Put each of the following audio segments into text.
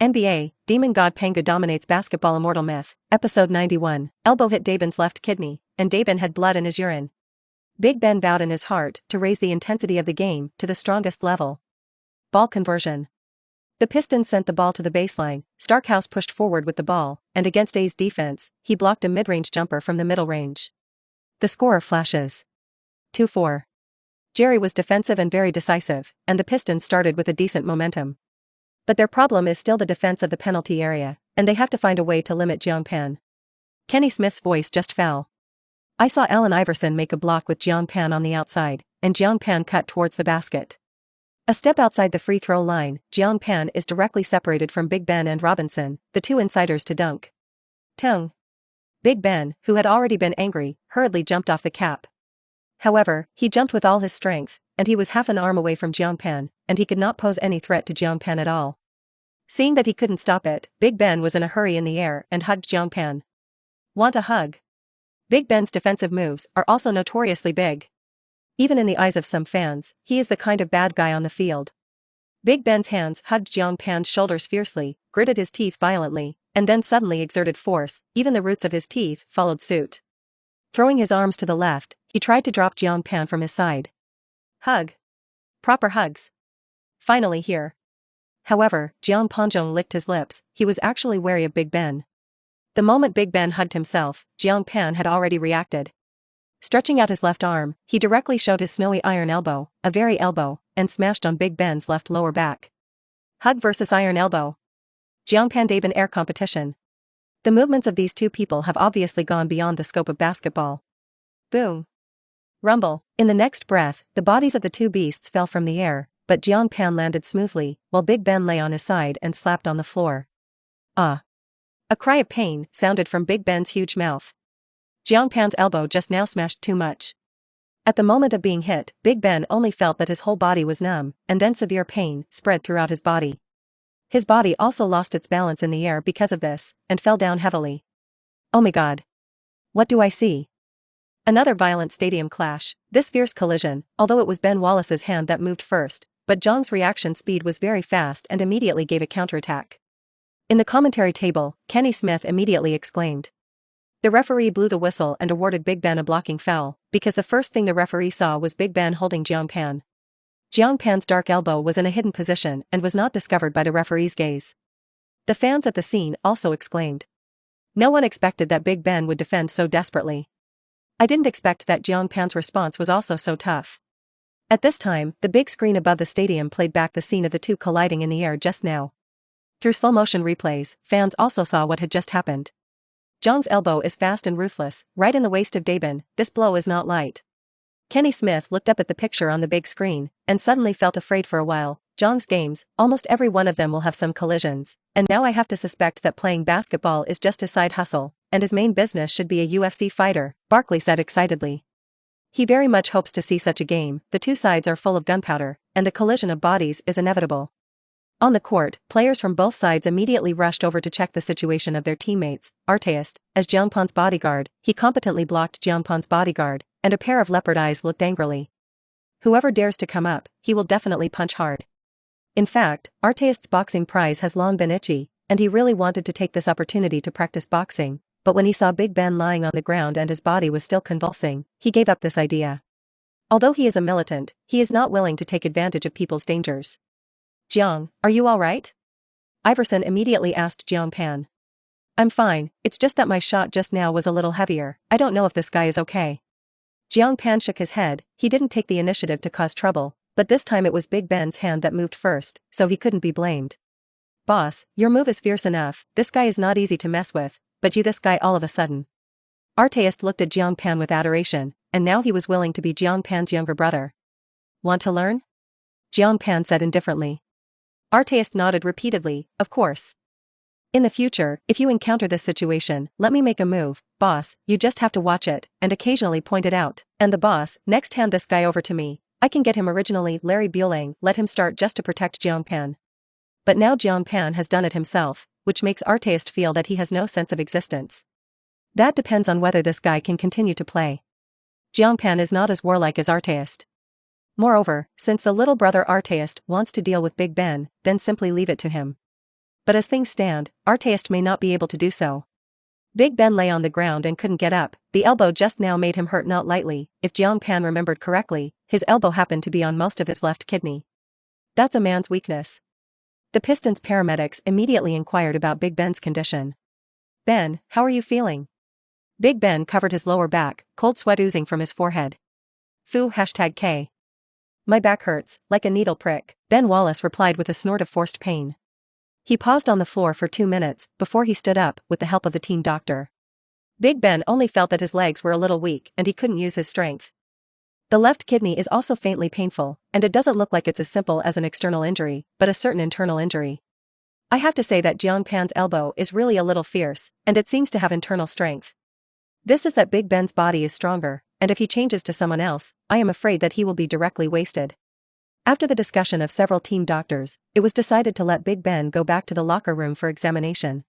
NBA, Demon God Pangu dominates basketball. Immortal myth. Episode 91. Elbow hit Daben's left kidney, and Daben had blood in his urine. Big Ben vowed in his heart to raise the intensity of the game to the strongest level. Ball conversion. The Pistons sent the ball to the baseline. Starkhouse pushed forward with the ball, and against A's defense, he blocked a mid-range jumper from the middle range. The scorer flashes. 2-4. Jerry was defensive and very decisive, and the Pistons started with a decent momentum. But their problem is still the defense of the penalty area, and they have to find a way to limit Jiang Pan. Kenny Smith's voice just fell. I saw Allen Iverson make a block with Jiang Pan on the outside, and Jiang Pan cut towards the basket. A step outside the free throw line, Jiang Pan is directly separated from Big Ben and Robinson, the two insiders to dunk. Tung. Big Ben, who had already been angry, hurriedly jumped off the cap. However, he jumped with all his strength, and he was half an arm away from Jiang Pan, and he could not pose any threat to Jiang Pan at all. Seeing that he couldn't stop it, Big Ben was in a hurry in the air and hugged Jiang Pan. Want a hug? Big Ben's defensive moves are also notoriously big. Even in the eyes of some fans, he is the kind of bad guy on the field. Big Ben's hands hugged Jiang Pan's shoulders fiercely, gritted his teeth violently, and then suddenly exerted force. Even the roots of his teeth followed suit. Throwing his arms to the left, he tried to drop Jiang Pan from his side. Hug. Proper hugs. Finally here. However, Jiang Pan licked his lips. He was actually wary of Big Ben. The moment Big Ben hugged himself, Jiang Pan had already reacted. Stretching out his left arm, he directly showed his snowy iron elbow, a very elbow, and smashed on Big Ben's left lower back. Hug versus iron elbow. Jiang Pan Daben air competition. The movements of these two people have obviously gone beyond the scope of basketball. Boom. Rumble. In the next breath, the bodies of the two beasts fell from the air, but Jiang Pan landed smoothly, while Big Ben lay on his side and slapped on the floor. Ah. A cry of pain sounded from Big Ben's huge mouth. Jiang Pan's elbow just now smashed too much. At the moment of being hit, Big Ben only felt that his whole body was numb, and then severe pain spread throughout his body. His body also lost its balance in the air because of this, and fell down heavily. Oh my god. What do I see? Another violent stadium clash. This fierce collision, although it was Ben Wallace's hand that moved first, but Zhang's reaction speed was very fast and immediately gave a counterattack. In the commentary table, Kenny Smith immediately exclaimed. The referee blew the whistle and awarded Big Ben a blocking foul, because the first thing the referee saw was Big Ben holding Jiang Pan. Jiang Pan's dark elbow was in a hidden position and was not discovered by the referee's gaze. The fans at the scene also exclaimed. No one expected that Big Ben would defend so desperately. I didn't expect that Jiang Pan's response was also so tough. At this time, the big screen above the stadium played back the scene of the two colliding in the air just now. Through slow-motion replays, fans also saw what had just happened. Zhang's elbow is fast and ruthless, right in the waist of Daben. This blow is not light. Kenny Smith looked up at the picture on the big screen, and suddenly felt afraid for a while. Zhang's games, almost every one of them will have some collisions, and now I have to suspect that playing basketball is just his side hustle, and his main business should be a UFC fighter, Barkley said excitedly. He very much hopes to see such a game. The two sides are full of gunpowder, and the collision of bodies is inevitable. On the court, players from both sides immediately rushed over to check the situation of their teammates. Arteist, as Jiang Pan's bodyguard, he competently blocked Jiang Pan's bodyguard, and a pair of leopard eyes looked angrily. Whoever dares to come up, he will definitely punch hard. In fact, Arteist's boxing prize has long been itchy, and he really wanted to take this opportunity to practice boxing, but when he saw Big Ben lying on the ground and his body was still convulsing, he gave up this idea. Although he is a militant, he is not willing to take advantage of people's dangers. Jiang, are you all right? Iverson immediately asked Jiang Pan. I'm fine, it's just that my shot just now was a little heavier. I don't know if this guy is okay. Jiang Pan shook his head. He didn't take the initiative to cause trouble, but this time it was Big Ben's hand that moved first, so he couldn't be blamed. Boss, your move is fierce enough. This guy is not easy to mess with, but you this guy all of a sudden. Arteist looked at Jiang Pan with adoration, and now he was willing to be Jiang Pan's younger brother. Want to learn? Jiang Pan said indifferently. Arteist nodded repeatedly, of course. In the future, if you encounter this situation, let me make a move, boss, you just have to watch it, and occasionally point it out. And the boss, next hand this guy over to me. I can get him originally. Larry Buelang let him start just to protect Jiang Pan. But now Jiang Pan has done it himself, which makes Arteist feel that he has no sense of existence. That depends on whether this guy can continue to play. Jiang Pan is not as warlike as Arteist. Moreover, since the little brother Arteist wants to deal with Big Ben, then simply leave it to him. but as things stand, Artist may not be able to do so. Big Ben lay on the ground and couldn't get up. The elbow just now made him hurt not lightly. If Jiang Pan remembered correctly, his elbow happened to be on most of his left kidney. That's a man's weakness. The Pistons paramedics immediately inquired about Big Ben's condition. Ben, how are you feeling? Big Ben covered his lower back, cold sweat oozing from his forehead. Foo #K. My back hurts, like a needle prick, Ben Wallace replied with a snort of forced pain. He paused on the floor for 2 minutes before he stood up with the help of the team doctor. Big Ben only felt that his legs were a little weak and he couldn't use his strength. The left kidney is also faintly painful, and it doesn't look like it's as simple as an external injury, but a certain internal injury. I have to say that Jiang Pan's elbow is really a little fierce, and it seems to have internal strength. This is that Big Ben's body is stronger, and if he changes to someone else, I am afraid that he will be directly wasted. After the discussion of several team doctors, it was decided to let Big Ben go back to the locker room for examination.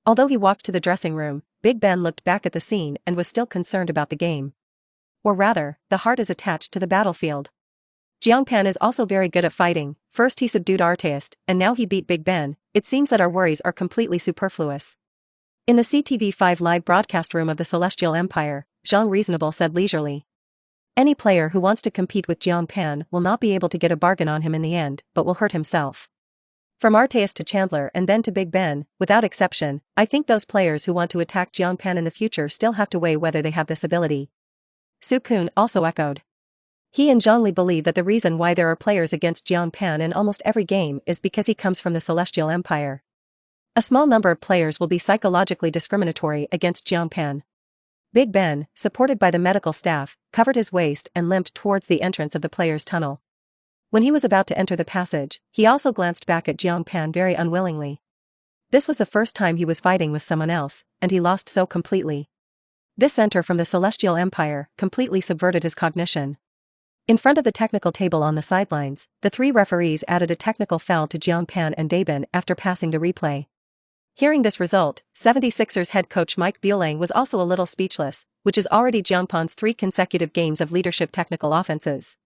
Although he walked to the dressing room, Big Ben looked back at the scene and was still concerned about the game. Or rather, the heart is attached to the battlefield. Jiang Pan is also very good at fighting. First he subdued Artist, and now he beat Big Ben. It seems that our worries are completely superfluous. In the CTV5 live broadcast room of the Celestial Empire, Zhang Reasonable said leisurely. Any player who wants to compete with Jiang Pan will not be able to get a bargain on him in the end, but will hurt himself. From Artist to Chandler and then to Big Ben, without exception, I think those players who want to attack Jiang Pan in the future still have to weigh whether they have this ability. Su Kun also echoed. He and Zhongli believe that the reason why there are players against Jiang Pan in almost every game is because he comes from the Celestial Empire. A small number of players will be psychologically discriminatory against Jiang Pan. Big Ben, supported by the medical staff, covered his waist and limped towards the entrance of the players' tunnel. When he was about to enter the passage, he also glanced back at Jiang Pan very unwillingly. This was the first time he was fighting with someone else, and he lost so completely. This center from the Celestial Empire completely subverted his cognition. In front of the technical table on the sidelines, the 3 referees added a technical foul to Jiang Pan and Dabin after passing the replay. Hearing this result, 76ers head coach Mike Buelang was also a little speechless, which is already Jiang Pan's 3 consecutive games of leadership technical offenses.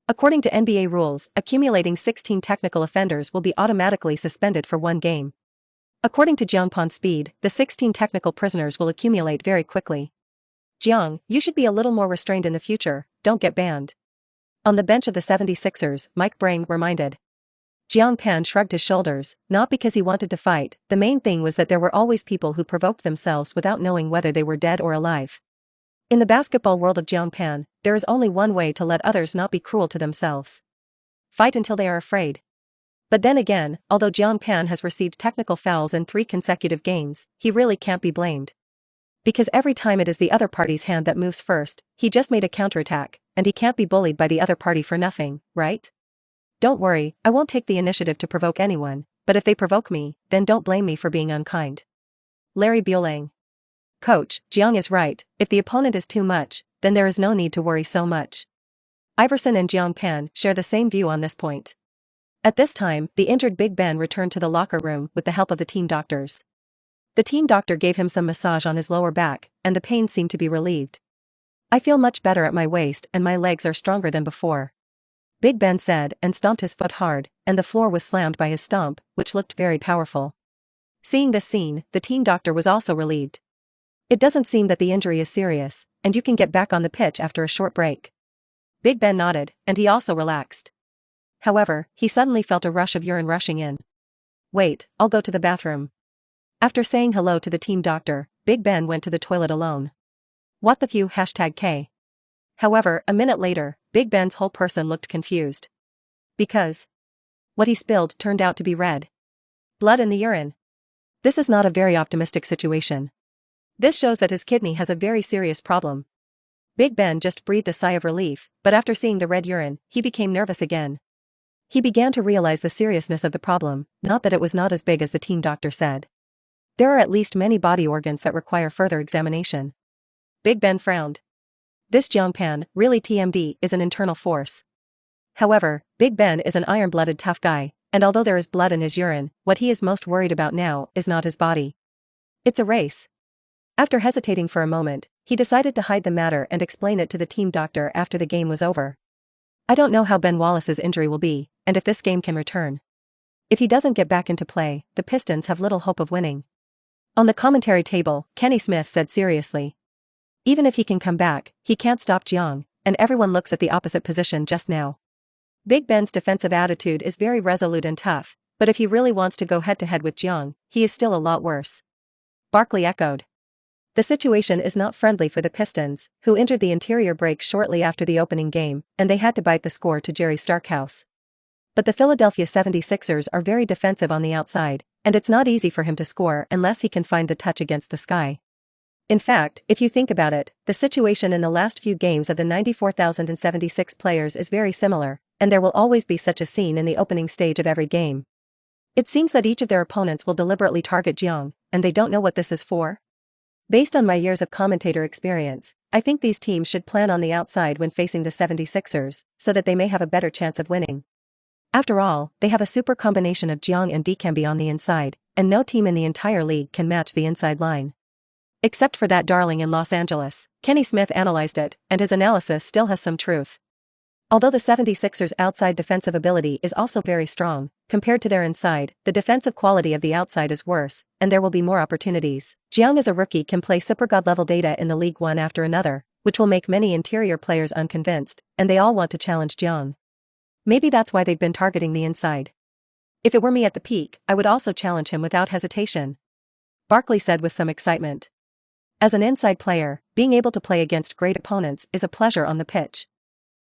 According to NBA rules, accumulating 16 technical offenders will be automatically suspended for 1 game. According to Jiang Pan's speed, the 16 technical prisoners will accumulate very quickly. Jiang, you should be a little more restrained in the future, don't get banned. On the bench of the 76ers, Mike Brang reminded. Jiang Pan shrugged his shoulders, not because he wanted to fight, the main thing was that there were always people who provoked themselves without knowing whether they were dead or alive. In the basketball world of Jiang Pan, there is only one way to let others not be cruel to themselves. Fight until they are afraid. But then again, although Jiang Pan has received technical fouls in 3 consecutive games, he really can't be blamed. Because every time it is the other party's hand that moves first, he just made a counterattack, and he can't be bullied by the other party for nothing, right? Don't worry, I won't take the initiative to provoke anyone, but if they provoke me, then don't blame me for being unkind. Larry Buelang. Coach, Jiang is right, if the opponent is too much, then there is no need to worry so much. Iverson and Jiang Pan share the same view on this point. At this time, the injured Big Ben returned to the locker room with the help of the team doctors. The team doctor gave him some massage on his lower back, and the pain seemed to be relieved. I feel much better at my waist and my legs are stronger than before. Big Ben said and stomped his foot hard, and the floor was slammed by his stomp, which looked very powerful. Seeing this scene, the team doctor was also relieved. It doesn't seem that the injury is serious, and you can get back on the pitch after a short break. Big Ben nodded, and he also relaxed. However, he suddenly felt a rush of urine rushing in. Wait, I'll go to the bathroom. After saying hello to the team doctor, Big Ben went to the toilet alone. What the few #K. However, a minute later, Big Ben's whole person looked confused. Because what he spilled turned out to be red blood in the urine. This is not a very optimistic situation. This shows that his kidney has a very serious problem. Big Ben just breathed a sigh of relief, but after seeing the red urine, he became nervous again. He began to realize the seriousness of the problem, not that it was not as big as the team doctor said. There are at least many body organs that require further examination. Big Ben frowned. This Jiang Pan, really TMD, is an internal force. However, Big Ben is an iron-blooded tough guy, and although there is blood in his urine, what he is most worried about now is not his body. It's a race. After hesitating for a moment, he decided to hide the matter and explain it to the team doctor after the game was over. I don't know how Ben Wallace's injury will be, and if this game can return. If he doesn't get back into play, the Pistons have little hope of winning. On the commentary table, Kenny Smith said seriously. Even if he can come back, he can't stop Jiang, and everyone looks at the opposite position just now. Big Ben's defensive attitude is very resolute and tough, but if he really wants to go head-to-head with Jiang, he is still a lot worse. Barkley echoed. The situation is not friendly for the Pistons, who entered the interior break shortly after the opening game, and they had to bite the score to Jerry Starkhouse. But the Philadelphia 76ers are very defensive on the outside, and it's not easy for him to score unless he can find the touch against the sky. In fact, if you think about it, the situation in the last few games of the 94,076 players is very similar, and there will always be such a scene in the opening stage of every game. It seems that each of their opponents will deliberately target Jiang, and they don't know what this is for? Based on my years of commentator experience, I think these teams should plan on the outside when facing the 76ers, so that they may have a better chance of winning. After all, they have a super combination of Jiang and Dikembe on the inside, and no team in the entire league can match the inside line. Except for that darling in Los Angeles, Kenny Smith analyzed it, and his analysis still has some truth. Although the 76ers' outside defensive ability is also very strong, compared to their inside, the defensive quality of the outside is worse, and there will be more opportunities. Jiang as a rookie can play supergod-level data in the league one after another, which will make many interior players unconvinced, and they all want to challenge Jiang. Maybe that's why they've been targeting the inside. If it were me at the peak, I would also challenge him without hesitation. Barkley said with some excitement. As an inside player, being able to play against great opponents is a pleasure on the pitch.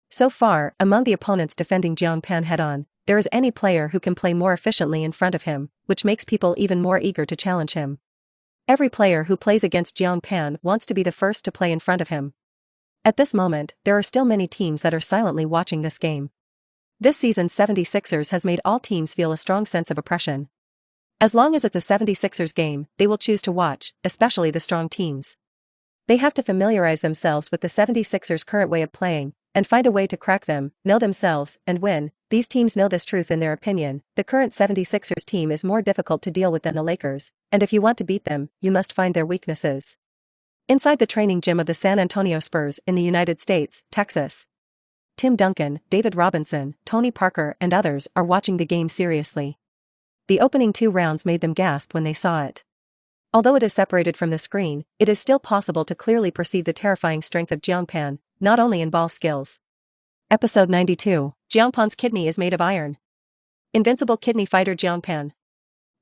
So far, among the opponents defending Jiang Pan head-on, there is any player who can play more efficiently in front of him, which makes people even more eager to challenge him. Every player who plays against Jiang Pan wants to be the first to play in front of him. At this moment, there are still many teams that are silently watching this game. This season's 76ers has made all teams feel a strong sense of oppression. As long as it's a 76ers game, they will choose to watch, especially the strong teams. They have to familiarize themselves with the 76ers' current way of playing, and find a way to crack them, know themselves, and win. These teams know this truth in their opinion. The current 76ers team is more difficult to deal with than the Lakers, and if you want to beat them, you must find their weaknesses. Inside the training gym of the San Antonio Spurs in the United States, Texas, Tim Duncan, David Robinson, Tony Parker, and others are watching the game seriously. The opening 2 rounds made them gasp when they saw it. Although it is separated from the screen, it is still possible to clearly perceive the terrifying strength of Jiang Pan, not only in ball skills. Episode 92, Jiang Pan's kidney is made of iron. Invincible kidney fighter Jiang Pan.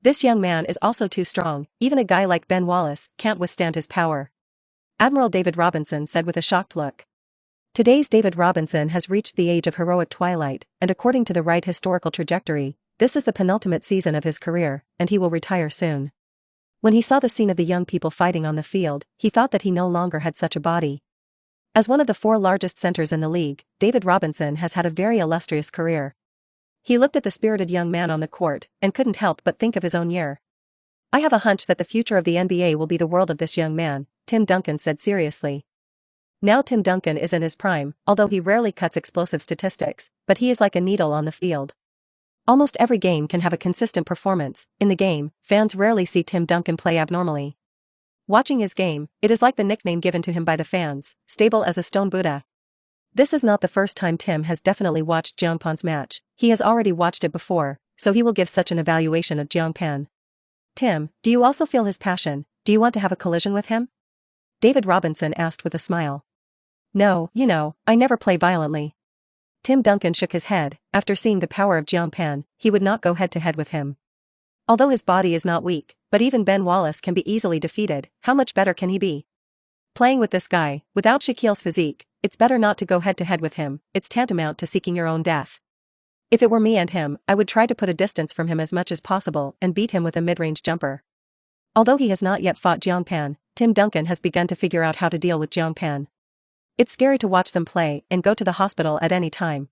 This young man is also too strong, even a guy like Ben Wallace can't withstand his power. Admiral David Robinson said with a shocked look. Today's David Robinson has reached the age of heroic twilight, and according to the right historical trajectory, this is the penultimate season of his career, and he will retire soon. When he saw the scene of the young people fighting on the field, he thought that he no longer had such a body. As one of the 4 largest centers in the league, David Robinson has had a very illustrious career. He looked at the spirited young man on the court, and couldn't help but think of his own year. I have a hunch that the future of the NBA will be the world of this young man, Tim Duncan said seriously. Now Tim Duncan is in his prime, although he rarely cuts explosive statistics, but he is like a needle on the field. Almost every game can have a consistent performance. In the game, fans rarely see Tim Duncan play abnormally. Watching his game, it is like the nickname given to him by the fans, stable as a stone Buddha. This is not the first time Tim has definitely watched Jiang Pan's match. He has already watched it before, so he will give such an evaluation of Jiang Pan. Tim, do you also feel his passion? Do you want to have a collision with him? David Robinson asked with a smile. No, I never play violently. Tim Duncan shook his head. After seeing the power of Jiang Pan, he would not go head-to-head with him. Although his body is not weak, but even Ben Wallace can be easily defeated, how much better can he be? Playing with this guy, without Shaquille's physique, it's better not to go head-to-head with him. It's tantamount to seeking your own death. If it were me and him, I would try to put a distance from him as much as possible and beat him with a mid-range jumper. Although he has not yet fought Jiang Pan, Tim Duncan has begun to figure out how to deal with Jiang Pan. It's scary to watch them play and go to the hospital at any time.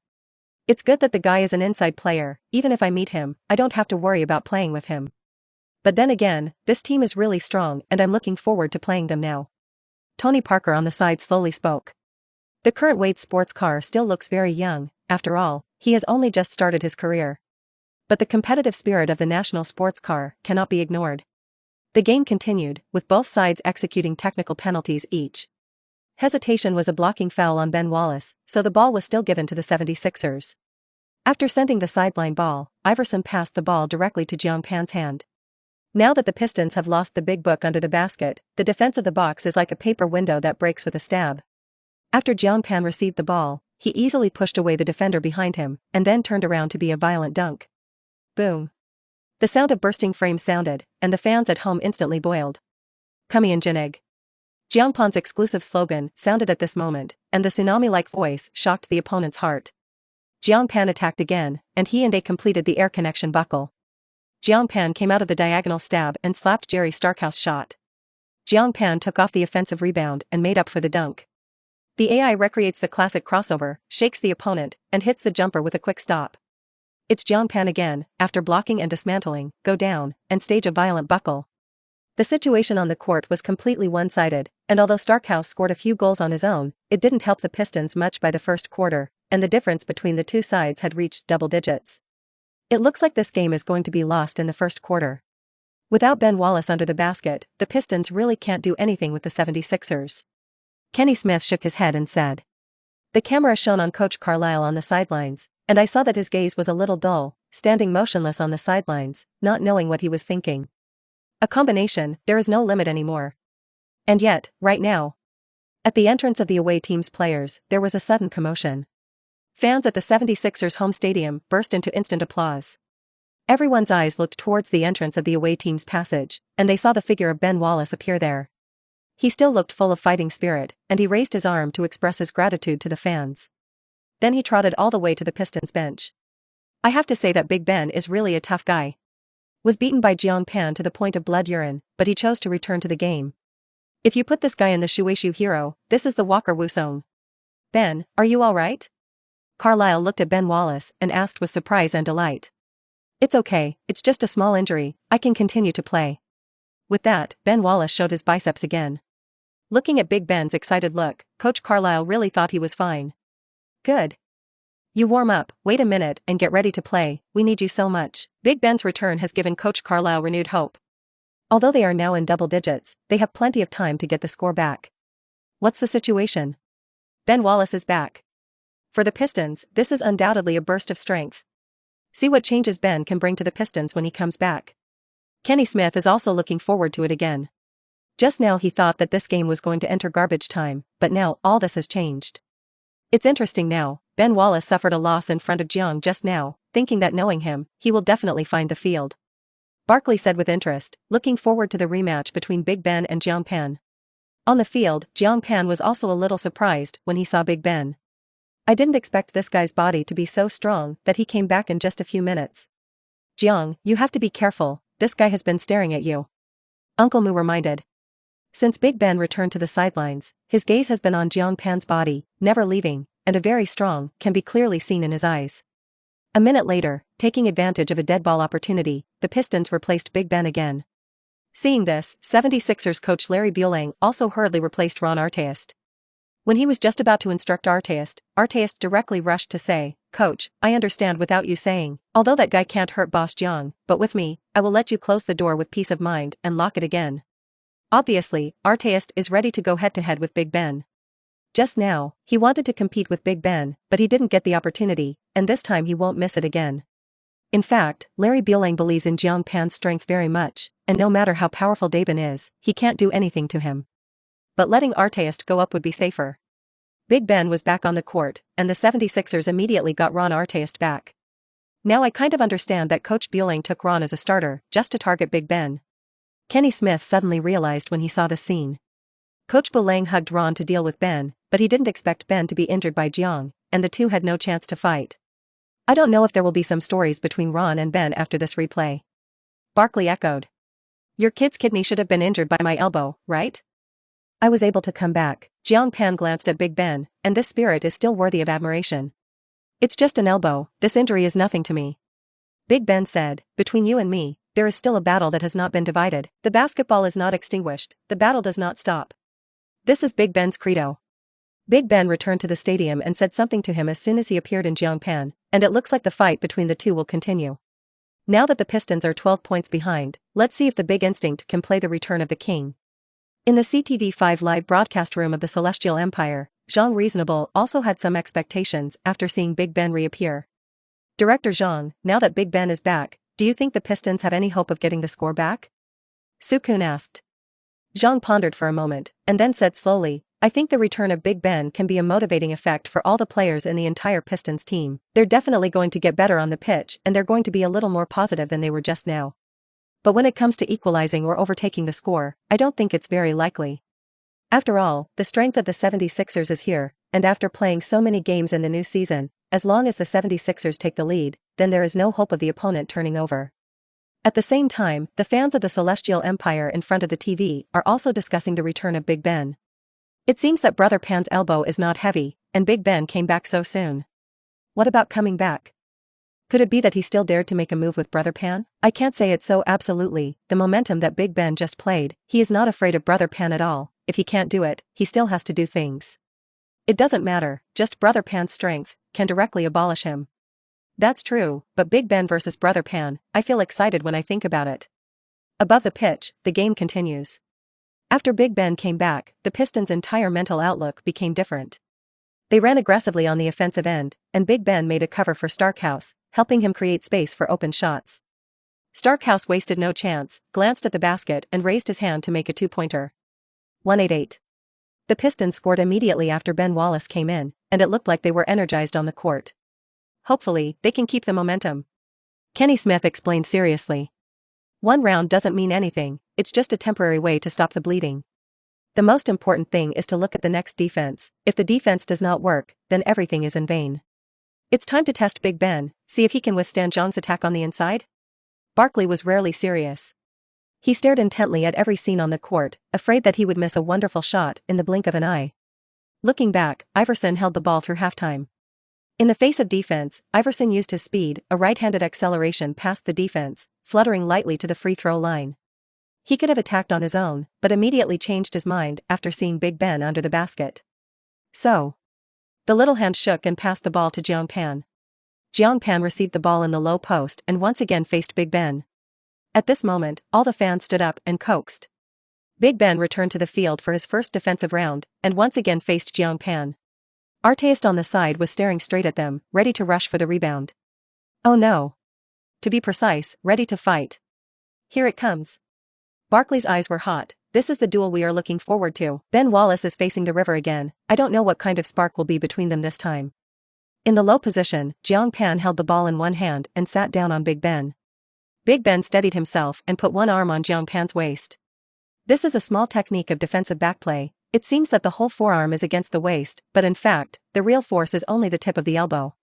It's good that the guy is an inside player. Even if I meet him, I don't have to worry about playing with him. But then again, this team is really strong and I'm looking forward to playing them now. Tony Parker on the side slowly spoke. The current Wade sports car still looks very young. After all, he has only just started his career. But the competitive spirit of the national sports car cannot be ignored. The game continued, with both sides executing technical penalties each. Hesitation was a blocking foul on Ben Wallace, so the ball was still given to the 76ers. After sending the sideline ball, Iverson passed the ball directly to Jiang Pan's hand. Now that the Pistons have lost the big book under the basket, the defense of the box is like a paper window that breaks with a stab. After Jiang Pan received the ball, he easily pushed away the defender behind him, and then turned around to be a violent dunk. Boom. The sound of bursting frames sounded, and the fans at home instantly boiled. Kami and Jinig. Jiang Pan's exclusive slogan sounded at this moment, and the tsunami-like voice shocked the opponent's heart. Jiang Pan attacked again, and he and they completed the air connection buckle. Jiang Pan came out of the diagonal stab and slapped Jerry Starkhouse shot. Jiang Pan took off the offensive rebound and made up for the dunk. The AI recreates the classic crossover, shakes the opponent, and hits the jumper with a quick stop. It's Jiang Pan again, after blocking and dismantling, go down, and stage a violent buckle. The situation on the court was completely one-sided, and although Starkhouse scored a few goals on his own, it didn't help the Pistons much by the first quarter, and the difference between the two sides had reached double digits. It looks like this game is going to be lost in the first quarter. Without Ben Wallace under the basket, the Pistons really can't do anything with the 76ers. Kenny Smith shook his head and said. The camera shone on Coach Carlisle on the sidelines, and I saw that his gaze was a little dull, standing motionless on the sidelines, not knowing what he was thinking. A combination, there is no limit anymore. And yet, right now, at the entrance of the away team's players, there was a sudden commotion. Fans at the 76ers home stadium burst into instant applause. Everyone's eyes looked towards the entrance of the away team's passage, and they saw the figure of Ben Wallace appear there. He still looked full of fighting spirit, and he raised his arm to express his gratitude to the fans. Then he trotted all the way to the Pistons bench. I have to say that Big Ben is really a tough guy. Was beaten by Jiang Pan to the point of blood urine, but he chose to return to the game. If you put this guy in the Shueishu hero, this is the Walker Wusong. Ben, are you alright? Carlisle looked at Ben Wallace and asked with surprise and delight. It's okay, it's just a small injury, I can continue to play. With that, Ben Wallace showed his biceps again. Looking at Big Ben's excited look, Coach Carlisle really thought he was fine. Good. You warm up, wait a minute and get ready to play, we need you so much. Big Ben's return has given Coach Carlisle renewed hope. Although they are now in double digits, they have plenty of time to get the score back. What's the situation? Ben Wallace is back. For the Pistons, this is undoubtedly a burst of strength. See what changes Ben can bring to the Pistons when he comes back. Kenny Smith is also looking forward to it again. Just now he thought that this game was going to enter garbage time, but now all this has changed. It's interesting now, Ben Wallace suffered a loss in front of Jiang just now, thinking that knowing him, he will definitely find the field. Barkley said with interest, looking forward to the rematch between Big Ben and Jiang Pan. On the field, Jiang Pan was also a little surprised when he saw Big Ben. I didn't expect this guy's body to be so strong that he came back in just a few minutes. Jiang, you have to be careful, this guy has been staring at you. Uncle Mu reminded. Since Big Ben returned to the sidelines, his gaze has been on Jiang Pan's body, never leaving, and a very strong, can be clearly seen in his eyes. A minute later, taking advantage of a dead ball opportunity, the Pistons replaced Big Ben again. Seeing this, 76ers coach Larry Buelang also hurriedly replaced Ron Artest. When he was just about to instruct Artest directly rushed to say, Coach, I understand without you saying, although that guy can't hurt Boss Jiang, but with me, I will let you close the door with peace of mind and lock it again. Obviously, Artest is ready to go head-to-head with Big Ben. Just now, he wanted to compete with Big Ben, but he didn't get the opportunity, and this time he won't miss it again. In fact, Larry Buelang believes in Jiang Pan's strength very much, and no matter how powerful Daben is, he can't do anything to him. But letting Artest go up would be safer. Big Ben was back on the court, and the 76ers immediately got Ron Artest back. Now I kind of understand that Coach Buelang took Ron as a starter, just to target Big Ben. Kenny Smith suddenly realized when he saw the scene. Coach Buelang hugged Ron to deal with Ben, but he didn't expect Ben to be injured by Jiang, and the two had no chance to fight. I don't know if there will be some stories between Ron and Ben after this replay. Barkley echoed. Your kid's kidney should have been injured by my elbow, right? I was able to come back. Jiang Pan glanced at Big Ben, and this spirit is still worthy of admiration. It's just an elbow, this injury is nothing to me. Big Ben said, between you and me, there is still a battle that has not been divided. The basketball is not extinguished, the battle does not stop. This is Big Ben's credo. Big Ben returned to the stadium and said something to him as soon as he appeared in Jiang Pan, and it looks like the fight between the two will continue. Now that the Pistons are 12 points behind, let's see if the Big Instinct can play the return of the king. In the CTV5 live broadcast room of the Celestial Empire, Zhang Reasonable also had some expectations after seeing Big Ben reappear. Director Zhang, now that Big Ben is back, do you think the Pistons have any hope of getting the score back? Sukun asked. Zhang pondered for a moment, and then said slowly, I think the return of Big Ben can be a motivating effect for all the players in the entire Pistons team. They're definitely going to get better on the pitch and they're going to be a little more positive than they were just now. But when it comes to equalizing or overtaking the score, I don't think it's very likely. After all, the strength of the 76ers is here, and after playing so many games in the new season, as long as the 76ers take the lead, then there is no hope of the opponent turning over. At the same time, the fans of the Celestial Empire in front of the TV are also discussing the return of Big Ben. It seems that Brother Pan's elbow is not heavy, and Big Ben came back so soon. What about coming back? Could it be that he still dared to make a move with Brother Pan? I can't say it so absolutely, the momentum that Big Ben just played, he is not afraid of Brother Pan at all. If he can't do it, he still has to do things. It doesn't matter, just Brother Pan's strength can directly abolish him. That's true, but Big Ben versus Brother Pan, I feel excited when I think about it. Above the pitch, the game continues. After Big Ben came back, the Pistons' entire mental outlook became different. They ran aggressively on the offensive end, and Big Ben made a cover for Starkhouse, helping him create space for open shots. Starkhouse wasted no chance, glanced at the basket and raised his hand to make a two-pointer. 188. The Pistons scored immediately after Ben Wallace came in, and it looked like they were energized on the court. Hopefully, they can keep the momentum. Kenny Smith explained seriously. One round doesn't mean anything, it's just a temporary way to stop the bleeding. The most important thing is to look at the next defense. If the defense does not work, then everything is in vain. It's time to test Big Ben, see if he can withstand Zhang's attack on the inside. Barkley was rarely serious. He stared intently at every scene on the court, afraid that he would miss a wonderful shot in the blink of an eye. Looking back, Iverson held the ball through halftime. In the face of defense, Iverson used his speed, a right-handed acceleration past the defense, fluttering lightly to the free throw line. He could have attacked on his own, but immediately changed his mind after seeing Big Ben under the basket. So, the little hand shook and passed the ball to Jiang Pan. Jiang Pan received the ball in the low post and once again faced Big Ben. At this moment, all the fans stood up and coaxed. Big Ben returned to the field for his first defensive round, and once again faced Jiang Pan. Artist on the side was staring straight at them, ready to rush for the rebound. Oh no. To be precise, ready to fight. Here it comes. Barkley's eyes were hot. This is the duel we are looking forward to. Ben Wallace is facing the river again. I don't know what kind of spark will be between them this time. In the low position, Jiang Pan held the ball in one hand and sat down on Big Ben. Big Ben steadied himself and put one arm on Jiang Pan's waist. This is a small technique of defensive backplay. It seems that the whole forearm is against the waist, but in fact, the real force is only the tip of the elbow.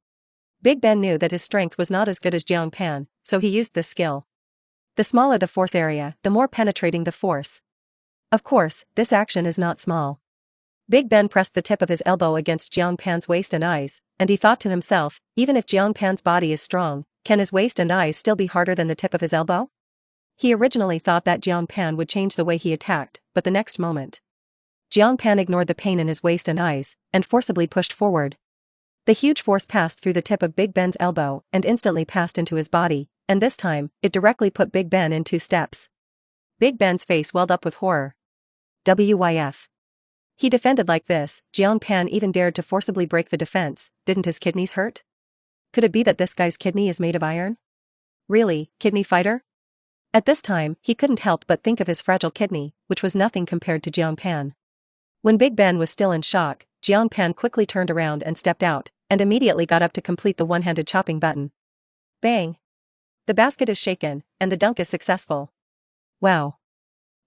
Big Ben knew that his strength was not as good as Jiang Pan, so he used this skill. The smaller the force area, the more penetrating the force. Of course, this action is not small. Big Ben pressed the tip of his elbow against Jiang Pan's waist and eyes, and he thought to himself, even if Jiang Pan's body is strong, can his waist and eyes still be harder than the tip of his elbow? He originally thought that Jiang Pan would change the way he attacked, but the next moment, Jiang Pan ignored the pain in his waist and eyes, and forcibly pushed forward. The huge force passed through the tip of Big Ben's elbow and instantly passed into his body, and this time, it directly put Big Ben in 2 steps. Big Ben's face welled up with horror. WYF. He defended like this, Jiang Pan even dared to forcibly break the defense. Didn't his kidneys hurt? Could it be that this guy's kidney is made of iron? Really, kidney fighter? At this time, he couldn't help but think of his fragile kidney, which was nothing compared to Jiang Pan. When Big Ben was still in shock, Jiang Pan quickly turned around and stepped out, and immediately got up to complete the one-handed chopping button. Bang! The basket is shaken, and the dunk is successful. Wow.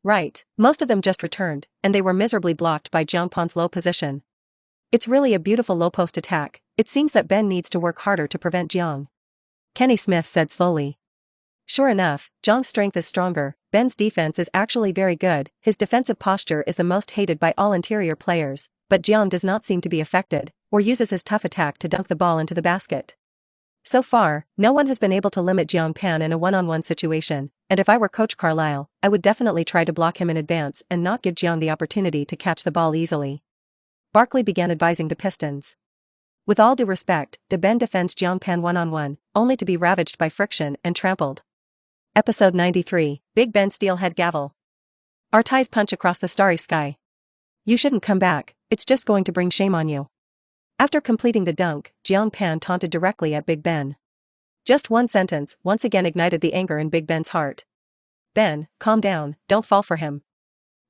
Right, most of them just returned, and they were miserably blocked by Jiang Pan's low position. It's really a beautiful low-post attack. It seems that Ben needs to work harder to prevent Jiang. Kenny Smith said slowly. Sure enough, Jiang's strength is stronger. Ben's defense is actually very good. His defensive posture is the most hated by all interior players, but Jiang does not seem to be affected, or uses his tough attack to dunk the ball into the basket. So far, no one has been able to limit Jiang Pan in a one-on-one situation, and if I were Coach Carlisle, I would definitely try to block him in advance and not give Jiang the opportunity to catch the ball easily. Barkley began advising the Pistons. With all due respect, Ben defends Jiang Pan one-on-one, only to be ravaged by friction and trampled. Episode 93, Big Ben Steelhead Gavel. Artai's punch across the starry sky. You shouldn't come back, it's just going to bring shame on you. After completing the dunk, Jiang Pan taunted directly at Big Ben. Just one sentence once again ignited the anger in Big Ben's heart. Ben, calm down, don't fall for him.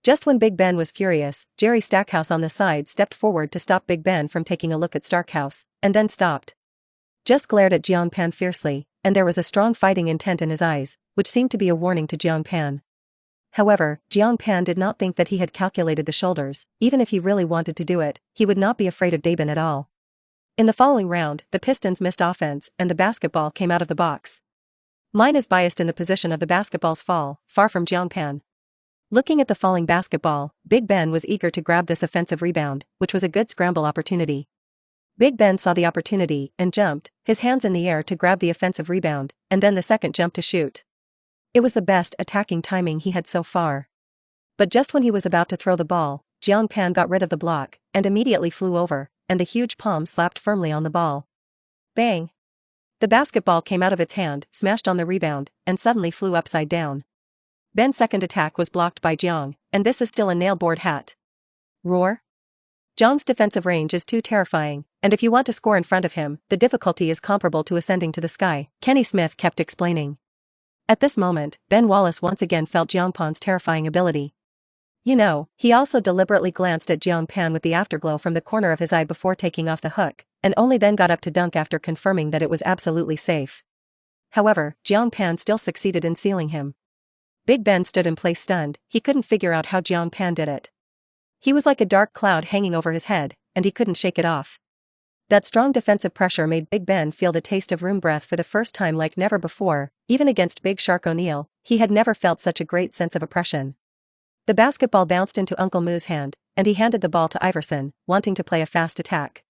Just when Big Ben was furious, Jerry Stackhouse on the side stepped forward to stop Big Ben from taking a look at Stackhouse, and then stopped. Just glared at Jiang Pan fiercely, and there was a strong fighting intent in his eyes, which seemed to be a warning to Jiang Pan. However, Jiang Pan did not think that he had calculated the shoulders. Even if he really wanted to do it, he would not be afraid of Daben at all. In the following round, the Pistons missed offense and the basketball came out of the box. Mine is biased in the position of the basketball's fall, far from Jiang Pan. Looking at the falling basketball, Big Ben was eager to grab this offensive rebound, which was a good scramble opportunity. Big Ben saw the opportunity and jumped, his hands in the air to grab the offensive rebound, and then the second jump to shoot. It was the best attacking timing he had so far. But just when he was about to throw the ball, Jiang Pan got rid of the block, and immediately flew over, and the huge palm slapped firmly on the ball. Bang! The basketball came out of its hand, smashed on the rebound, and suddenly flew upside down. Ben's second attack was blocked by Jiang, and this is still a nail-board hat. Roar! Jiang's defensive range is too terrifying, and if you want to score in front of him, the difficulty is comparable to ascending to the sky, Kenny Smith kept explaining. At this moment, Ben Wallace once again felt Jiang Pan's terrifying ability. You know, he also deliberately glanced at Jiang Pan with the afterglow from the corner of his eye before taking off the hook, and only then got up to dunk after confirming that it was absolutely safe. However, Jiang Pan still succeeded in sealing him. Big Ben stood in place stunned, he couldn't figure out how Jiang Pan did it. He was like a dark cloud hanging over his head, and he couldn't shake it off. That strong defensive pressure made Big Ben feel the taste of room breath for the first time like never before. Even against Big Shark O'Neal, he had never felt such a great sense of oppression. The basketball bounced into Uncle Moo's hand, and he handed the ball to Iverson, wanting to play a fast attack.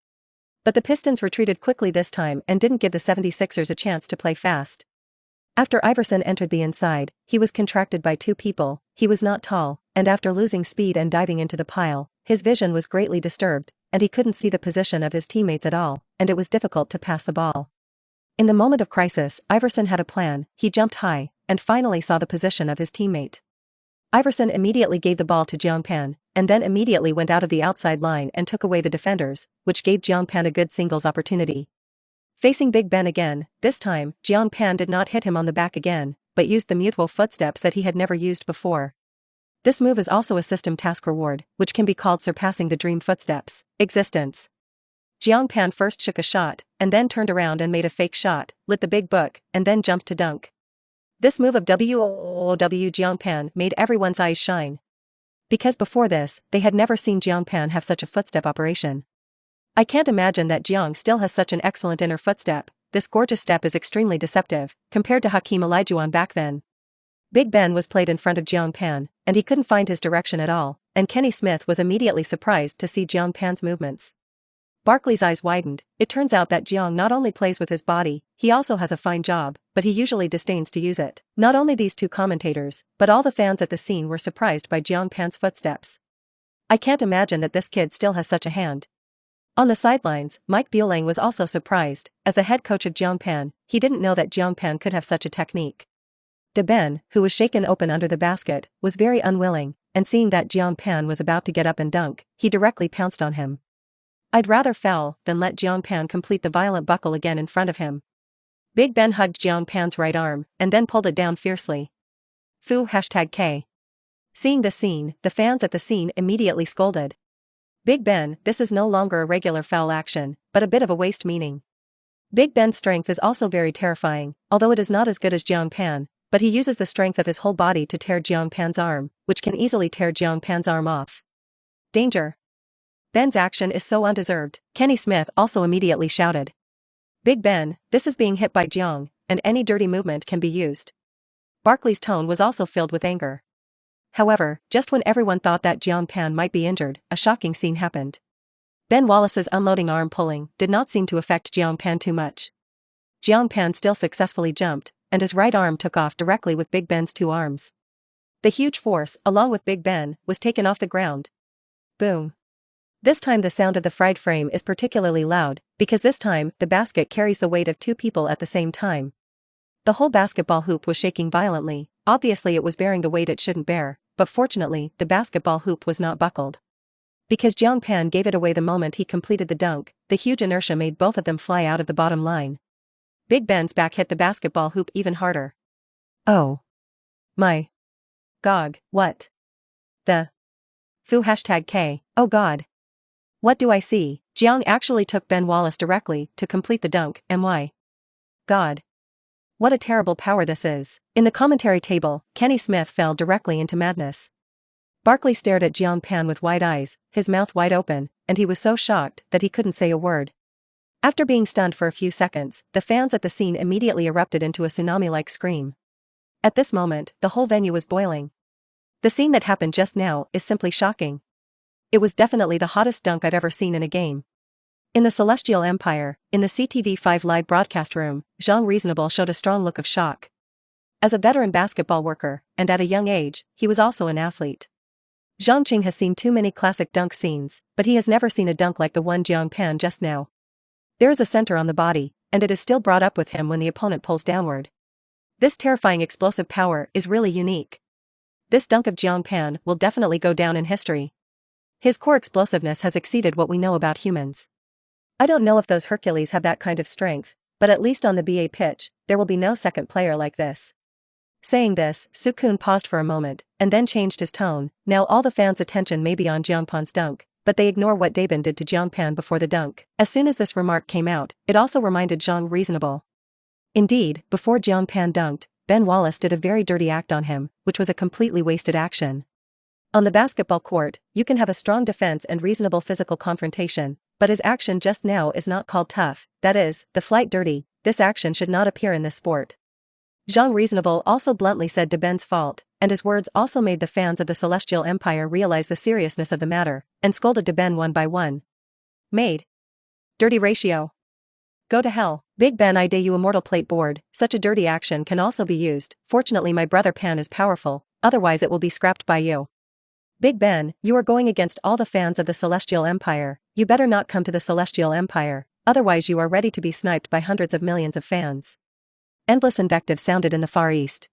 But the Pistons retreated quickly this time and didn't give the 76ers a chance to play fast. After Iverson entered the inside, he was contracted by two people. He was not tall, and after losing speed and diving into the pile, his vision was greatly disturbed, and he couldn't see the position of his teammates at all, and it was difficult to pass the ball. In the moment of crisis, Iverson had a plan. He jumped high, and finally saw the position of his teammate. Iverson immediately gave the ball to Jiang Pan, and then immediately went out of the outside line and took away the defenders, which gave Jiang Pan a good singles opportunity. Facing Big Ben again, this time, Jiang Pan did not hit him on the back again, but used the mutual footsteps that he had never used before. This move is also a system task reward, which can be called surpassing the dream footsteps. Existence. Jiang Pan first shook a shot, and then turned around and made a fake shot, lit the big book, and then jumped to dunk. This move of Jiang Pan made everyone's eyes shine. Because before this, they had never seen Jiang Pan have such a footstep operation. I can't imagine that Jiang still has such an excellent inner footstep. This gorgeous step is extremely deceptive, compared to Hakeem Olajuwon back then. Big Ben was played in front of Jiang Pan, and he couldn't find his direction at all, and Kenny Smith was immediately surprised to see Jiang Pan's movements. Barkley's eyes widened. It turns out that Jiang not only plays with his body, he also has a fine job, but he usually disdains to use it. Not only these two commentators, but all the fans at the scene were surprised by Jiang Pan's footsteps. I can't imagine that this kid still has such a hand. On the sidelines, Mike Buelang was also surprised. As the head coach of Jiang Pan, he didn't know that Jiang Pan could have such a technique. Ben, who was shaken open under the basket, was very unwilling, and seeing that Jiang Pan was about to get up and dunk, he directly pounced on him. I'd rather foul than let Jiang Pan complete the violent buckle again in front of him. Big Ben hugged Jiang Pan's right arm, and then pulled it down fiercely. Foo #K. Seeing this scene, the fans at the scene immediately scolded. Big Ben, this is no longer a regular foul action, but a bit of a waste meaning. Big Ben's strength is also very terrifying, although it is not as good as Jiang Pan, but he uses the strength of his whole body to tear Jiang Pan's arm, which can easily tear Jiang Pan's arm off. Danger. Ben's action is so undeserved, Kenny Smith also immediately shouted. Big Ben, this is being hit by Jiang, and any dirty movement can be used. Barkley's tone was also filled with anger. However, just when everyone thought that Jiang Pan might be injured, a shocking scene happened. Ben Wallace's unloading arm pulling did not seem to affect Jiang Pan too much. Jiang Pan still successfully jumped, and his right arm took off directly with Big Ben's two arms. The huge force, along with Big Ben, was taken off the ground. Boom. This time the sound of the fried frame is particularly loud, because this time the basket carries the weight of two people at the same time. The whole basketball hoop was shaking violently. Obviously it was bearing the weight it shouldn't bear, but fortunately the basketball hoop was not buckled. Because Jiang Pan gave it away the moment he completed the dunk, the huge inertia made both of them fly out of the bottom line. Big Ben's back hit the basketball hoop even harder. Oh. My. Gog, what? The. Foo #K, oh god. What do I see? Jiang actually took Ben Wallace directly to complete the dunk, my. God. What a terrible power this is. In the commentary table, Kenny Smith fell directly into madness. Barkley stared at Jiang Pan with wide eyes, his mouth wide open, and he was so shocked that he couldn't say a word. After being stunned for a few seconds, the fans at the scene immediately erupted into a tsunami-like scream. At this moment, the whole venue was boiling. The scene that happened just now is simply shocking. It was definitely the hottest dunk I've ever seen in a game. In the Celestial Empire, in the CTV5 live broadcast room, Zhang Reasonable showed a strong look of shock. As a veteran basketball worker, and at a young age, he was also an athlete. Zhang Qing has seen too many classic dunk scenes, but he has never seen a dunk like the one Jiang Pan just now. There is a center on the body, and it is still brought up with him when the opponent pulls downward. This terrifying explosive power is really unique. This dunk of Jiang Pan will definitely go down in history. His core explosiveness has exceeded what we know about humans. I don't know if those Hercules have that kind of strength, but at least on the BA pitch, there will be no second player like this. Saying this, Sukun paused for a moment, and then changed his tone. Now all the fans' attention may be on Jiang Pan's dunk, but they ignore what Dabin did to Jiang Pan before the dunk. As soon as this remark came out, it also reminded Zhang Reasonable. Indeed, before Jiang Pan dunked, Ben Wallace did a very dirty act on him, which was a completely wasted action. On the basketball court, you can have a strong defense and reasonable physical confrontation, but his action just now is not called tough, that is, the flight dirty. This action should not appear in this sport. Zhang Reasonable also bluntly said to Ben's fault, and his words also made the fans of the Celestial Empire realize the seriousness of the matter, and scolded to Ben one by one. Made. Dirty ratio. Go to hell. Big Ben I day you Immortal plate board, such a dirty action can also be used. Fortunately my brother Pan is powerful, otherwise it will be scrapped by you. Big Ben, you are going against all the fans of the Celestial Empire, you better not come to the Celestial Empire, otherwise you are ready to be sniped by hundreds of millions of fans. Endless invective sounded in the Far East.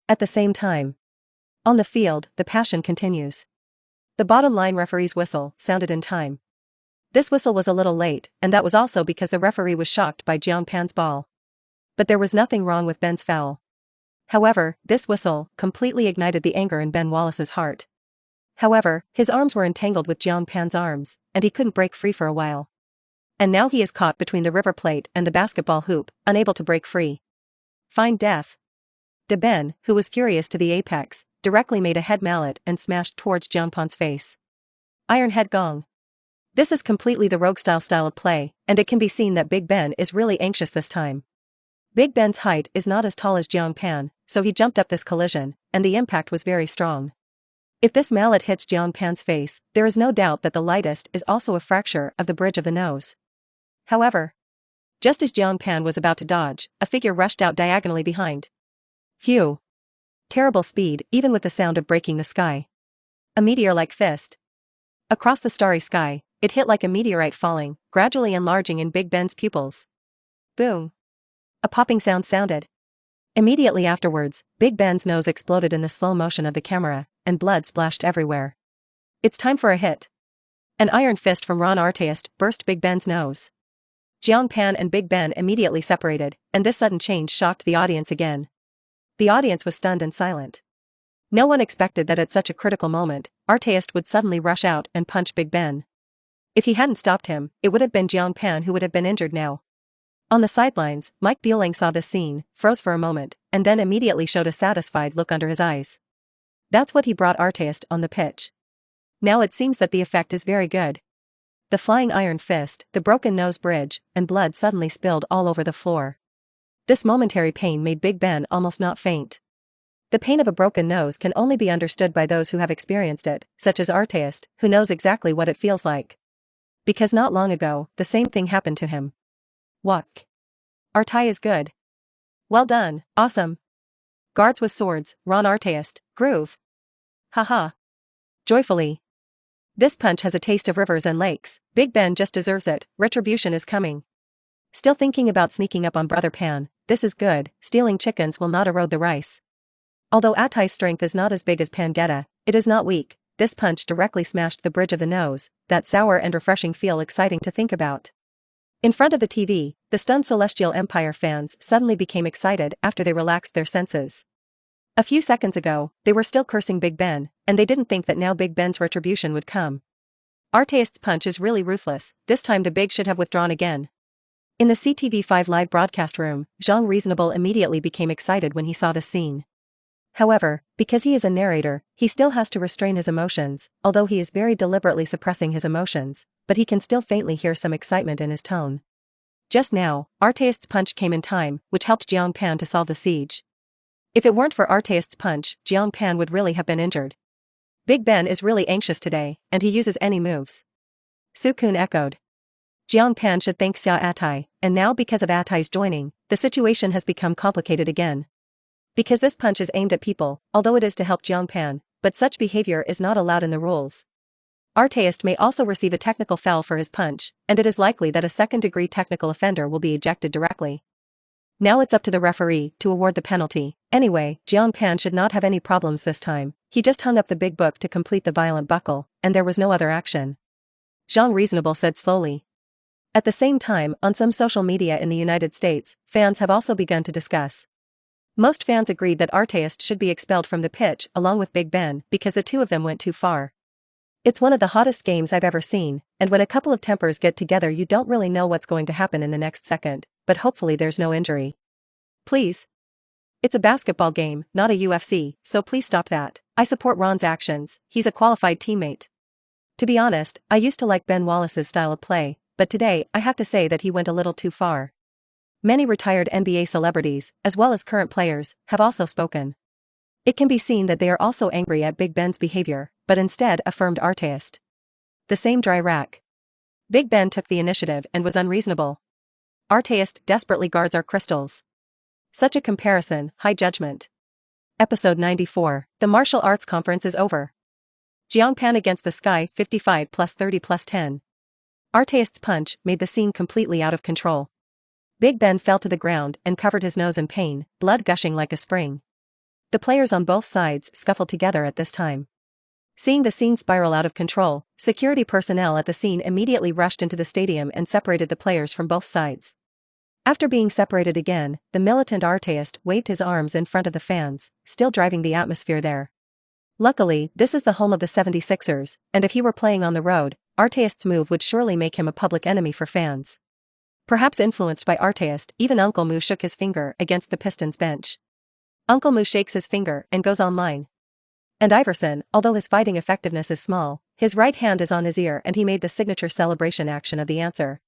At the same time. On the field, the passion continues. The bottom line referee's whistle sounded in time. This whistle was a little late, and that was also because the referee was shocked by Jiang Pan's ball. But there was nothing wrong with Ben's foul. However, this whistle completely ignited the anger in Ben Wallace's heart. However, his arms were entangled with Jiang Pan's arms, and he couldn't break free for a while. And now he is caught between the river plate and the basketball hoop, unable to break free. Fine death. De Ben, who was furious to the apex, directly made a head mallet and smashed towards Jiang Pan's face. Iron head gong. This is completely the rogue style of play, and it can be seen that Big Ben is really anxious this time. Big Ben's height is not as tall as Jiang Pan, so he jumped up this collision, and the impact was very strong. If this mallet hits Jiang Pan's face, there is no doubt that the lightest is also a fracture of the bridge of the nose. However, just as Jiang Pan was about to dodge, a figure rushed out diagonally behind. Phew. Terrible speed, even with the sound of breaking the sky. A meteor-like fist. Across the starry sky, it hit like a meteorite falling, gradually enlarging in Big Ben's pupils. Boom. A popping sound sounded. Immediately afterwards, Big Ben's nose exploded in the slow motion of the camera, and blood splashed everywhere. It's time for a hit. An iron fist from Ron Artest burst Big Ben's nose. Jiang Pan and Big Ben immediately separated, and this sudden change shocked the audience again. The audience was stunned and silent. No one expected that at such a critical moment, Artest would suddenly rush out and punch Big Ben. If he hadn't stopped him, it would have been Jiang Pan who would have been injured now. On the sidelines, Mike Bueling saw this scene, froze for a moment, and then immediately showed a satisfied look under his eyes. That's what he brought Artest on the pitch. Now it seems that the effect is very good. The flying iron fist, the broken nose bridge, and blood suddenly spilled all over the floor. This momentary pain made Big Ben almost not faint. The pain of a broken nose can only be understood by those who have experienced it, such as Artest, who knows exactly what it feels like. Because not long ago, the same thing happened to him. Walk. Artai is good. Well done, awesome. Guards with swords, Ron Artest, groove. Haha. Joyfully. This punch has a taste of rivers and lakes, Big Ben just deserves it, retribution is coming. Still thinking about sneaking up on Brother Pan, this is good, stealing chickens will not erode the rice. Although Atai's strength is not as big as Pangetta, it is not weak, this punch directly smashed the bridge of the nose, that sour and refreshing feel exciting to think about. In front of the TV, the stunned Celestial Empire fans suddenly became excited after they relaxed their senses. A few seconds ago, they were still cursing Big Ben, and they didn't think that now Big Ben's retribution would come. Artist's punch is really ruthless, this time the Big should have withdrawn again. In the CTV5 live broadcast room, Zhang Reasonable immediately became excited when he saw the scene. However, because he is a narrator, he still has to restrain his emotions, although he is very deliberately suppressing his emotions, but he can still faintly hear some excitement in his tone. Just now, Artist's punch came in time, which helped Jiang Pan to solve the siege. If it weren't for Artist's punch, Jiang Pan would really have been injured. Big Ben is really anxious today, and he uses any moves. Su Kun echoed. Jiang Pan should thank Xia Atai, and now because of Atai's joining, the situation has become complicated again. Because this punch is aimed at people, although it is to help Jiang Pan, but such behavior is not allowed in the rules. Artist may also receive a technical foul for his punch, and it is likely that a second-degree technical offender will be ejected directly. Now it's up to the referee to award the penalty. Anyway, Jiang Pan should not have any problems this time, he just hung up the big book to complete the violent buckle, and there was no other action. Zhang Reasonable said slowly. At the same time, on some social media in the United States, fans have also begun to discuss. Most fans agreed that Artist should be expelled from the pitch along with Big Ben because the two of them went too far. It's one of the hottest games I've ever seen, and when a couple of tempers get together you don't really know what's going to happen in the next second, but hopefully there's no injury. Please. It's a basketball game, not a UFC, so please stop that. I support Ron's actions, he's a qualified teammate. To be honest, I used to like Ben Wallace's style of play, but today I have to say that he went a little too far. Many retired NBA celebrities, as well as current players, have also spoken. It can be seen that they are also angry at Big Ben's behavior, but instead affirmed Artist. The same dry rack. Big Ben took the initiative and was unreasonable. Artist desperately guards our crystals. Such a comparison, high judgment. Episode 94, the martial arts conference is over. Jiang Pan against the sky, 55 plus 30 plus 10. Artist's punch made the scene completely out of control. Big Ben fell to the ground and covered his nose in pain, blood gushing like a spring. The players on both sides scuffled together at this time. Seeing the scene spiral out of control, security personnel at the scene immediately rushed into the stadium and separated the players from both sides. After being separated again, the militant Artist waved his arms in front of the fans, still driving the atmosphere there. Luckily, this is the home of the 76ers, and if he were playing on the road, Artist's move would surely make him a public enemy for fans. Perhaps influenced by Artist, even Uncle Moo shook his finger against the Pistons bench. Uncle Moo shakes his finger and goes online. And Iverson, although his fighting effectiveness is small, his right hand is on his ear and he made the signature celebration action of the answer.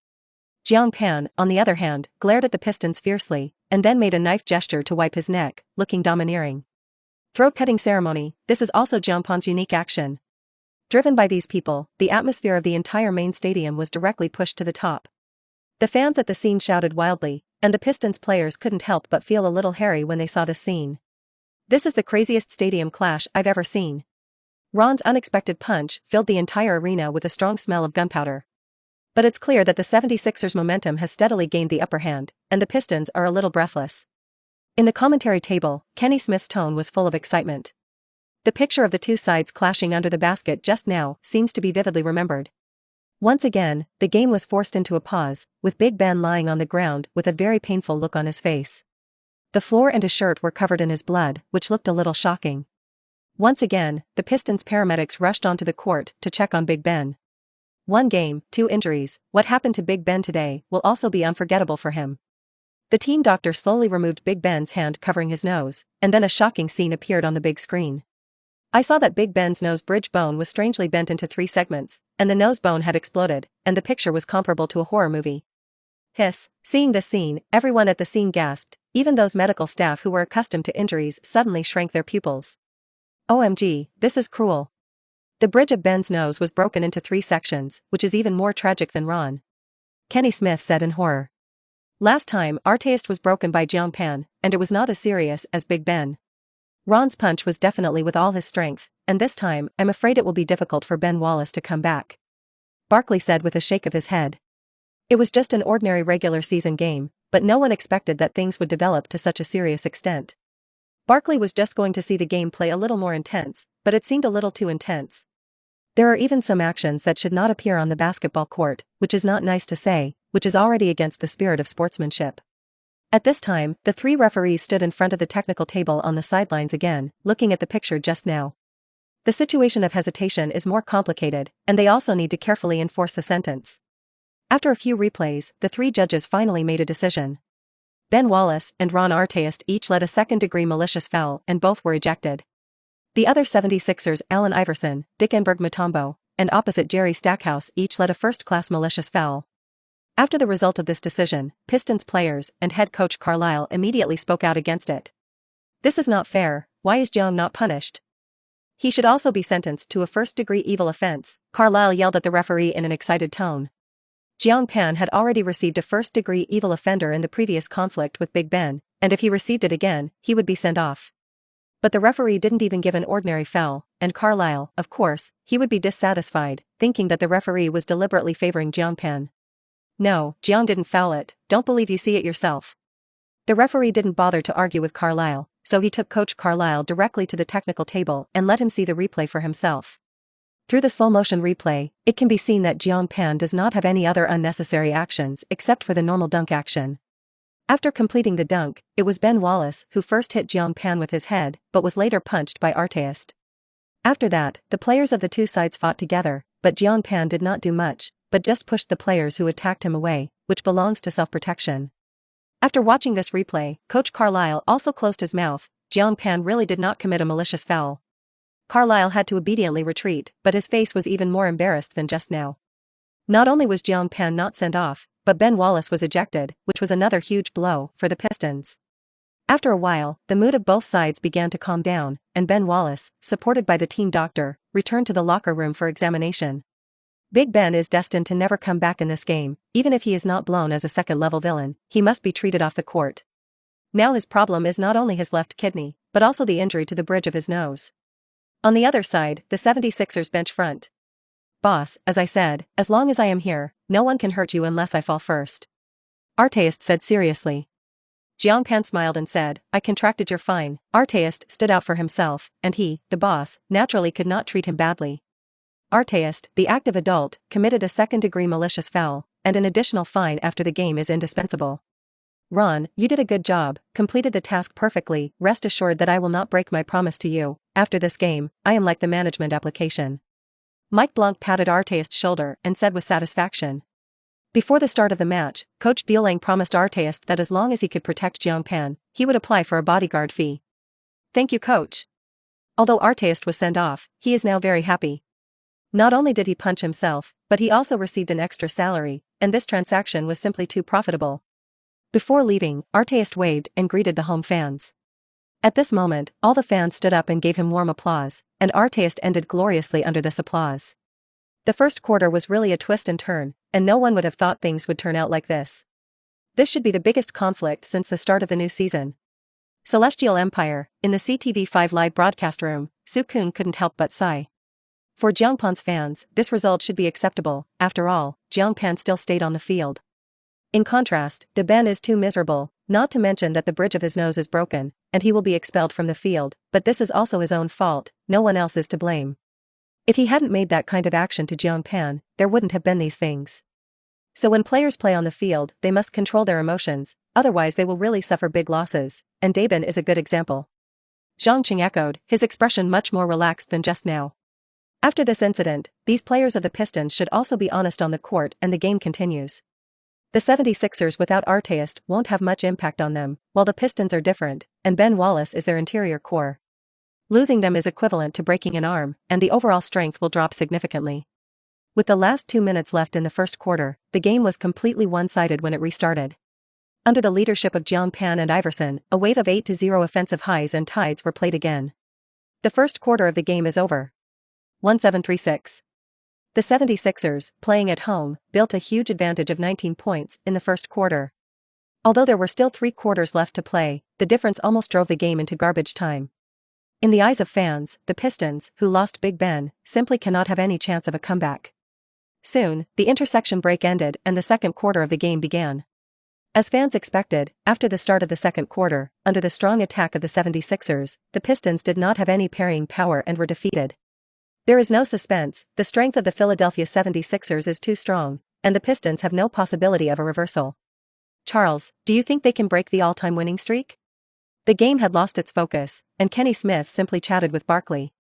Jiang Pan, on the other hand, glared at the Pistons fiercely, and then made a knife gesture to wipe his neck, looking domineering. Throat-cutting ceremony, this is also Jiang Pan's unique action. Driven by these people, the atmosphere of the entire main stadium was directly pushed to the top. The fans at the scene shouted wildly, and the Pistons players couldn't help but feel a little hairy when they saw the scene. This is the craziest stadium clash I've ever seen. Ron's unexpected punch filled the entire arena with a strong smell of gunpowder. But it's clear that the 76ers' momentum has steadily gained the upper hand, and the Pistons are a little breathless. In the commentary table, Kenny Smith's tone was full of excitement. The picture of the two sides clashing under the basket just now seems to be vividly remembered. Once again, the game was forced into a pause, with Big Ben lying on the ground with a very painful look on his face. The floor and his shirt were covered in his blood, which looked a little shocking. Once again, the Pistons paramedics rushed onto the court to check on Big Ben. 1 game, 2 injuries, what happened to Big Ben today will also be unforgettable for him. The team doctor slowly removed Big Ben's hand covering his nose, and then a shocking scene appeared on the big screen. I saw that Big Ben's nose bridge bone was strangely bent into 3 segments, and the nose bone had exploded, and the picture was comparable to a horror movie. Hiss. Seeing this scene, everyone at the scene gasped, even those medical staff who were accustomed to injuries suddenly shrank their pupils. OMG, this is cruel. The bridge of Ben's nose was broken into 3 sections, which is even more tragic than Ron. Kenny Smith said in horror. Last time, Artist was broken by Jiang Pan, and it was not as serious as Big Ben. Ron's punch was definitely with all his strength, and this time, I'm afraid it will be difficult for Ben Wallace to come back. Barkley said with a shake of his head. It was just an ordinary regular season game, but no one expected that things would develop to such a serious extent. Barkley was just going to see the game play a little more intense, but it seemed a little too intense. There are even some actions that should not appear on the basketball court, which is not nice to say, which is already against the spirit of sportsmanship. At this time, the three referees stood in front of the technical table on the sidelines again, looking at the picture just now. The situation of hesitation is more complicated, and they also need to carefully enforce the sentence. After a few replays, the three judges finally made a decision. Ben Wallace and Ron Artest each led a second-degree malicious foul and both were ejected. The other 76ers, Allen Iverson, Dick Mutombo, and opposite Jerry Stackhouse each led a first-class malicious foul. After the result of this decision, Pistons players and head coach Carlisle immediately spoke out against it. "This is not fair. Why is Jiang not punished? He should also be sentenced to a first-degree evil offense," Carlisle yelled at the referee in an excited tone. Jiang Pan had already received a first-degree evil offender in the previous conflict with Big Ben, and if he received it again, he would be sent off. But the referee didn't even give an ordinary foul, and Carlisle, of course, he would be dissatisfied, thinking that the referee was deliberately favoring Jiang Pan. "No, Jiang didn't foul it, don't believe you see it yourself." The referee didn't bother to argue with Carlisle, so he took Coach Carlisle directly to the technical table and let him see the replay for himself. Through the slow-motion replay, it can be seen that Jiang Pan does not have any other unnecessary actions except for the normal dunk action. After completing the dunk, it was Ben Wallace who first hit Jiang Pan with his head, but was later punched by Artest. After that, the players of the two sides fought together, but Jiang Pan did not do much, but just pushed the players who attacked him away, which belongs to self-protection. After watching this replay, Coach Carlisle also closed his mouth. Jiang Pan really did not commit a malicious foul. Carlisle had to obediently retreat, but his face was even more embarrassed than just now. Not only was Jiang Pan not sent off, but Ben Wallace was ejected, which was another huge blow for the Pistons. After a while, the mood of both sides began to calm down, and Ben Wallace, supported by the team doctor, returned to the locker room for examination. Big Ben is destined to never come back in this game, even if he is not blown as a second-level villain, he must be treated off the court. Now his problem is not only his left kidney, but also the injury to the bridge of his nose. On the other side, the 76ers bench front. "Boss, as I said, as long as I am here, no one can hurt you unless I fall first," Artest said seriously. Jiang Pan smiled and said, "I contracted your fine." Artest stood out for himself, and he, the boss, naturally could not treat him badly. Artest, the active adult, committed a second-degree malicious foul, and an additional fine after the game is indispensable. "Ron, you did a good job, completed the task perfectly. Rest assured that I will not break my promise to you. After this game, I am like the management application." Mike Blanc patted Artest's shoulder and said with satisfaction. Before the start of the match, Coach Bielang promised Artest that as long as he could protect Jiang Pan, he would apply for a bodyguard fee. "Thank you, Coach." Although Artest was sent off, he is now very happy. Not only did he punch himself, but he also received an extra salary, and this transaction was simply too profitable. Before leaving, Artest waved and greeted the home fans. At this moment, all the fans stood up and gave him warm applause, and Artest ended gloriously under this applause. The first quarter was really a twist and turn, and no one would have thought things would turn out like this. This should be the biggest conflict since the start of the new season. Celestial Empire, in the CTV5 live broadcast room, Sukun couldn't help but sigh. For Jiang Pan's fans, this result should be acceptable. After all, Jiang Pan still stayed on the field. In contrast, De Ben is too miserable, not to mention that the bridge of his nose is broken, and he will be expelled from the field, but this is also his own fault, no one else is to blame. If he hadn't made that kind of action to Jiang Pan, there wouldn't have been these things. So when players play on the field, they must control their emotions, otherwise they will really suffer big losses, and De Ben is a good example. Zhang Qing echoed, his expression much more relaxed than just now. After this incident, these players of the Pistons should also be honest on the court and the game continues. The 76ers without Artest won't have much impact on them, while the Pistons are different, and Ben Wallace is their interior core. Losing them is equivalent to breaking an arm, and the overall strength will drop significantly. With the last 2 minutes left in the first quarter, the game was completely one-sided when it restarted. Under the leadership of Jiang Pan and Iverson, a wave of 8-0 offensive highs and tides were played again. The first quarter of the game is over. 1736. The 76ers, playing at home, built a huge advantage of 19 points in the first quarter. Although there were still 3 quarters left to play, the difference almost drove the game into garbage time. In the eyes of fans, the Pistons, who lost Big Ben, simply cannot have any chance of a comeback. Soon, the intersection break ended and the second quarter of the game began. As fans expected, after the start of the second quarter, under the strong attack of the 76ers, the Pistons did not have any parrying power and were defeated. There is no suspense, the strength of the Philadelphia 76ers is too strong, and the Pistons have no possibility of a reversal. Charles, do you think they can break the all-time winning streak? The game had lost its focus, and Kenny Smith simply chatted with Barkley.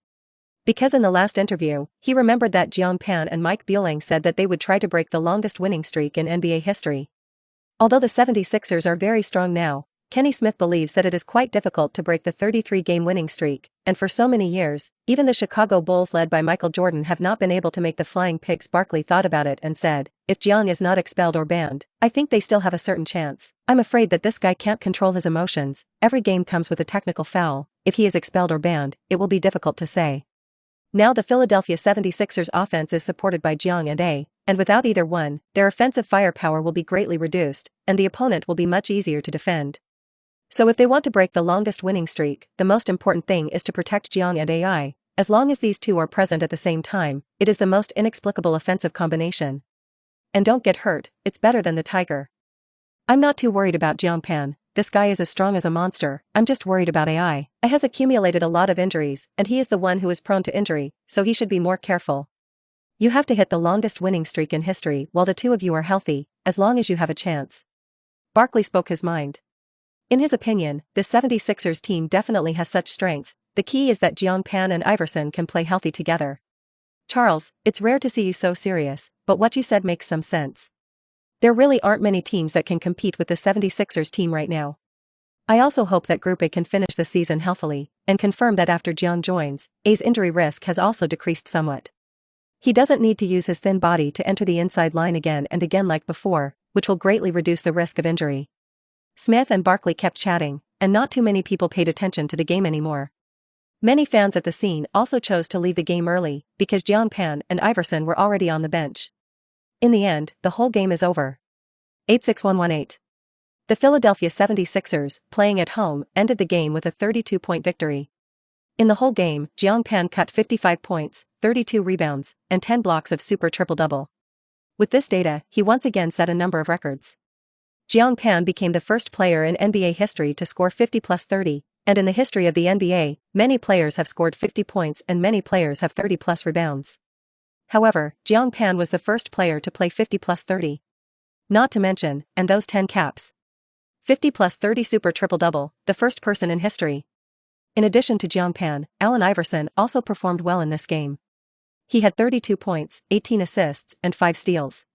Because in the last interview, he remembered that Jiang Pan and Mike Bueling said that they would try to break the longest winning streak in NBA history. Although the 76ers are very strong now, Kenny Smith believes that it is quite difficult to break the 33-game winning streak, and for so many years, even the Chicago Bulls led by Michael Jordan have not been able to make the Flying Pigs. Barkley thought about it and said, if Jiang is not expelled or banned, I think they still have a certain chance. I'm afraid that this guy can't control his emotions. Every game comes with a technical foul. If he is expelled or banned, it will be difficult to say. Now the Philadelphia 76ers offense is supported by Jiang and without either one, their offensive firepower will be greatly reduced, and the opponent will be much easier to defend. So if they want to break the longest winning streak, the most important thing is to protect Jiang and AI. As long as these two are present at the same time, it is the most inexplicable offensive combination. And don't get hurt, it's better than the Tiger. I'm not too worried about Jiang Pan. This guy is as strong as a monster. I'm just worried about AI. He has accumulated a lot of injuries, and he is the one who is prone to injury, so he should be more careful. You have to hit the longest winning streak in history while the two of you are healthy, as long as you have a chance. Barkley spoke his mind. In his opinion, this 76ers team definitely has such strength. The key is that Jiang Pan and Iverson can play healthy together. Charles, it's rare to see you so serious, but what you said makes some sense. There really aren't many teams that can compete with the 76ers team right now. I also hope that Group A can finish the season healthily, and confirm that after Jiang joins, A's injury risk has also decreased somewhat. He doesn't need to use his thin body to enter the inside line again and again like before, which will greatly reduce the risk of injury. Smith and Barkley kept chatting, and not too many people paid attention to the game anymore. Many fans at the scene also chose to leave the game early, because Jiang Pan and Iverson were already on the bench. In the end, the whole game is over. 86118. The Philadelphia 76ers, playing at home, ended the game with a 32-point victory. In the whole game, Jiang Pan cut 55 points, 32 rebounds, and 10 blocks of super triple-double. With this data, he once again set a number of records. Jiang Pan became the first player in NBA history to score 50 plus 30, and in the history of the NBA, many players have scored 50 points and many players have 30 plus rebounds. However, Jiang Pan was the first player to play 50 plus 30. Not to mention, and those 10 caps. 50 plus 30 super triple-double, the first person in history. In addition to Jiang Pan, Allen Iverson also performed well in this game. He had 32 points, 18 assists, and 5 steals.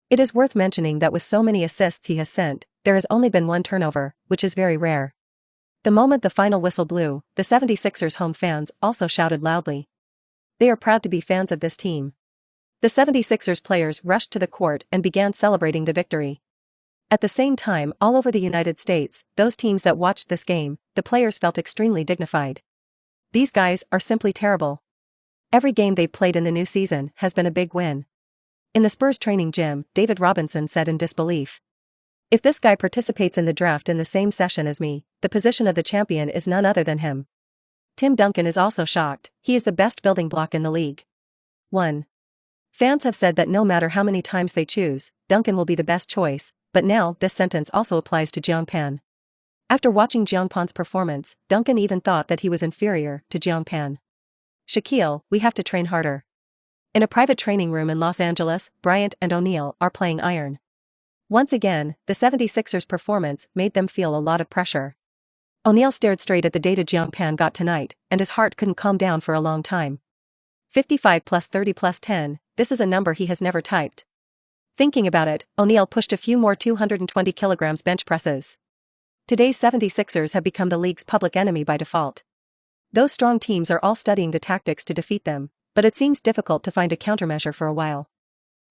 It is worth mentioning that with so many assists he has sent, there has only been one turnover, which is very rare. The moment the final whistle blew, the 76ers home fans also shouted loudly. They are proud to be fans of this team. The 76ers players rushed to the court and began celebrating the victory. At the same time, all over the United States, those teams that watched this game, the players felt extremely dignified. These guys are simply terrible. Every game they've played in the new season has been a big win. In the Spurs training gym, David Robinson said in disbelief. If this guy participates in the draft in the same session as me, the position of the champion is none other than him. Tim Duncan is also shocked. He is the best building block in the league. 1. Fans have said that no matter how many times they choose, Duncan will be the best choice, but now this sentence also applies to Jiang Pan. After watching Jiang Pan's performance, Duncan even thought that he was inferior to Jiang Pan. Shaquille, we have to train harder. In a private training room in Los Angeles, Bryant and O'Neal are playing iron. Once again, the 76ers' performance made them feel a lot of pressure. O'Neal stared straight at the data Jiang Pan got tonight, and his heart couldn't calm down for a long time. 55 plus 30 plus 10, this is a number he has never typed. Thinking about it, O'Neal pushed a few more 220 kilograms bench presses. Today's 76ers have become the league's public enemy by default. Those strong teams are all studying the tactics to defeat them, but it seems difficult to find a countermeasure for a while.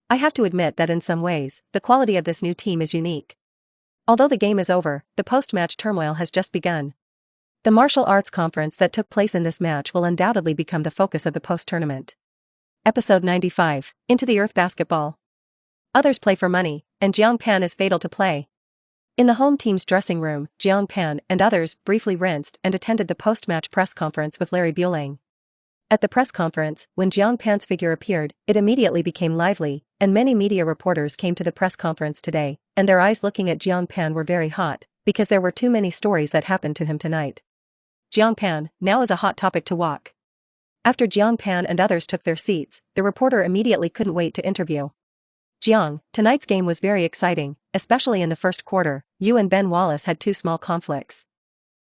I have to admit that in some ways, the quality of this new team is unique. Although the game is over, the post-match turmoil has just begun. The martial arts conference that took place in this match will undoubtedly become the focus of the post-tournament. Episode 95, Into the Earth Basketball. Others play for money, and Jiang Pan is fatal to play. In the home team's dressing room, Jiang Pan and others briefly rinsed and attended the post-match press conference with Larry Bueling. At the press conference, when Jiang Pan's figure appeared, it immediately became lively, and many media reporters came to the press conference today, and their eyes looking at Jiang Pan were very hot, because there were too many stories that happened to him tonight. Jiang Pan, now is a hot topic to walk. After Jiang Pan and others took their seats, the reporter immediately couldn't wait to interview. Jiang, tonight's game was very exciting, especially in the first quarter. You and Ben Wallace had two small conflicts.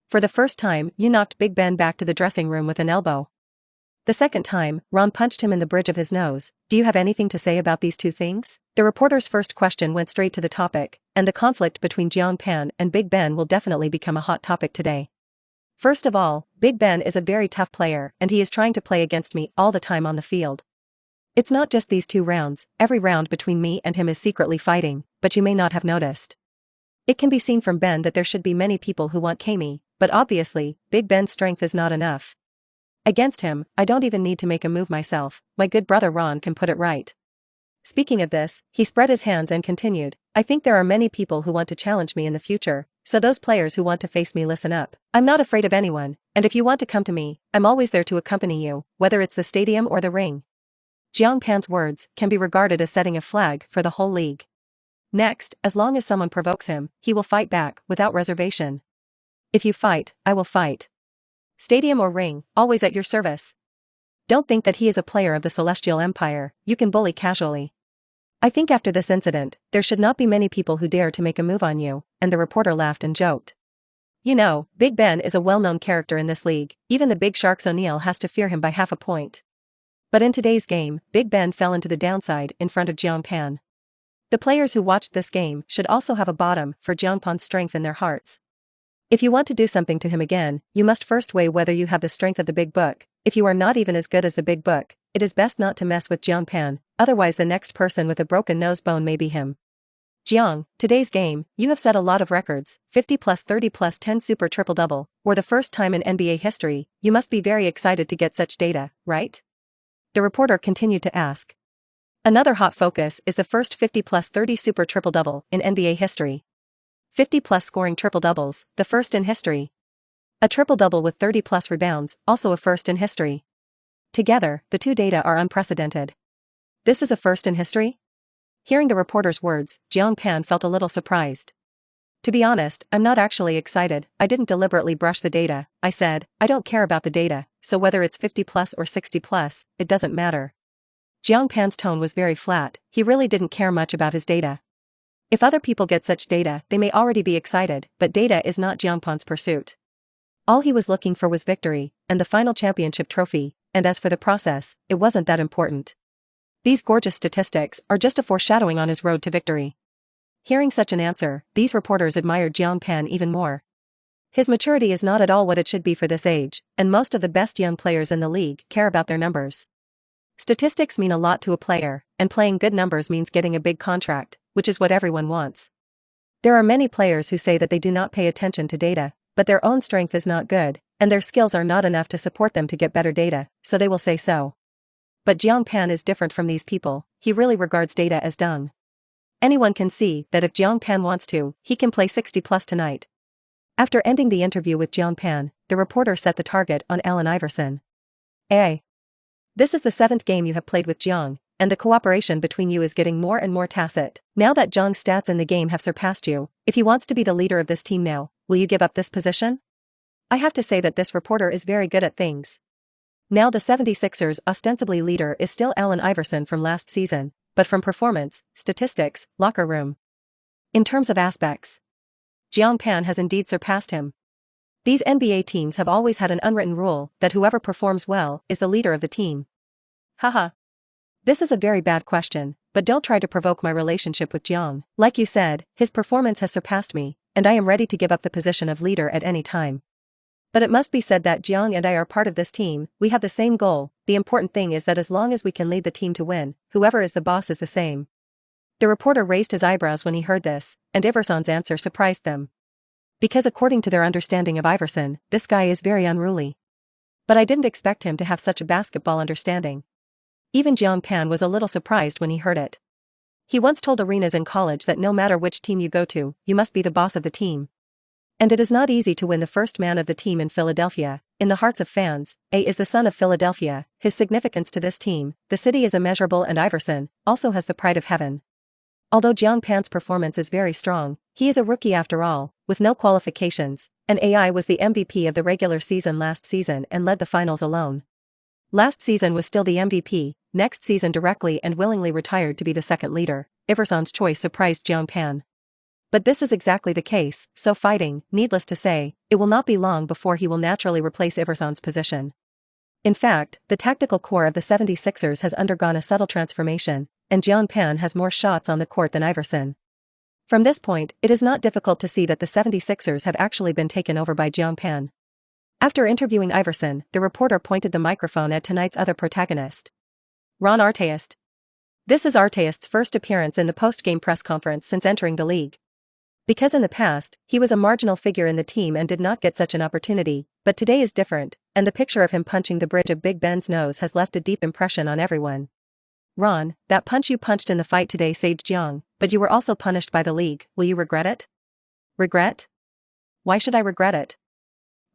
For the first time, you knocked Big Ben back to the dressing room with an elbow. The second time, Ron punched him in the bridge of his nose. Do you have anything to say about these two things? The reporter's first question went straight to the topic, and the conflict between Jiang Pan and Big Ben will definitely become a hot topic today. First of all, Big Ben is a very tough player and he is trying to play against me all the time on the field. It's not just these 2 rounds, every round between me and him is secretly fighting, but you may not have noticed. It can be seen from Ben that there should be many people who want Kami, but obviously, Big Ben's strength is not enough. Against him, I don't even need to make a move myself, my good brother Ron can put it right. Speaking of this, he spread his hands and continued, I think there are many people who want to challenge me in the future, so those players who want to face me listen up. I'm not afraid of anyone, and if you want to come to me, I'm always there to accompany you, whether it's the stadium or the ring. Jiang Pan's words can be regarded as setting a flag for the whole league. Next, as long as someone provokes him, he will fight back, without reservation. If you fight, I will fight. Stadium or ring, always at your service. Don't think that he is a player of the Celestial Empire, you can bully casually. I think after this incident, there should not be many people who dare to make a move on you, and the reporter laughed and joked. You know, Big Ben is a well-known character in this league, even the Big Sharks O'Neal has to fear him by half a point. But in today's game, Big Ben fell into the downside in front of Jiang Pan. The players who watched this game should also have a bottom for Jiang Pan's strength in their hearts. If you want to do something to him again, you must first weigh whether you have the strength of the Big Book. If you are not even as good as the Big Book, it is best not to mess with Jiang Pan, otherwise the next person with a broken nose bone may be him. Jiang, today's game, you have set a lot of records, 50 plus 30 plus 10 super triple-double, or the first time in NBA history, you must be very excited to get such data, right? The reporter continued to ask. Another hot focus is the first 50 plus 30 super triple-double in NBA history. 50 plus scoring triple-doubles, the first in history. A triple-double with 30 plus rebounds, also a first in history. Together, the two data are unprecedented. This is a first in history? Hearing the reporter's words, Jiang Pan felt a little surprised. To be honest, I'm not actually excited, I didn't deliberately brush the data, I said, I don't care about the data, so whether it's 50 plus or 60 plus, it doesn't matter. Jiang Pan's tone was very flat, he really didn't care much about his data. If other people get such data, they may already be excited, but data is not Jiang Pan's pursuit. All he was looking for was victory, and the final championship trophy, and as for the process, it wasn't that important. These gorgeous statistics are just a foreshadowing on his road to victory. Hearing such an answer, these reporters admired Jiang Pan even more. His maturity is not at all what it should be for this age, and most of the best young players in the league care about their numbers. Statistics mean a lot to a player, and playing good numbers means getting a big contract, which is what everyone wants. There are many players who say that they do not pay attention to data, but their own strength is not good, and their skills are not enough to support them to get better data, so they will say so. But Jiang Pan is different from these people, he really regards data as dung. Anyone can see that if Jiang Pan wants to, he can play 60 plus tonight. After ending the interview with Jiang Pan, the reporter set the target on Allen Iverson. This is the 7th game you have played with Jiang, and the cooperation between you is getting more and more tacit. Now that Jiang's stats in the game have surpassed you, if he wants to be the leader of this team now, will you give up this position? I have to say that this reporter is very good at things. Now the 76ers' ostensibly leader is still Allen Iverson from last season, but from performance, statistics, locker room. In terms of aspects, Jiang Pan has indeed surpassed him. These NBA teams have always had an unwritten rule that whoever performs well is the leader of the team. Haha. This is a very bad question, but don't try to provoke my relationship with Jiang. Like you said, his performance has surpassed me, and I am ready to give up the position of leader at any time. But it must be said that Jiang and I are part of this team, we have the same goal, the important thing is that as long as we can lead the team to win, whoever is the boss is the same. The reporter raised his eyebrows when he heard this, and Iverson's answer surprised them. Because according to their understanding of Iverson, this guy is very unruly. But I didn't expect him to have such a basketball understanding. Even Jiang Pan was a little surprised when he heard it. He once told arenas in college that no matter which team you go to, you must be the boss of the team. And it is not easy to win the first man of the team in Philadelphia. In the hearts of fans, A is the son of Philadelphia, his significance to this team, the city is immeasurable, and Iverson also has the pride of heaven. Although Jiang Pan's performance is very strong, he is a rookie after all, with no qualifications, and AI was the MVP of the regular season last season and led the finals alone. Last season was still the MVP, next season directly and willingly retired to be the second leader. Iverson's choice surprised Jiang Pan. But this is exactly the case, so fighting, needless to say, it will not be long before he will naturally replace Iverson's position. In fact, the tactical core of the 76ers has undergone a subtle transformation, and Jiang Pan has more shots on the court than Iverson. From this point, it is not difficult to see that the 76ers have actually been taken over by Jiang Pan. After interviewing Iverson, the reporter pointed the microphone at tonight's other protagonist. Ron Artest. This is Artest's first appearance in the post-game press conference since entering the league. Because in the past, he was a marginal figure in the team and did not get such an opportunity, but today is different, and the picture of him punching the bridge of Big Ben's nose has left a deep impression on everyone. Ron, that punch you punched in the fight today saved Jiang, but you were also punished by the league. Will you regret it? Regret? Why should I regret it?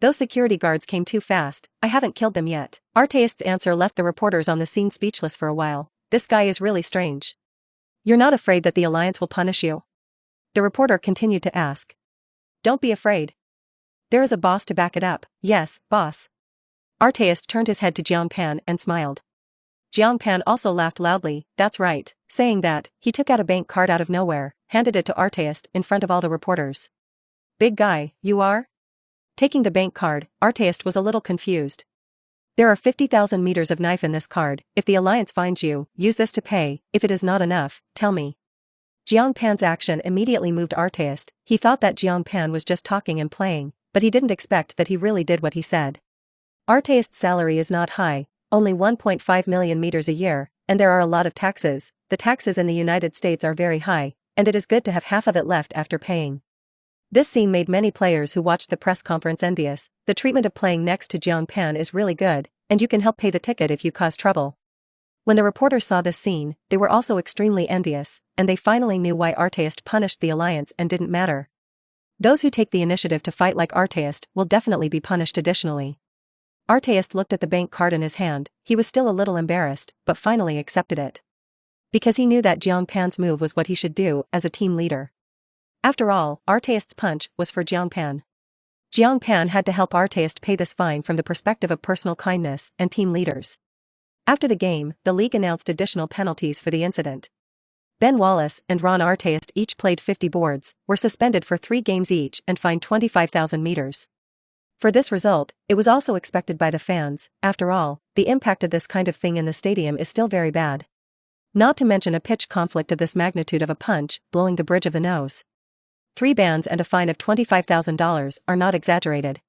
Those security guards came too fast. I haven't killed them yet. Artest's answer left the reporters on the scene speechless for a while. This guy is really strange. You're not afraid that the Alliance will punish you? The reporter continued to ask. Don't be afraid. There is a boss to back it up. Yes, boss. Artest turned his head to Jiang Pan and smiled. Jiang Pan also laughed loudly. That's right. Saying that, he took out a bank card out of nowhere, handed it to Artest in front of all the reporters. Big guy, you are? Taking the bank card, Artest was a little confused. There are 50,000 meters of knife in this card. If the Alliance finds you, use this to pay. If it is not enough, tell me. Jiang Pan's action immediately moved Artest. He thought that Jiang Pan was just talking and playing, but he didn't expect that he really did what he said. Artest's salary is not high, only 1.5 million meters a year, and there are a lot of taxes. The taxes in the United States are very high, and it is good to have half of it left after paying. This scene made many players who watched the press conference envious. The treatment of playing next to Jiang Pan is really good, and you can help pay the ticket if you cause trouble. When the reporters saw this scene, they were also extremely envious, and they finally knew why Artest punished the Alliance and didn't matter. Those who take the initiative to fight like Artest will definitely be punished additionally. Artest looked at the bank card in his hand. He was still a little embarrassed, but finally accepted it. Because he knew that Jiang Pan's move was what he should do as a team leader. After all, Artest's punch was for Jiang Pan. Jiang Pan had to help Artest pay this fine from the perspective of personal kindness and team leaders. After the game, the league announced additional penalties for the incident. Ben Wallace and Ron Artest each played 50 boards, were suspended for 3 games each and fined 25,000 meters. For this result, it was also expected by the fans. After all, the impact of this kind of thing in the stadium is still very bad. Not to mention a pitch conflict of this magnitude of a punch, blowing the bridge of the nose. 3 bans and a fine of $25,000 are not exaggerated.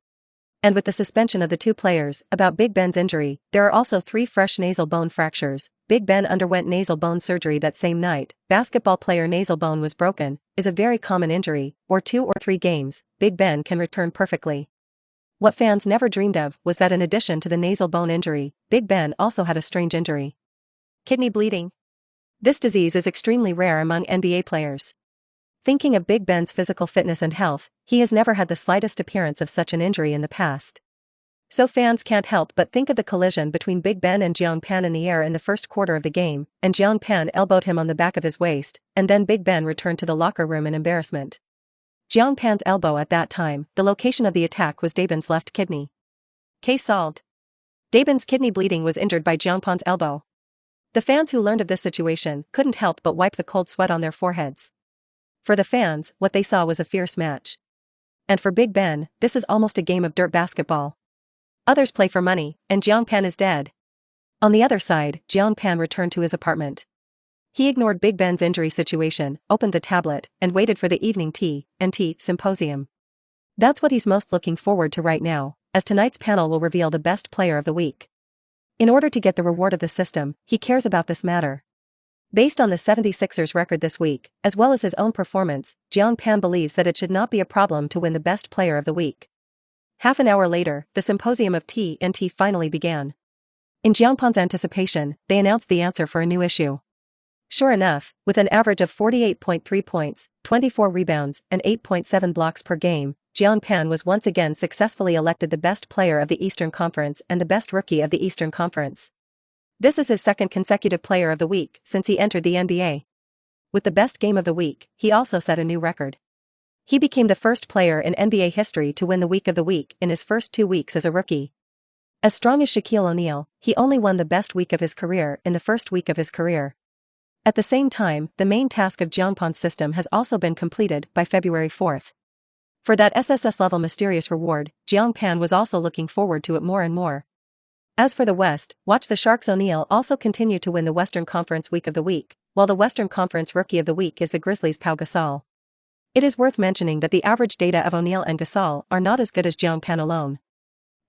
And with the suspension of the 2 players, about Big Ben's injury, there are also 3 fresh nasal bone fractures. Big Ben underwent nasal bone surgery that same night. Basketball player nasal bone was broken, is a very common injury, or 2 or 3 games, Big Ben can return perfectly. What fans never dreamed of was that in addition to the nasal bone injury, Big Ben also had a strange injury. Kidney bleeding. This disease is extremely rare among NBA players. Thinking of Big Ben's physical fitness and health, he has never had the slightest appearance of such an injury in the past. So fans can't help but think of the collision between Big Ben and Jiang Pan in the air in the first quarter of the game, and Jiang Pan elbowed him on the back of his waist, and then Big Ben returned to the locker room in embarrassment. Jiang Pan's elbow at that time, the location of the attack was Daben's left kidney. Case solved. Daben's kidney bleeding was injured by Jiang Pan's elbow. The fans who learned of this situation couldn't help but wipe the cold sweat on their foreheads. For the fans, what they saw was a fierce match. And for Big Ben, this is almost a game of dirt basketball. Others play for money, and Jiang Pan is dead. On the other side, Jiang Pan returned to his apartment. He ignored Big Ben's injury situation, opened the tablet, and waited for the evening tea and tea symposium. That's what he's most looking forward to right now, as tonight's panel will reveal the best player of the week. In order to get the reward of the system, he cares about this matter. Based on the 76ers record this week, as well as his own performance, Jiang Pan believes that it should not be a problem to win the best player of the week. Half an hour later, the symposium of TNT finally began. In Jiang Pan's anticipation, they announced the answer for a new issue. Sure enough, with an average of 48.3 points, 24 rebounds, and 8.7 blocks per game, Jiang Pan was once again successfully elected the best player of the Eastern Conference and the best rookie of the Eastern Conference. This is his second consecutive player of the week since he entered the NBA. With the best game of the week, he also set a new record. He became the first player in NBA history to win the week of the week in his first 2 weeks as a rookie. As strong as Shaquille O'Neal, he only won the best week of his career in the first week of his career. At the same time, the main task of Jiang Pan's system has also been completed by February 4th. For that SSS-level mysterious reward, Jiang Pan was also looking forward to it more and more. As for the West, watch the Sharks. O'Neal also continue to win the Western Conference Week of the Week, while the Western Conference Rookie of the Week is the Grizzlies' Pau Gasol. It is worth mentioning that the average data of O'Neal and Gasol are not as good as Jiang Pan alone.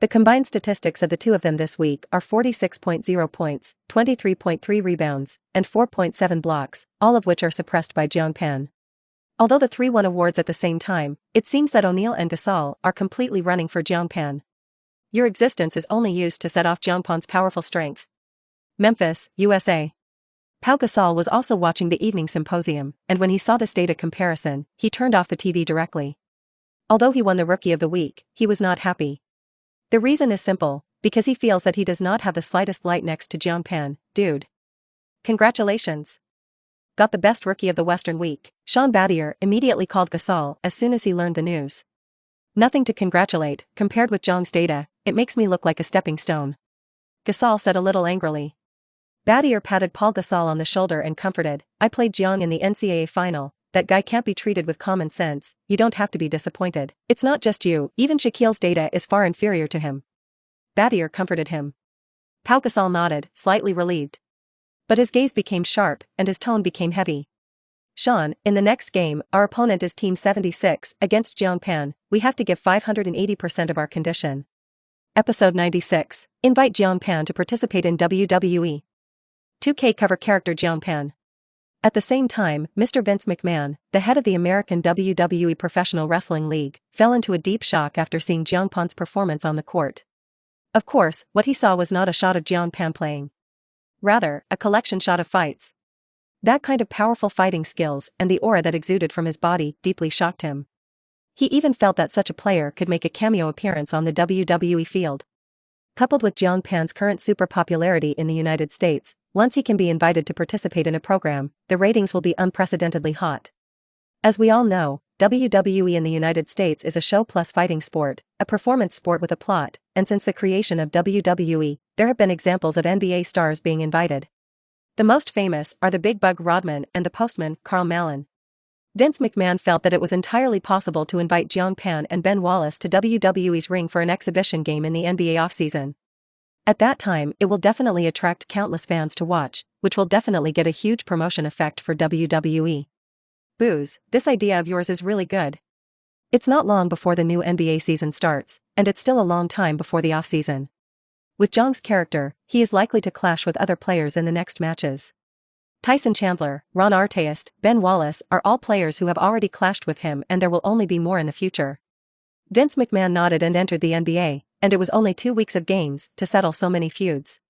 The combined statistics of the two of them this week are 46.0 points, 23.3 rebounds, and 4.7 blocks, all of which are suppressed by Jiang Pan. Although the three won awards at the same time, it seems that O'Neal and Gasol are completely running for Jiang Pan. Your existence is only used to set off Jiang Pan's powerful strength. Memphis, USA. Pau Gasol was also watching the evening symposium, and when he saw this data comparison, he turned off the TV directly. Although he won the Rookie of the Week, he was not happy. The reason is simple, because he feels that he does not have the slightest light next to Jiang Pan. Dude. Congratulations. Got the best Rookie of the Western Week. Sean Battier immediately called Gasol as soon as he learned the news. Nothing to congratulate, compared with Jiang's data, it makes me look like a stepping stone. Gasol said a little angrily. Battier patted Paul Gasol on the shoulder and comforted, I played Jiang in the NCAA final. That guy can't be treated with common sense, you don't have to be disappointed. It's not just you, even Shaquille's data is far inferior to him. Battier comforted him. Pau Gasol nodded, slightly relieved. But his gaze became sharp, and his tone became heavy. Sean, in the next game, our opponent is Team 76, against Jiang Pan, we have to give 580% of our condition. Episode 96. Invite Jiang Pan to participate in WWE. 2K cover character Jiang Pan. At the same time, Mr. Vince McMahon, the head of the American WWE Professional Wrestling League, fell into a deep shock after seeing Jiang Pan's performance on the court. Of course, what he saw was not a shot of Jiang Pan playing. Rather, a collection shot of fights. That kind of powerful fighting skills and the aura that exuded from his body deeply shocked him. He even felt that such a player could make a cameo appearance on the WWE field. Coupled with Jiang Pan's current super popularity in the United States, once he can be invited to participate in a program, the ratings will be unprecedentedly hot. As we all know, WWE in the United States is a show plus fighting sport, a performance sport with a plot, and since the creation of WWE, there have been examples of NBA stars being invited. The most famous are the Big Bug Rodman and the Postman, Karl Malin. Vince McMahon felt that it was entirely possible to invite Jiang Pan and Ben Wallace to WWE's ring for an exhibition game in the NBA offseason. At that time, it will definitely attract countless fans to watch, which will definitely get a huge promotion effect for WWE. Booze, this idea of yours is really good. It's not long before the new NBA season starts, and it's still a long time before the offseason. With Jiang's character, he is likely to clash with other players in the next matches. Tyson Chandler, Ron Artest, Ben Wallace are all players who have already clashed with him, and there will only be more in the future. Vince McMahon nodded and entered the NBA, and it was only 2 weeks of games to settle so many feuds.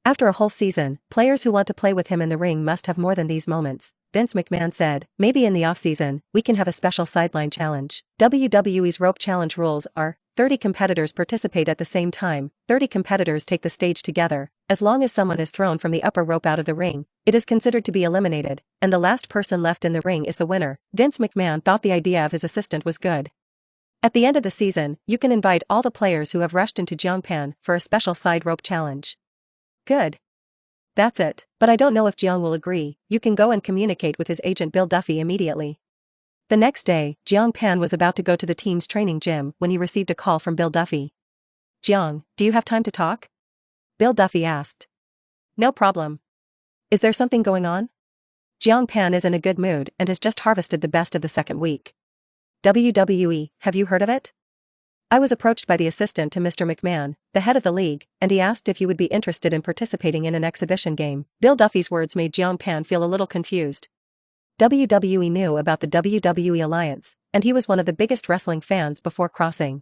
After a whole season, players who want to play with him in the ring must have more than these moments, Vince McMahon said. Maybe in the offseason, we can have a special sideline challenge. WWE's rope challenge rules are 30 competitors participate at the same time, 30 competitors take the stage together. As long as someone is thrown from the upper rope out of the ring, it is considered to be eliminated, and the last person left in the ring is the winner. Vince McMahon thought the idea of his assistant was good. At the end of the season, you can invite all the players who have rushed into Jiang Pan for a special side rope challenge. Good. That's it, but I don't know if Jiang will agree. You can go and communicate with his agent Bill Duffy immediately. The next day, Jiang Pan was about to go to the team's training gym when he received a call from Bill Duffy. Jiang, do you have time to talk? Bill Duffy asked. No problem. Is there something going on? Jiang Pan is in a good mood and has just harvested the best of the second week. WWE, have you heard of it? I was approached by the assistant to Mr. McMahon, the head of the league, and he asked if you would be interested in participating in an exhibition game. Bill Duffy's words made Jiang Pan feel a little confused. WWE knew about the WWE Alliance, and he was one of the biggest wrestling fans before crossing.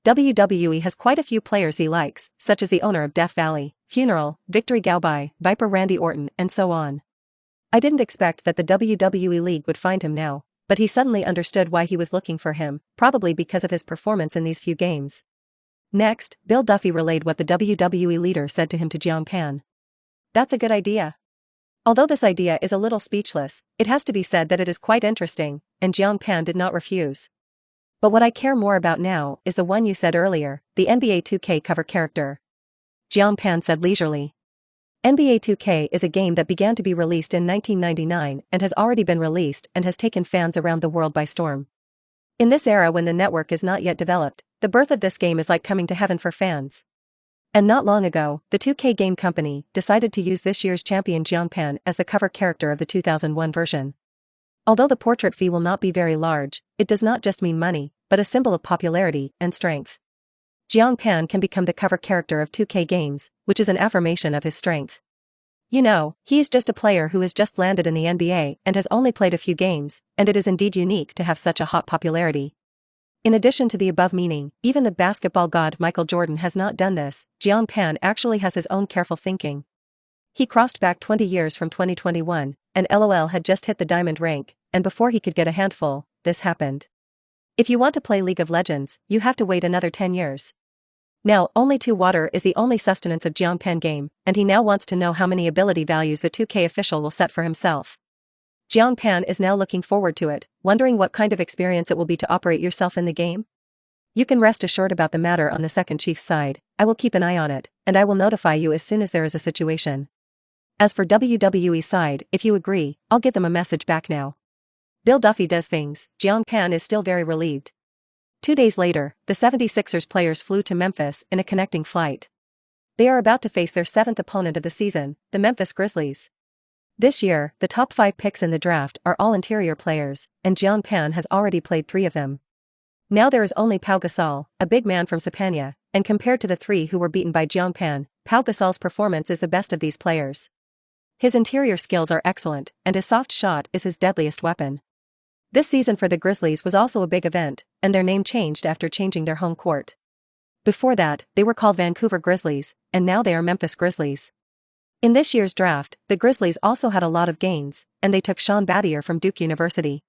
WWE has quite a few players he likes, such as the owner of Death Valley, Funeral, Victory Gaubai, Viper Randy Orton, and so on. I didn't expect that the WWE League would find him now, but he suddenly understood why he was looking for him, probably because of his performance in these few games. Next, Bill Duffy relayed what the WWE leader said to him to Jiang Pan. That's a good idea. Although this idea is a little speechless, it has to be said that it is quite interesting, and Jiang Pan did not refuse. But what I care more about now is the one you said earlier, the NBA 2K cover character. Jiang Pan said leisurely. NBA 2K is a game that began to be released in 1999 and has already been released and has taken fans around the world by storm. In this era when the network is not yet developed, the birth of this game is like coming to heaven for fans. And not long ago, the 2K game company decided to use this year's champion Jiang Pan as the cover character of the 2001 version. Although the portrait fee will not be very large, it does not just mean money, but a symbol of popularity and strength. Jiang Pan can become the cover character of 2K games, which is an affirmation of his strength. You know, he is just a player who has just landed in the NBA and has only played a few games, and it is indeed unique to have such a hot popularity. In addition to the above meaning, even the basketball god Michael Jordan has not done this. Jiang Pan actually has his own careful thinking. He crossed back 20 years from 2021, and LOL had just hit the diamond rank, and before he could get a handful, this happened. If you want to play League of Legends, you have to wait another 10 years. Now, only 2 water is the only sustenance of Jiang Pan game, and he now wants to know how many ability values the 2K official will set for himself. Jiang Pan is now looking forward to it, wondering what kind of experience it will be to operate yourself in the game. You can rest assured about the matter on the second chief's side. I will keep an eye on it, and I will notify you as soon as there is a situation. As for WWE side, if you agree, I'll give them a message back now. Bill Duffy does things. Jiang Pan is still very relieved. 2 days later, the 76ers players flew to Memphis in a connecting flight. They are about to face their 7th opponent of the season, the Memphis Grizzlies. This year, the top 5 picks in the draft are all interior players, and Jiang Pan has already played 3 of them. Now there is only Pau Gasol, a big man from Sapanya, and compared to the 3 who were beaten by Jiang Pan, Pau Gasol's performance is the best of these players. His interior skills are excellent, and his soft shot is his deadliest weapon. This season for the Grizzlies was also a big event, and their name changed after changing their home court. Before that, they were called Vancouver Grizzlies, and now they are Memphis Grizzlies. In this year's draft, the Grizzlies also had a lot of gains, and they took Sean Battier from Duke University.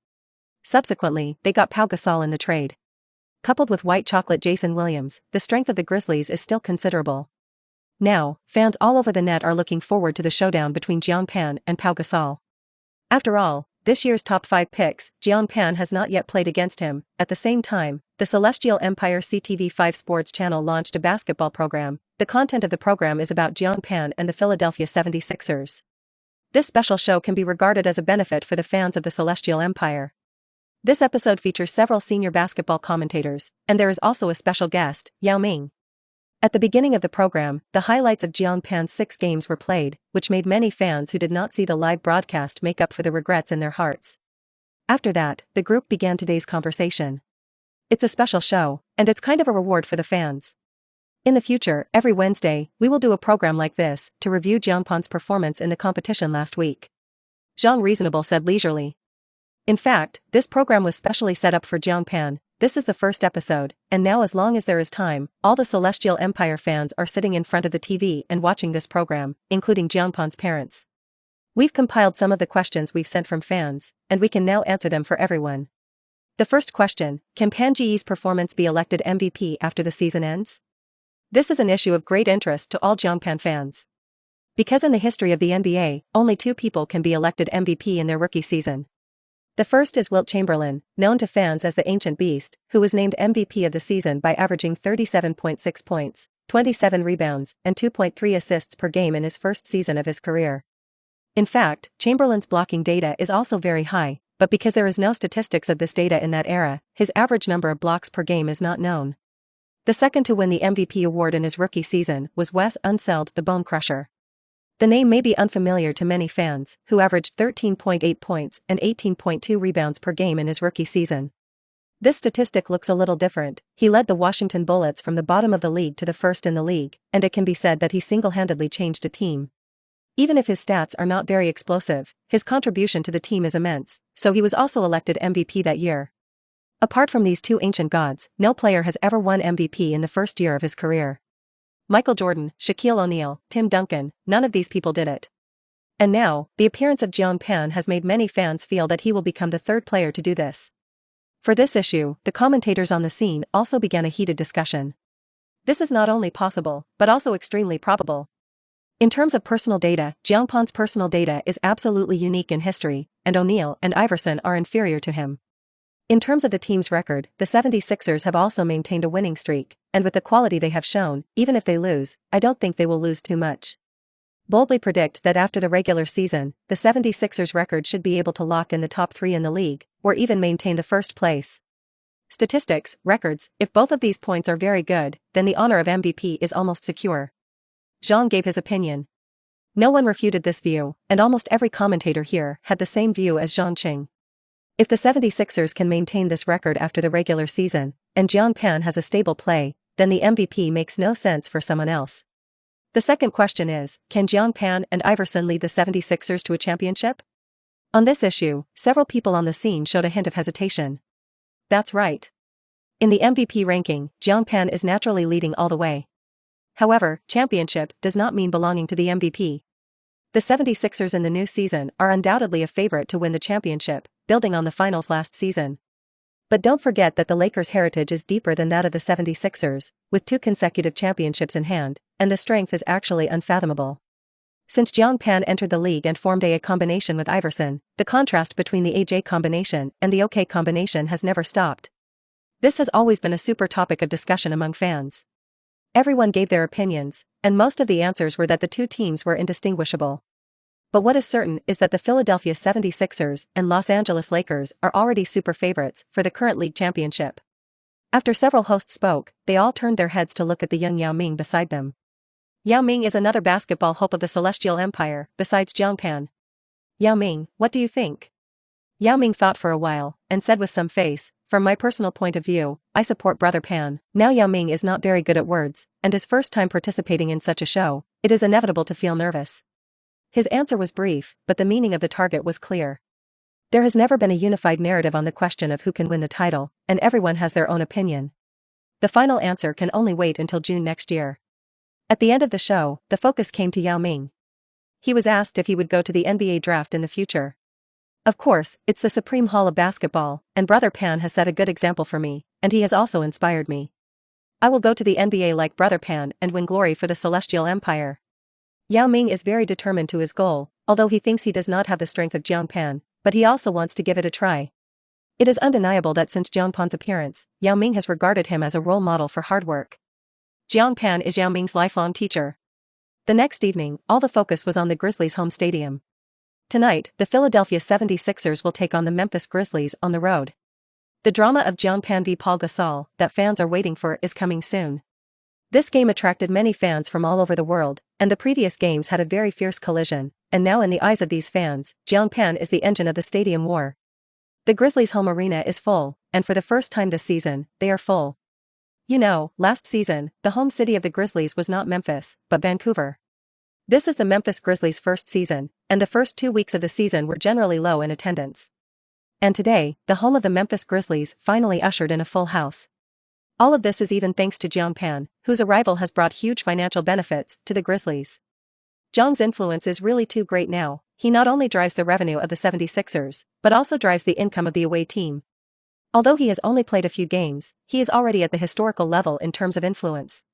Subsequently, they got Pau Gasol in the trade. Coupled with white chocolate Jason Williams, the strength of the Grizzlies is still considerable. Now, fans all over the net are looking forward to the showdown between Jiang Pan and Pau Gasol. After all, this year's top 5 picks, Jiang Pan has not yet played against him. At the same time, the Celestial Empire CTV5 Sports channel launched a basketball program. The content of the program is about Jiang Pan and the Philadelphia 76ers. This special show can be regarded as a benefit for the fans of the Celestial Empire. This episode features several senior basketball commentators, and there is also a special guest, Yao Ming. At the beginning of the program, the highlights of Jiang Pan's 6 games were played, which made many fans who did not see the live broadcast make up for the regrets in their hearts. After that, the group began today's conversation. It's a special show, and it's kind of a reward for the fans. In the future, every Wednesday, we will do a program like this, to review Jiang Pan's performance in the competition last week. Zhang Reasonable said leisurely. In fact, this program was specially set up for Jiang Pan. This is the first episode, and now as long as there is time, all the Celestial Empire fans are sitting in front of the TV and watching this program, including Jiang Pan's parents. We've compiled some of the questions we've sent from fans, and we can now answer them for everyone. The first question, can Panji's performance be elected MVP after the season ends? This is an issue of great interest to all Jiang Pan fans. Because in the history of the NBA, only 2 people can be elected MVP in their rookie season. The first is Wilt Chamberlain, known to fans as the Ancient Beast, who was named MVP of the season by averaging 37.6 points, 27 rebounds, and 2.3 assists per game in his first season of his career. In fact, Chamberlain's blocking data is also very high, but because there is no statistics of this data in that era, his average number of blocks per game is not known. The second to win the MVP award in his rookie season was Wes Unseld the Bone Crusher. The name may be unfamiliar to many fans, who averaged 13.8 points and 18.2 rebounds per game in his rookie season. This statistic looks a little different. He led the Washington Bullets from the bottom of the league to the first in the league, and it can be said that he single-handedly changed a team. Even if his stats are not very explosive, his contribution to the team is immense, so he was also elected MVP that year. Apart from these 2 ancient gods, no player has ever won MVP in the first year of his career. Michael Jordan, Shaquille O'Neal, Tim Duncan, none of these people did it. And now, the appearance of Jiang Pan has made many fans feel that he will become the 3rd player to do this. For this issue, the commentators on the scene also began a heated discussion. This is not only possible, but also extremely probable. In terms of personal data, Jiang Pan's personal data is absolutely unique in history, and O'Neal and Iverson are inferior to him. In terms of the team's record, the 76ers have also maintained a winning streak, and with the quality they have shown, even if they lose, I don't think they will lose too much. Boldly predict that after the regular season, the 76ers record should be able to lock in the top 3 in the league, or even maintain the first place. Statistics, records, if both of these points are very good, then the honor of MVP is almost secure. Jiang gave his opinion. No one refuted this view, and almost every commentator here had the same view as Jiang Qing. If the 76ers can maintain this record after the regular season, and Jiang Pan has a stable play, then the MVP makes no sense for someone else. The second question is, can Jiang Pan and Iverson lead the 76ers to a championship? On this issue, several people on the scene showed a hint of hesitation. That's right. In the MVP ranking, Jiang Pan is naturally leading all the way. However, championship does not mean belonging to the MVP. The 76ers in the new season are undoubtedly a favorite to win the championship, building on the finals last season. But don't forget that the Lakers' heritage is deeper than that of the 76ers, with 2 consecutive championships in hand, and the strength is actually unfathomable. Since Jiang Pan entered the league and formed a combination with Iverson, the contrast between the AJ combination and the OK combination has never stopped. This has always been a super topic of discussion among fans. Everyone gave their opinions, and most of the answers were that the two teams were indistinguishable. But what is certain is that the Philadelphia 76ers and Los Angeles Lakers are already super favorites for the current league championship. After several hosts spoke, they all turned their heads to look at the young Yao Ming beside them. Yao Ming is another basketball hope of the Celestial Empire, besides Jiang Pan. Yao Ming, what do you think? Yao Ming thought for a while, and said with some face, from my personal point of view, I support Brother Pan. Now Yao Ming is not very good at words, and his first time participating in such a show, it is inevitable to feel nervous. His answer was brief, but the meaning of the target was clear. There has never been a unified narrative on the question of who can win the title, and everyone has their own opinion. The final answer can only wait until June next year. At the end of the show, the focus came to Yao Ming. He was asked if he would go to the NBA draft in the future. Of course, it's the supreme hall of basketball, and Brother Pan has set a good example for me, and he has also inspired me. I will go to the NBA like Brother Pan and win glory for the Celestial Empire. Yao Ming is very determined to his goal, although he thinks he does not have the strength of Jiang Pan, but he also wants to give it a try. It is undeniable that since Jiang Pan's appearance, Yao Ming has regarded him as a role model for hard work. Jiang Pan is Yao Ming's lifelong teacher. The next evening, all the focus was on the Grizzlies' home stadium. Tonight, the Philadelphia 76ers will take on the Memphis Grizzlies on the road. The drama of Jiang Pan v Paul Gasol that fans are waiting for is coming soon. This game attracted many fans from all over the world, and the previous games had a very fierce collision, and now in the eyes of these fans, Jiang Pan is the engine of the stadium war. The Grizzlies' home arena is full, and for the first time this season, they are full. You know, last season, the home city of the Grizzlies was not Memphis, but Vancouver. This is the Memphis Grizzlies' first season, and the first 2 weeks of the season were generally low in attendance. And today, the home of the Memphis Grizzlies finally ushered in a full house. All of this is even thanks to Jiang Pan, whose arrival has brought huge financial benefits to the Grizzlies. Jiang's influence is really too great now. He not only drives the revenue of the 76ers, but also drives the income of the away team. Although he has only played a few games, he is already at the historical level in terms of influence.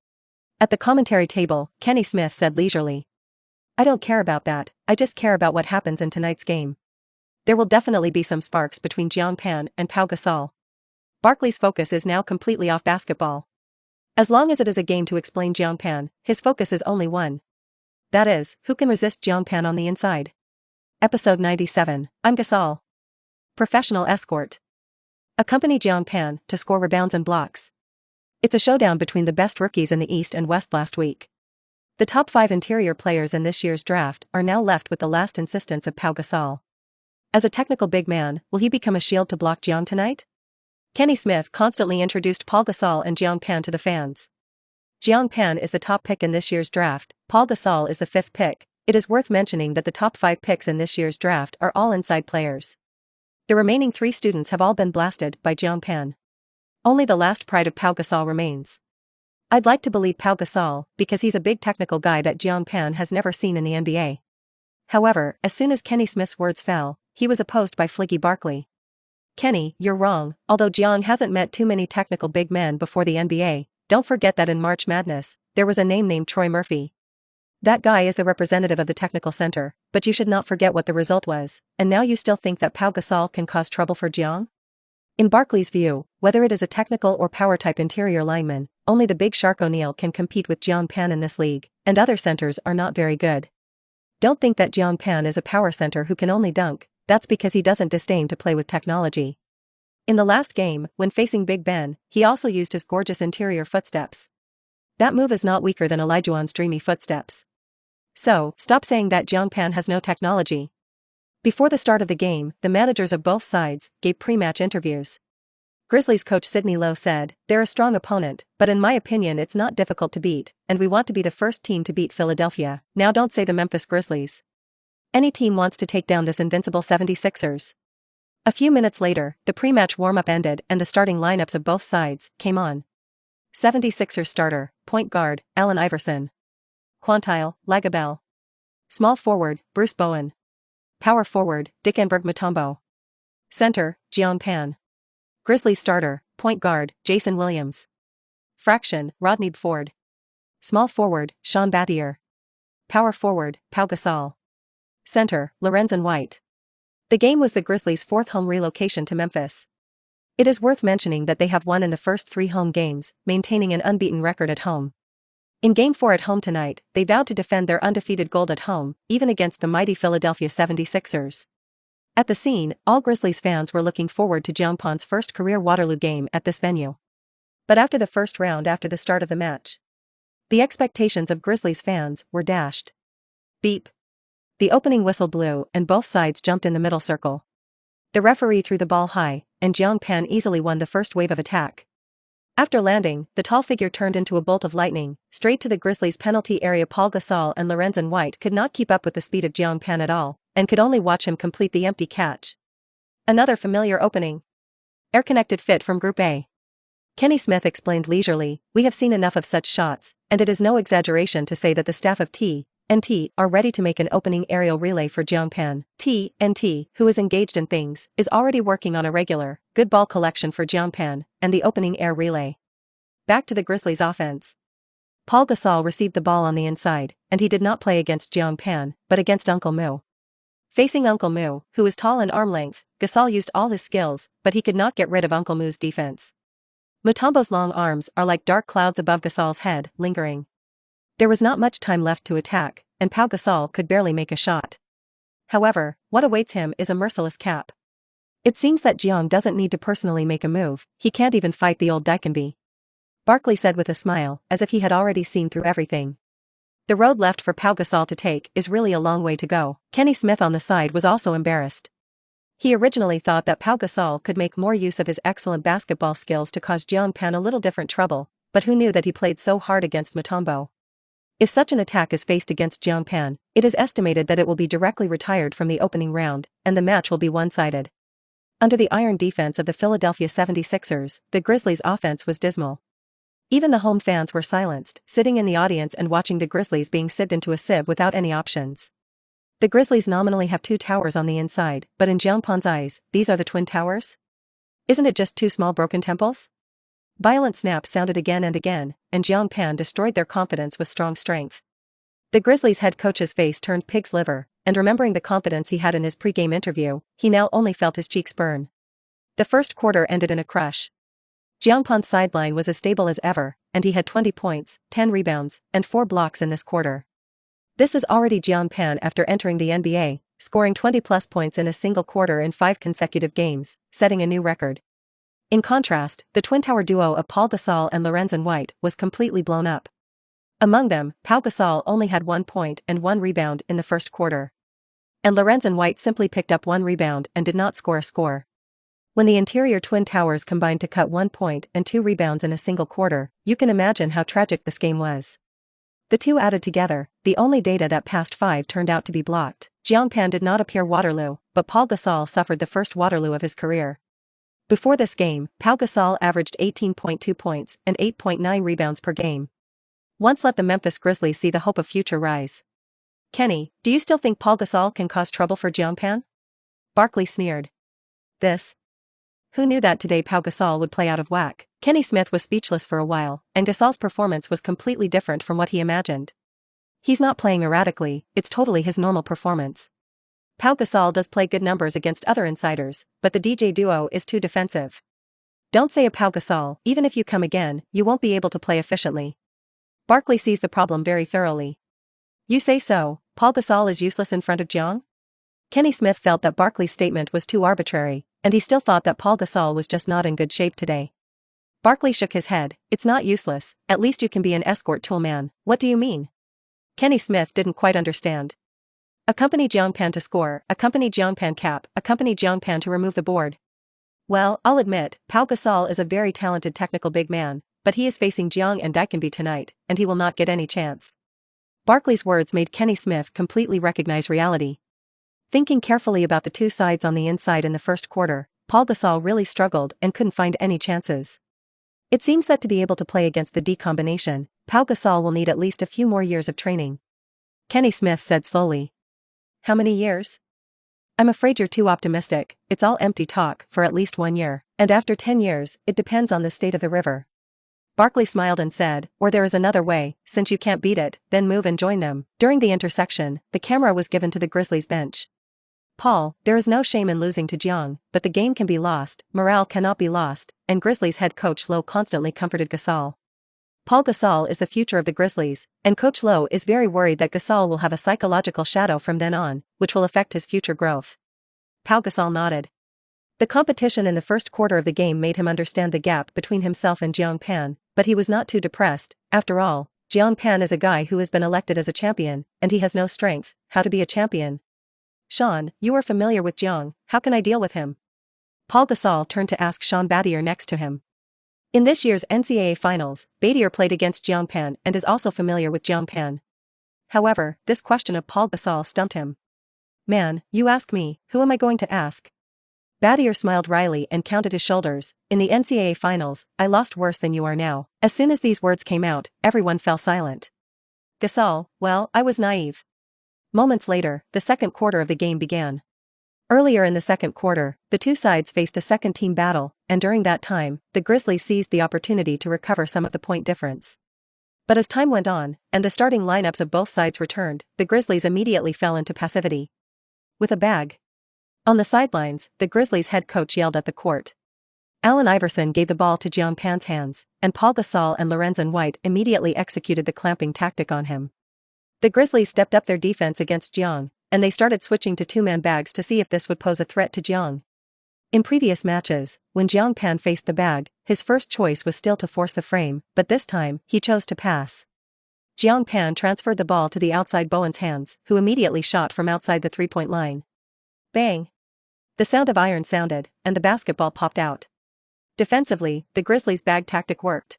At the commentary table, Kenny Smith said leisurely, I don't care about that, I just care about what happens in tonight's game. There will definitely be some sparks between Jiang Pan and Pau Gasol. Barkley's focus is now completely off basketball. As long as it is a game to explain Jiang Pan, his focus is only one. That is, who can resist Jiang Pan on the inside? Episode 97, I'm Gasol. Professional escort. Accompany Jiang Pan to score rebounds and blocks. It's a showdown between the best rookies in the East and West last week. The top 5 interior players in this year's draft are now left with the last insistence of Pau Gasol. As a technical big man, will he become a shield to block Jiang tonight? Kenny Smith constantly introduced Paul Gasol and Jiang Pan to the fans. Jiang Pan is the top pick in this year's draft, Paul Gasol is the 5th pick. It is worth mentioning that the top 5 picks in this year's draft are all inside players. The remaining 3 students have all been blasted by Jiang Pan. Only the last pride of Pau Gasol remains. I'd like to believe Pau Gasol, because he's a big technical guy that Jiang Pan has never seen in the NBA. However, as soon as Kenny Smith's words fell, he was opposed by Fliggy Barkley. Kenny, you're wrong, although Jiang hasn't met too many technical big men before the NBA, don't forget that in March Madness, there was a name named Troy Murphy. That guy is the representative of the technical center, but you should not forget what the result was, and now you still think that Pau Gasol can cause trouble for Jiang? In Barkley's view, whether it is a technical or power-type interior lineman, only the big Shark O'Neal can compete with Jiang Pan in this league, and other centers are not very good. Don't think that Jiang Pan is a power center who can only dunk, that's because he doesn't disdain to play with technology. In the last game, when facing Big Ben, he also used his gorgeous interior footsteps. That move is not weaker than Olajuwon's dreamy footsteps. So, stop saying that Jiang Pan has no technology. Before the start of the game, the managers of both sides gave pre-match interviews. Grizzlies coach Sidney Lowe said, "They're a strong opponent, but in my opinion it's not difficult to beat, and we want to be the first team to beat Philadelphia." Now don't say the Memphis Grizzlies. Any team wants to take down this invincible 76ers. A few minutes later, the pre-match warm-up ended and the starting lineups of both sides came on. 76ers starter, point guard, Allen Iverson. Quintile, Lagabell. Small forward, Bruce Bowen. Power forward, Dikembe Mutombo. Center, Jiang Pan. Grizzlies starter, point guard, Jason Williams. Fraction, Rodney Ford. Small forward, Sean Battier. Power forward, Pau Gasol. Center, Lorenzen White. The game was the Grizzlies' fourth home relocation to Memphis. It is worth mentioning that they have won in the first 3 home games, maintaining an unbeaten record at home. In Game 4 at home tonight, they vowed to defend their undefeated gold at home, even against the mighty Philadelphia 76ers. At the scene, all Grizzlies fans were looking forward to Jiang Pan's first career Waterloo game at this venue. But after the first round after the start of the match, the expectations of Grizzlies fans were dashed. Beep. The opening whistle blew and both sides jumped in the middle circle. The referee threw the ball high, and Jiang Pan easily won the first wave of attack. After landing, the tall figure turned into a bolt of lightning, straight to the Grizzlies' penalty area. Paul Gasol and Lorenzen White could not keep up with the speed of Jiang Pan at all, and could only watch him complete the empty catch. Another familiar opening. Air-connected fit from Group A. Kenny Smith explained leisurely, "We have seen enough of such shots, and it is no exaggeration to say that the staff of T&T are ready to make an opening aerial relay for Jiang Pan. T&T, who is engaged in things, is already working on a regular, good ball collection for Jiang Pan, and the opening air relay." Back to the Grizzlies' offense. Paul Gasol received the ball on the inside, and he did not play against Jiang Pan, but against Uncle Mu. Facing Uncle Mu, who is tall and arm-length, Gasol used all his skills, but he could not get rid of Uncle Mu's defense. Mutombo's long arms are like dark clouds above Gasol's head, lingering. There was not much time left to attack, and Pau Gasol could barely make a shot. However, what awaits him is a merciless cap. It seems that Jiang doesn't need to personally make a move, he can't even fight the old Dikembe. Barkley said with a smile, as if he had already seen through everything. The road left for Pau Gasol to take is really a long way to go. Kenny Smith on the side was also embarrassed. He originally thought that Pau Gasol could make more use of his excellent basketball skills to cause Jiang Pan a little different trouble, but who knew that he played so hard against Mutombo? If such an attack is faced against Jiang Pan, it is estimated that it will be directly retired from the opening round, and the match will be one-sided. Under the iron defense of the Philadelphia 76ers, the Grizzlies' offense was dismal. Even the home fans were silenced, sitting in the audience and watching the Grizzlies being sieved into a sieve without any options. The Grizzlies nominally have 2 towers on the inside, but in Jiang Pan's eyes, these are the Twin Towers? Isn't it just 2 small broken temples? Violent snaps sounded again and again, and Jiang Pan destroyed their confidence with strong strength. The Grizzlies' head coach's face turned pig's liver, and remembering the confidence he had in his pre-game interview, he now only felt his cheeks burn. The first quarter ended in a crush. Jiang Pan's sideline was as stable as ever, and he had 20 points, 10 rebounds, and 4 blocks in this quarter. This is already Jiang Pan after entering the NBA, scoring 20-plus points in a single quarter in 5 consecutive games, setting a new record. In contrast, the Twin Tower duo of Paul Gasol and Lorenzen White was completely blown up. Among them, Pau Gasol only had 1 point and 1 rebound in the first quarter. And Lorenzen White simply picked up 1 rebound and did not score a score. When the interior Twin Towers combined to cut 1 point and 2 rebounds in a single quarter, you can imagine how tragic this game was. The two added together, the only data that passed 5 turned out to be blocked. Jiang Pan did not appear Waterloo, but Paul Gasol suffered the first Waterloo of his career. Before this game, Pau Gasol averaged 18.2 points and 8.9 rebounds per game. Once let the Memphis Grizzlies see the hope of future rise. "Kenny, do you still think Paul Gasol can cause trouble for Jiang Pan?" Barkley sneered. Who knew that today Pau Gasol would play out of whack? Kenny Smith was speechless for a while, and Gasol's performance was completely different from what he imagined. "He's not playing erratically, it's totally his normal performance." Pau Gasol does play good numbers against other insiders, but the DJ duo is too defensive. Don't say a Pau Gasol, even if you come again, you won't be able to play efficiently. Barkley sees the problem very thoroughly. You say so, Paul Gasol is useless in front of Jiang? Kenny Smith felt that Barkley's statement was too arbitrary, and he still thought that Paul Gasol was just not in good shape today. Barkley shook his head. It's not useless, at least you can be an escort tool man. What do you mean? Kenny Smith didn't quite understand. Accompany Jiang Pan to score, accompany Jiang Pan cap, accompany Jiang Pan to remove the board. Well, I'll admit, Pau Gasol is a very talented technical big man, but he is facing Jiang and Daikenby tonight, and he will not get any chance. Barkley's words made Kenny Smith completely recognize reality. Thinking carefully about the two sides on the inside in the first quarter, Paul Gasol really struggled and couldn't find any chances. It seems that to be able to play against the D combination, Pau Gasol will need at least a few more years of training. Kenny Smith said slowly. How many years? I'm afraid you're too optimistic. It's all empty talk. For at least 1 year, and after 10 years, it depends on the state of the river. Barkley smiled and said, or there is another way, since you can't beat it, then move and join them. During the intersection, the camera was given to the Grizzlies bench. Paul, there is no shame in losing to Jiang, but the game can be lost, morale cannot be lost, and Grizzlies head coach Lowe constantly comforted Gasol. Paul Gasol is the future of the Grizzlies, and Coach Lowe is very worried that Gasol will have a psychological shadow from then on, which will affect his future growth. Pau Gasol nodded. The competition in the first quarter of the game made him understand the gap between himself and Jiang Pan, but he was not too depressed. After all, Jiang Pan is a guy who has been elected as a champion, and he has no strength. How to be a champion? Sean, you are familiar with Jiang, how can I deal with him? Paul Gasol turned to ask Sean Battier next to him. In this year's NCAA Finals, Battier played against Jiang Pan and is also familiar with Jiang Pan. However, this question of Paul Gasol stumped him. Man, you ask me, who am I going to ask? Battier smiled wryly and counted his shoulders. In the NCAA Finals, I lost worse than you are now. As soon as these words came out, everyone fell silent. Gasol, well, I was naive. Moments later, the second quarter of the game began. Earlier in the second quarter, the two sides faced a second-team battle, and during that time, the Grizzlies seized the opportunity to recover some of the point difference. But as time went on, and the starting lineups of both sides returned, the Grizzlies immediately fell into passivity. With a bag. On the sidelines, the Grizzlies head coach yelled at the court. Allen Iverson gave the ball to Jiang Pan's hands, and Paul Gasol and Lorenzen White immediately executed the clamping tactic on him. The Grizzlies stepped up their defense against Jiang, and they started switching to two-man bags to see if this would pose a threat to Jiang. In previous matches, when Jiang Pan faced the bag, his first choice was still to force the frame, but this time, he chose to pass. Jiang Pan transferred the ball to the outside Bowen's hands, who immediately shot from outside the three-point line. Bang! The sound of iron sounded, and the basketball popped out. Defensively, the Grizzlies' bag tactic worked.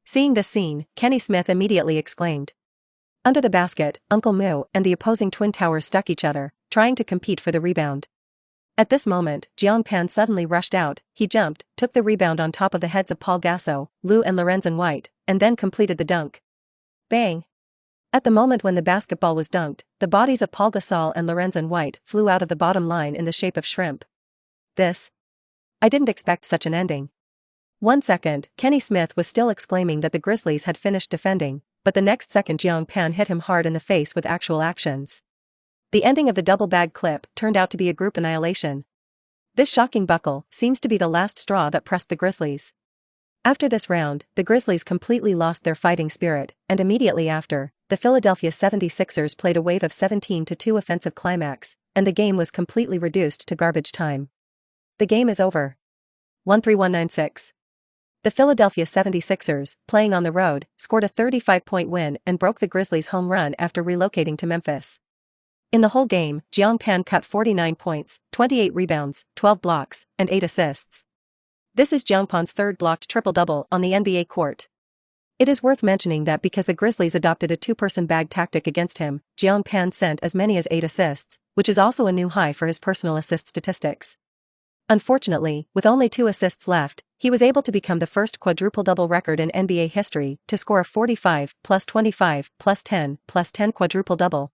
Seeing this scene, Kenny Smith immediately exclaimed. Under the basket, Uncle Moo and the opposing Twin Towers stuck each other, trying to compete for the rebound. At this moment, Jiang Pan suddenly rushed out. He jumped, took the rebound on top of the heads of Paul Gasol, Lou and Lorenzen White, and then completed the dunk. Bang! At the moment when the basketball was dunked, the bodies of Paul Gasol and Lorenzen White flew out of the bottom line in the shape of shrimp. I didn't expect such an ending. 1 second, Kenny Smith was still exclaiming that the Grizzlies had finished defending, but the next second Jiang Pan hit him hard in the face with actual actions. The ending of the double bag clip turned out to be a group annihilation. This shocking buckle seems to be the last straw that pressed the Grizzlies. After this round, the Grizzlies completely lost their fighting spirit, and immediately after, the Philadelphia 76ers played a wave of 17-2 offensive climax, and the game was completely reduced to garbage time. The game is over. 13196. The Philadelphia 76ers, playing on the road, scored a 35-point win and broke the Grizzlies' home run after relocating to Memphis. In the whole game, Jiang Pan cut 49 points, 28 rebounds, 12 blocks, and 8 assists. This is Jiang Pan's third blocked triple-double on the NBA court. It is worth mentioning that because the Grizzlies adopted a two-person bag tactic against him, Jiang Pan sent as many as 8 assists, which is also a new high for his personal assist statistics. Unfortunately, with only 2 assists left, he was able to become the first quadruple-double record in NBA history to score a 45, +25, +10, +10 quadruple-double.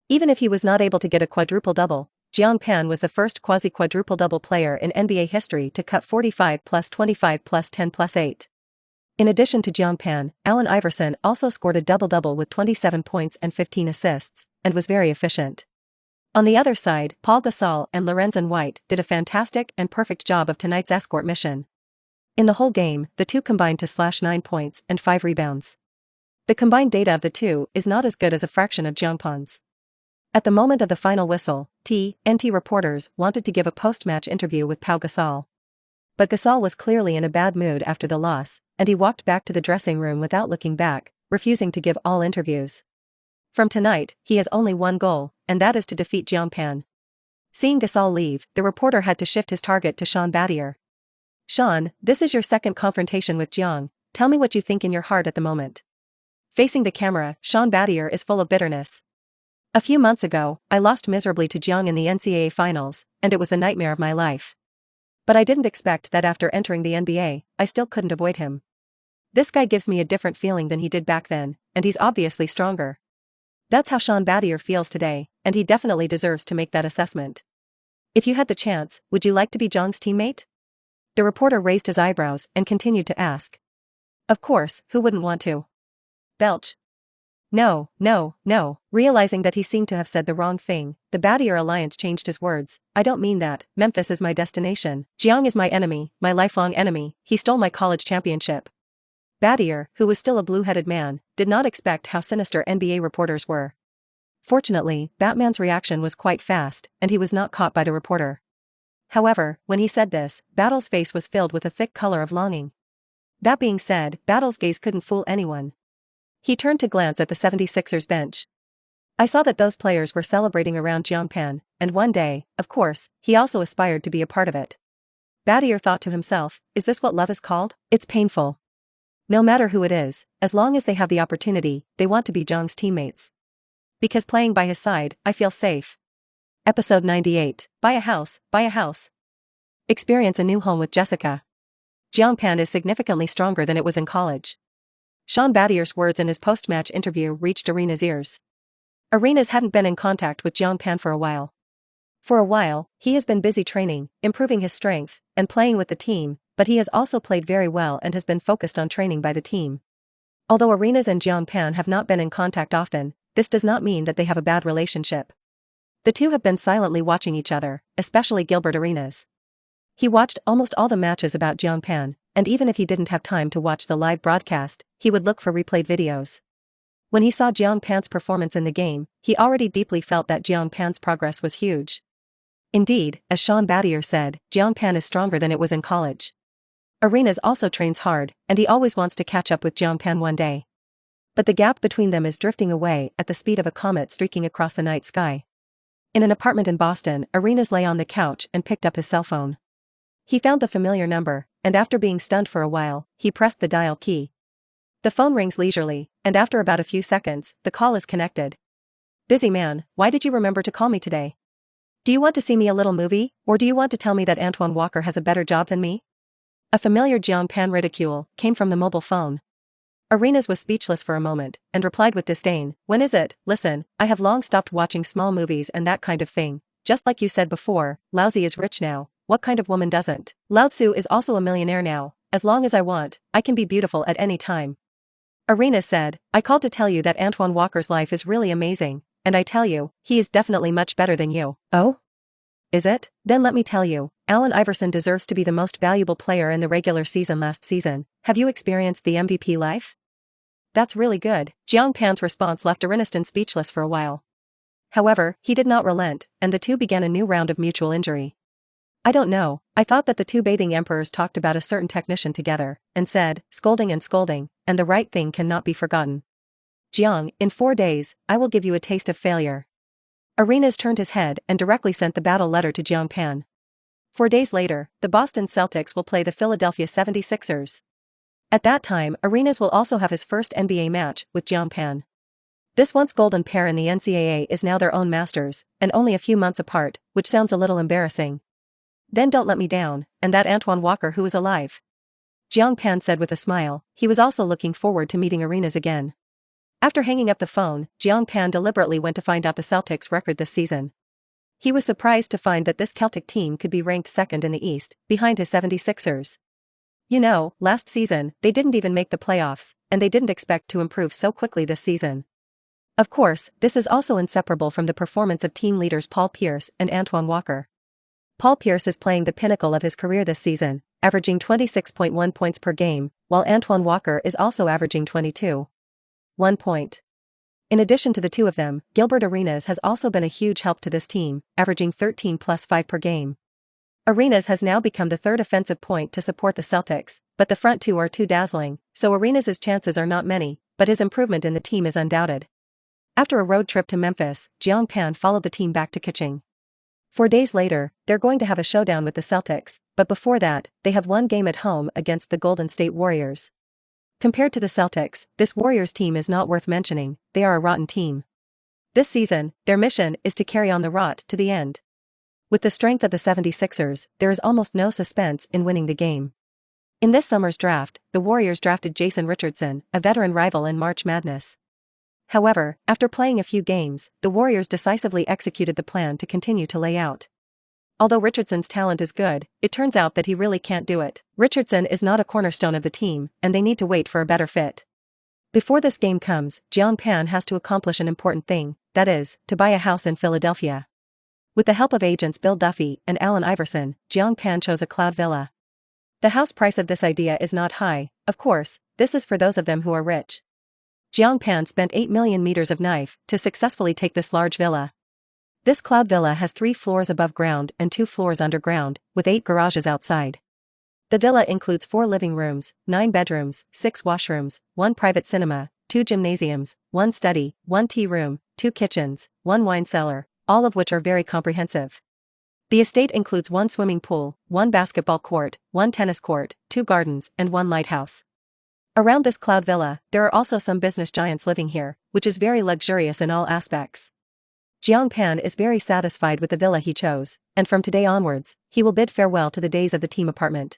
Even if he was not able to get a quadruple-double, Jiang Pan was the first quasi-quadruple-double player in NBA history to cut 45, +25, +10, +8. In addition to Jiang Pan, Allen Iverson also scored a double-double with 27 points and 15 assists, and was very efficient. On the other side, Paul Gasol and Lorenzen White did a fantastic and perfect job of tonight's escort mission. In the whole game, the two combined to slash 9 points and 5 rebounds. The combined data of the two is not as good as a fraction of Jiang Pan's. At the moment of the final whistle, TNT reporters wanted to give a post-match interview with Pau Gasol. But Gasol was clearly in a bad mood after the loss, and he walked back to the dressing room without looking back, refusing to give all interviews. From tonight, he has only one goal, and that is to defeat Jiang Pan. Seeing Gasol leave, the reporter had to shift his target to Sean Battier. Sean, this is your second confrontation with Jiang. Tell me what you think in your heart at the moment. Facing the camera, Sean Battier is full of bitterness. A few months ago, I lost miserably to Jiang in the NCAA finals, and it was the nightmare of my life. But I didn't expect that after entering the NBA, I still couldn't avoid him. This guy gives me a different feeling than he did back then, and he's obviously stronger. That's how Sean Battier feels today, and he definitely deserves to make that assessment. If you had the chance, would you like to be Jiang's teammate? The reporter raised his eyebrows and continued to ask. Of course, who wouldn't want to? Belch. No. Realizing that he seemed to have said the wrong thing, the Battier alliance changed his words. I don't mean that. Memphis is my destination. Jiang is my enemy, my lifelong enemy. He stole my college championship. Battier, who was still a blue-headed man, did not expect how sinister NBA reporters were. Fortunately, Batman's reaction was quite fast, and he was not caught by the reporter. However, when he said this, Battle's face was filled with a thick color of longing. That being said, Battle's gaze couldn't fool anyone. He turned to glance at the 76ers bench. I saw that those players were celebrating around Jiang Pan, and one day, of course, he also aspired to be a part of it. Battier thought to himself, is this what love is called? It's painful. No matter who it is, as long as they have the opportunity, they want to be Jiang's teammates. Because playing by his side, I feel safe. Episode 98, Buy a house, buy a house. Experience a new home with Jessica. Jiang Pan is significantly stronger than it was in college. Sean Battier's words in his post-match interview reached Arena's ears. Arenas hadn't been in contact with Jiang Pan for a while. For a while, he has been busy training, improving his strength, and playing with the team, but he has also played very well and has been focused on training by the team. Although Arenas and Jiang Pan have not been in contact often, this does not mean that they have a bad relationship. The two have been silently watching each other, especially Gilbert Arenas. He watched almost all the matches about Jiang Pan, and even if he didn't have time to watch the live broadcast, he would look for replayed videos. When he saw Jiang Pan's performance in the game, he already deeply felt that Jiang Pan's progress was huge. Indeed, as Sean Battier said, Jiang Pan is stronger than it was in college. Arenas also trains hard, and he always wants to catch up with Jiang Pan one day. But the gap between them is drifting away at the speed of a comet streaking across the night sky. In an apartment in Boston, Arenas lay on the couch and picked up his cell phone. He found the familiar number, and after being stunned for a while, he pressed the dial key. The phone rings leisurely, and after about a few seconds, the call is connected. Busy man, why did you remember to call me today? Do you want to see me a little movie, or do you want to tell me that Antoine Walker has a better job than me? A familiar Jiang Pan ridicule came from the mobile phone. Arenas was speechless for a moment, and replied with disdain, when is it? Listen, I have long stopped watching small movies and that kind of thing. Just like you said before, Laozi is rich now. What kind of woman doesn't? Lao Tzu is also a millionaire now. As long as I want, I can be beautiful at any time. Arenas said, I called to tell you that Antoine Walker's life is really amazing, and I tell you, he is definitely much better than you. Oh? Is it? Then let me tell you, Allen Iverson deserves to be the most valuable player in the regular season last season. Have you experienced the MVP life? That's really good. Jiang Pan's response left Arenas speechless for a while. However, he did not relent, and the two began a new round of mutual injury. I don't know, I thought that the two bathing emperors talked about a certain technician together, and said, scolding, and the right thing cannot be forgotten. Jiang, in 4 days, I will give you a taste of failure. Arenas turned his head and directly sent the battle letter to Jiang Pan. 4 days later, the Boston Celtics will play the Philadelphia 76ers. At that time, Arenas will also have his first NBA match with Jiang Pan. This once golden pair in the NCAA is now their own masters, and only a few months apart, which sounds a little embarrassing. Then don't let me down, and that Antoine Walker who is alive. Jiang Pan said with a smile. He was also looking forward to meeting Arenas again. After hanging up the phone, Jiang Pan deliberately went to find out the Celtics' record this season. He was surprised to find that this Celtic team could be ranked second in the East, behind his 76ers. You know, last season, they didn't even make the playoffs, and they didn't expect to improve so quickly this season. Of course, this is also inseparable from the performance of team leaders Paul Pierce and Antoine Walker. Paul Pierce is playing the pinnacle of his career this season, averaging 26.1 points per game, while Antoine Walker is also averaging 22.1 points. In addition to the two of them, Gilbert Arenas has also been a huge help to this team, averaging 13 plus 5 per game. Arenas has now become the third offensive point to support the Celtics, but the front two are too dazzling, so Arenas' chances are not many, but his improvement in the team is undoubted. After a road trip to Memphis, Jiang Pan followed the team back to Kuching. 4 days later, they're going to have a showdown with the Celtics, but before that, they have one game at home against the Golden State Warriors. Compared to the Celtics, this Warriors team is not worth mentioning, they are a rotten team. This season, their mission is to carry on the rot to the end. With the strength of the 76ers, there is almost no suspense in winning the game. In this summer's draft, the Warriors drafted Jason Richardson, a veteran rival in March Madness. However, after playing a few games, the Warriors decisively executed the plan to continue to lay out. Although Richardson's talent is good, it turns out that he really can't do it. Richardson is not a cornerstone of the team, and they need to wait for a better fit. Before this game comes, Jiang Pan has to accomplish an important thing, that is, to buy a house in Philadelphia. With the help of agents Bill Duffy and Allen Iverson, Jiang Pan chose a cloud villa. The house price of this idea is not high, of course, this is for those of them who are rich. Jiang Pan spent 8 million meters of knife to successfully take this large villa. This cloud villa has 3 floors above ground and 2 floors underground, with 8 garages outside. The villa includes 4 living rooms, 9 bedrooms, 6 washrooms, 1 private cinema, 2 gymnasiums, 1 study, 1 tea room, 2 kitchens, 1 wine cellar, all of which are very comprehensive. The estate includes 1 swimming pool, 1 basketball court, 1 tennis court, 2 gardens, and 1 lighthouse. Around this cloud villa, there are also some business giants living here, which is very luxurious in all aspects. Jiang Pan is very satisfied with the villa he chose, and from today onwards, he will bid farewell to the days of the team apartment.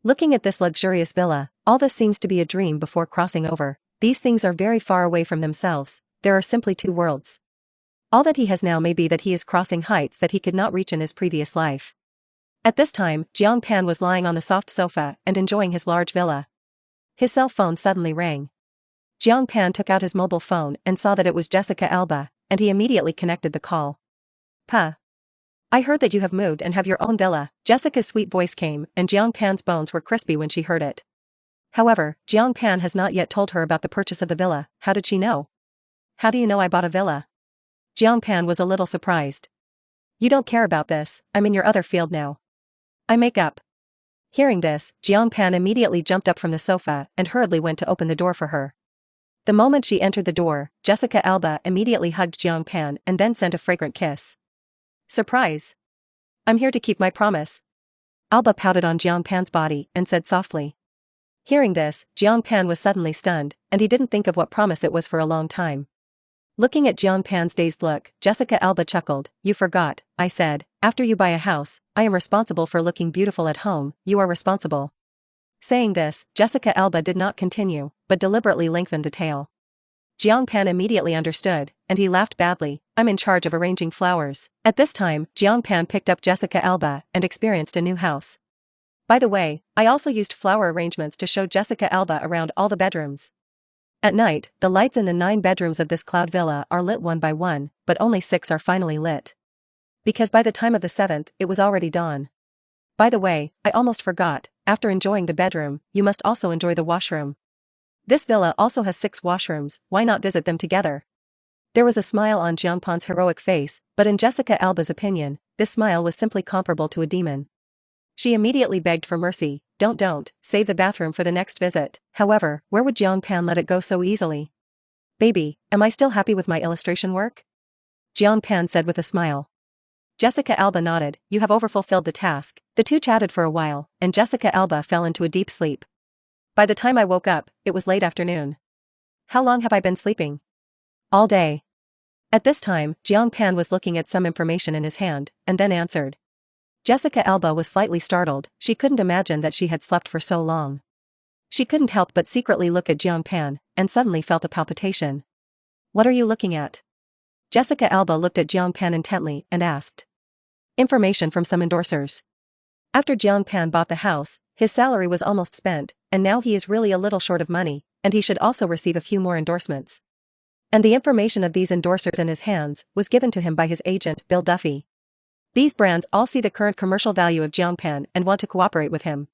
Looking at this luxurious villa, all this seems to be a dream before crossing over. These things are very far away from themselves, there are simply 2 worlds. All that he has now may be that he is crossing heights that he could not reach in his previous life. At this time, Jiang Pan was lying on the soft sofa and enjoying his large villa. His cell phone suddenly rang. Jiang Pan took out his mobile phone and saw that it was Jessica Alba, and he immediately connected the call. "Pa. I heard that you have moved and have your own villa." Jessica's sweet voice came, and Jiang Pan's bones were crispy when she heard it. However, Jiang Pan has not yet told her about the purchase of the villa. How did she know? "How do you know I bought a villa?" Jiang Pan was a little surprised. "You don't care about this, I'm in your other field now. I make up." Hearing this, Jiang Pan immediately jumped up from the sofa and hurriedly went to open the door for her. The moment she entered the door, Jessica Alba immediately hugged Jiang Pan and then sent a fragrant kiss. "Surprise! I'm here to keep my promise." Alba pouted on Jiang Pan's body and said softly. Hearing this, Jiang Pan was suddenly stunned, and he didn't think of what promise it was for a long time. Looking at Jiang Pan's dazed look, Jessica Alba chuckled. "You forgot, I said, after you buy a house, I am responsible for looking beautiful at home, you are responsible." Saying this, Jessica Alba did not continue, but deliberately lengthened the tale. Jiang Pan immediately understood, and he laughed badly. "I'm in charge of arranging flowers." At this time, Jiang Pan picked up Jessica Alba and experienced a new house. By the way, I also used flower arrangements to show Jessica Alba around all the bedrooms. At night, the lights in the 9 bedrooms of this cloud villa are lit one by one, but only 6 are finally lit. Because by the time of the 7th, it was already dawn. By the way, I almost forgot, after enjoying the bedroom, you must also enjoy the washroom. This villa also has 6 washrooms, why not visit them together? There was a smile on Jiang Pan's heroic face, but in Jessica Alba's opinion, this smile was simply comparable to a demon. She immediately begged for mercy. Don't, save the bathroom for the next visit." However, where would Jiang Pan let it go so easily? "Baby, am I still happy with my illustration work?" Jiang Pan said with a smile. Jessica Alba nodded. "You have overfulfilled the task." The two chatted for a while, and Jessica Alba fell into a deep sleep. By the time I woke up, it was late afternoon. "How long have I been sleeping?" "All day." At this time, Jiang Pan was looking at some information in his hand, and then answered. Jessica Alba was slightly startled. She couldn't imagine that she had slept for so long. She couldn't help but secretly look at Jiang Pan, and suddenly felt a palpitation. "What are you looking at?" Jessica Alba looked at Jiang Pan intently and asked. "Information from some endorsers." After Jiang Pan bought the house, his salary was almost spent, and now he is really a little short of money, and he should also receive a few more endorsements. And the information of these endorsers in his hands was given to him by his agent, Bill Duffy. These brands all see the current commercial value of Jiang Pan and want to cooperate with him.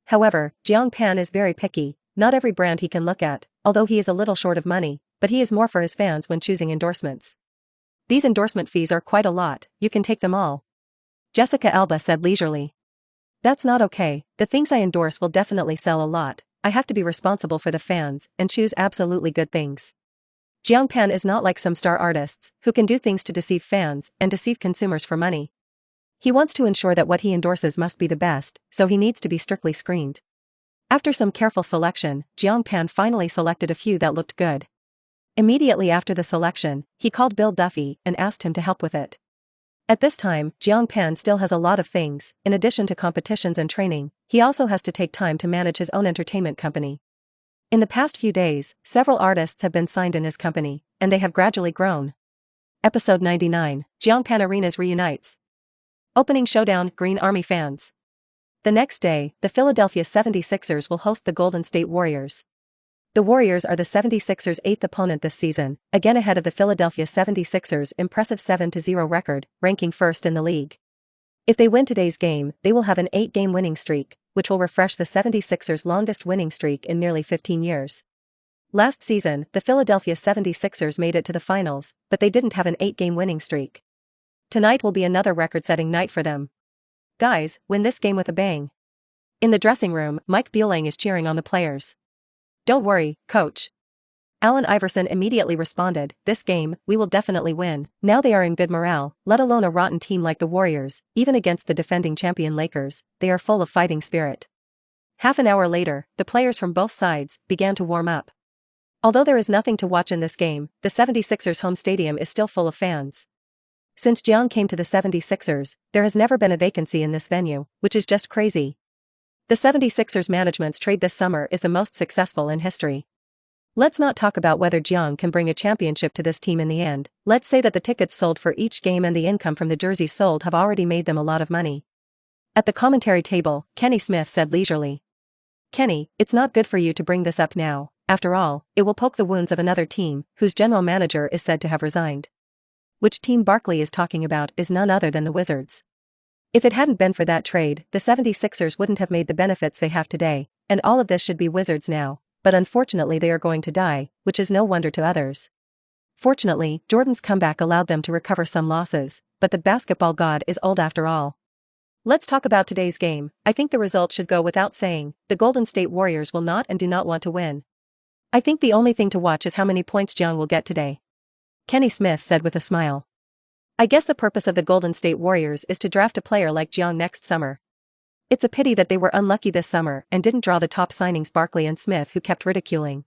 However, Jiang Pan is very picky, not every brand he can look at, although he is a little short of money, but he is more for his fans when choosing endorsements. These endorsement fees are quite a lot, you can take them all. Jessica Alba said leisurely. That's not okay, the things I endorse will definitely sell a lot, I have to be responsible for the fans and choose absolutely good things. Jiang Pan is not like some star artists, who can do things to deceive fans and deceive consumers for money. He wants to ensure that what he endorses must be the best, so he needs to be strictly screened. After some careful selection, Jiang Pan finally selected a few that looked good. Immediately after the selection, he called Bill Duffy and asked him to help with it. At this time, Jiang Pan still has a lot of things, in addition to competitions and training, he also has to take time to manage his own entertainment company. In the past few days, several artists have been signed in his company, and they have gradually grown. Episode 99, Jiang Pan Arenas reunites. Opening Showdown, Green Army fans. The next day, the Philadelphia 76ers will host the Golden State Warriors. The Warriors are the 76ers' eighth opponent this season, again ahead of the Philadelphia 76ers' impressive 7-0 record, ranking first in the league. If they win today's game, they will have an 8-game winning streak, which will refresh the 76ers' longest winning streak in nearly 15 years. Last season, the Philadelphia 76ers made it to the finals, but they didn't have an 8-game winning streak. Tonight will be another record-setting night for them. Guys, win this game with a bang. In the dressing room, Mike Buelang is cheering on the players. Don't worry, coach. Allen Iverson immediately responded, this game, we will definitely win. Now they are in good morale, let alone a rotten team like the Warriors, even against the defending champion Lakers, they are full of fighting spirit. Half an hour later, the players from both sides began to warm up. Although there is nothing to watch in this game, the 76ers' home stadium is still full of fans. Since Jiang came to the 76ers, there has never been a vacancy in this venue, which is just crazy. The 76ers management's trade this summer is the most successful in history. Let's not talk about whether Jiang can bring a championship to this team in the end, let's say that the tickets sold for each game and the income from the jerseys sold have already made them a lot of money. At the commentary table, Kenny Smith said leisurely. Kenny, it's not good for you to bring this up now, after all, it will poke the wounds of another team, whose general manager is said to have resigned. Which team Barkley is talking about is none other than the Wizards. If it hadn't been for that trade, the 76ers wouldn't have made the benefits they have today, and all of this should be Wizards now, but unfortunately they are going to die, which is no wonder to others. Fortunately, Jordan's comeback allowed them to recover some losses, but the basketball god is old after all. Let's talk about today's game. I think the result should go without saying, the Golden State Warriors will not and do not want to win. I think the only thing to watch is how many points Jiang will get today. Kenny Smith said with a smile. I guess the purpose of the Golden State Warriors is to draft a player like Jiang next summer. It's a pity that they were unlucky this summer and didn't draw the top signings Barkley and Smith who kept ridiculing.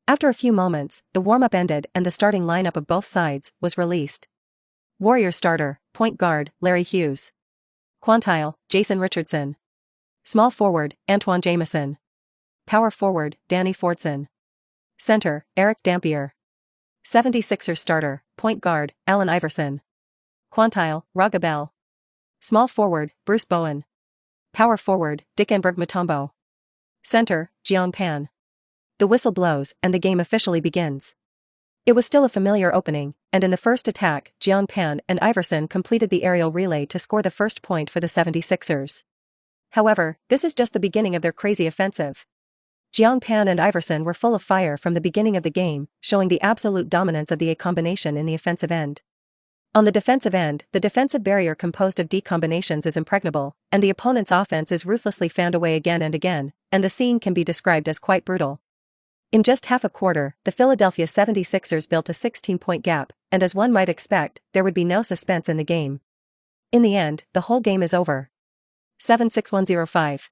After a few moments, the warm-up ended and the starting lineup of both sides was released. Warrior starter, point guard, Larry Hughes. Quantile, Jason Richardson. Small forward, Antoine Jamison. Power forward, Danny Fordson. Center, Eric Dampier. 76ers starter, point guard, Allen Iverson. Quantile, Raga Bell. Small forward, Bruce Bowen. Power forward, Dikembe Mutombo. Center, Jiang Pan. The whistle blows and the game officially begins. It was still a familiar opening, and in the first attack, Jiang Pan and Iverson completed the aerial relay to score the first point for the 76ers. However, this is just the beginning of their crazy offensive. Jiang Pan and Iverson were full of fire from the beginning of the game, showing the absolute dominance of the A combination in the offensive end. On the defensive end, the defensive barrier composed of D combinations is impregnable, and the opponent's offense is ruthlessly fanned away again and again, and the scene can be described as quite brutal. In just half a quarter, the Philadelphia 76ers built a 16-point gap, and as one might expect, there would be no suspense in the game. In the end, the whole game is over. 7-6-1-0-5.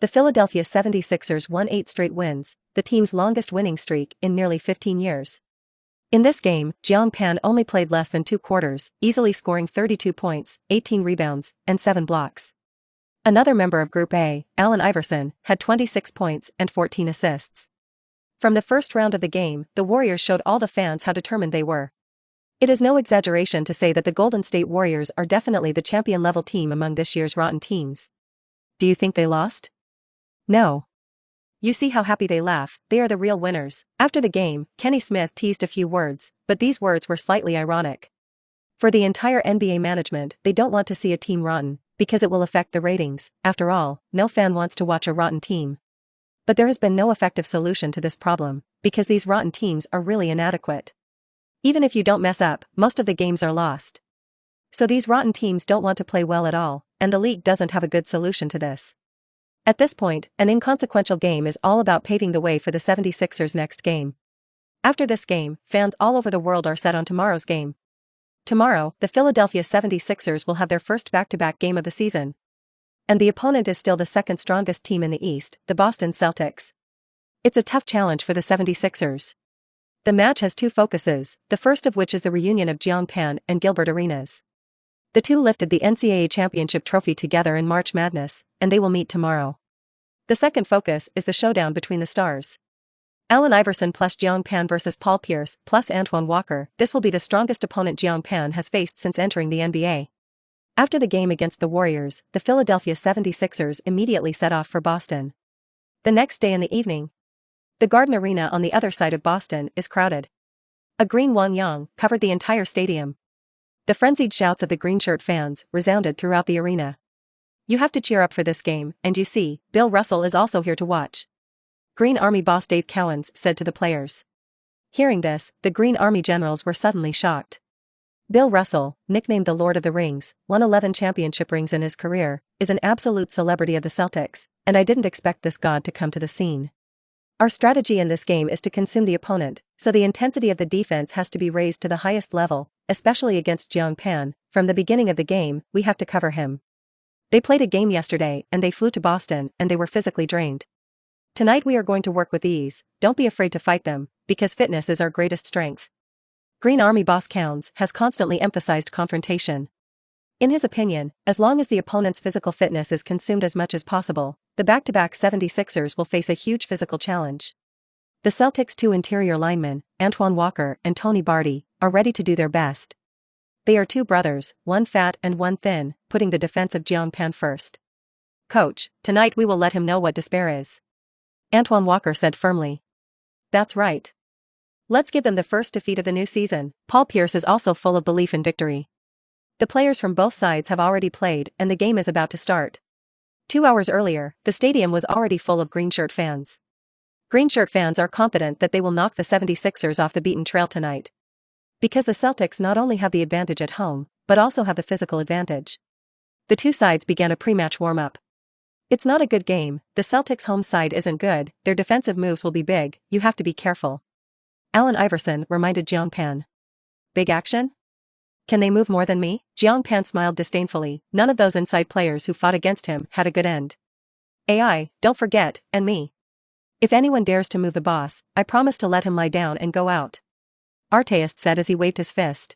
The Philadelphia 76ers won 8 straight wins, the team's longest winning streak in nearly 15 years. In this game, Jiang Pan only played less than 2 quarters, easily scoring 32 points, 18 rebounds, and 7 blocks. Another member of Group A, Allen Iverson, had 26 points and 14 assists. From the first round of the game, the Warriors showed all the fans how determined they were. It is no exaggeration to say that the Golden State Warriors are definitely the champion-level team among this year's rotten teams. Do you think they lost? No. You see how happy they laugh, they are the real winners. After the game, Kenny Smith teased a few words, but these words were slightly ironic. For the entire NBA management, they don't want to see a team rotten, because it will affect the ratings. After all, no fan wants to watch a rotten team. But there has been no effective solution to this problem, because these rotten teams are really inadequate. Even if you don't mess up, most of the games are lost. So these rotten teams don't want to play well at all, and the league doesn't have a good solution to this. At this point, an inconsequential game is all about paving the way for the 76ers' next game. After this game, fans all over the world are set on tomorrow's game. Tomorrow, the Philadelphia 76ers will have their first back-to-back game of the season. And the opponent is still the second strongest team in the East, the Boston Celtics. It's a tough challenge for the 76ers. The match has two focuses, the first of which is the reunion of Jiang Pan and Gilbert Arenas. The two lifted the NCAA championship trophy together in March Madness, and they will meet tomorrow. The second focus is the showdown between the stars. Allen Iverson plus Jiang Pan versus Paul Pierce plus Antoine Walker. This will be the strongest opponent Jiang Pan has faced since entering the NBA. After the game against the Warriors, the Philadelphia 76ers immediately set off for Boston. The next day in the evening, the Garden Arena on the other side of Boston is crowded. A green Wanyang covered the entire stadium. The frenzied shouts of the green shirt fans resounded throughout the arena. You have to cheer up for this game, and you see, Bill Russell is also here to watch. Green Army boss Dave Cowens said to the players. Hearing this, the Green Army generals were suddenly shocked. Bill Russell, nicknamed the Lord of the Rings, won 11 championship rings in his career, is an absolute celebrity of the Celtics, and I didn't expect this god to come to the scene. Our strategy in this game is to consume the opponent, so the intensity of the defense has to be raised to the highest level, especially against Jiang Pan. From the beginning of the game, we have to cover him. They played a game yesterday and they flew to Boston and they were physically drained. Tonight we are going to work with ease, don't be afraid to fight them, because fitness is our greatest strength. Green Army boss Cowens has constantly emphasized confrontation. In his opinion, as long as the opponent's physical fitness is consumed as much as possible, the back-to-back 76ers will face a huge physical challenge. The Celtics' two interior linemen, Antoine Walker and Tony Barty, are ready to do their best. They are two brothers, one fat and one thin, putting the defense of Jiang Pan first. Coach, tonight we will let him know what despair is. Antoine Walker said firmly. That's right. Let's give them the first defeat of the new season. Paul Pierce is also full of belief in victory. The players from both sides have already played and the game is about to start. 2 hours earlier, the stadium was already full of green shirt fans. Green shirt fans are confident that they will knock the 76ers off the beaten trail tonight. Because the Celtics not only have the advantage at home, but also have the physical advantage. The two sides began a pre-match warm-up. It's not a good game, the Celtics' home side isn't good, their defensive moves will be big, you have to be careful. Allen Iverson reminded Jiang Pan. Big action? Can they move more than me? Jiang Pan smiled disdainfully, none of those inside players who fought against him had a good end. AI, don't forget, and me. If anyone dares to move the boss, I promise to let him lie down and go out. Artest said as he waved his fist.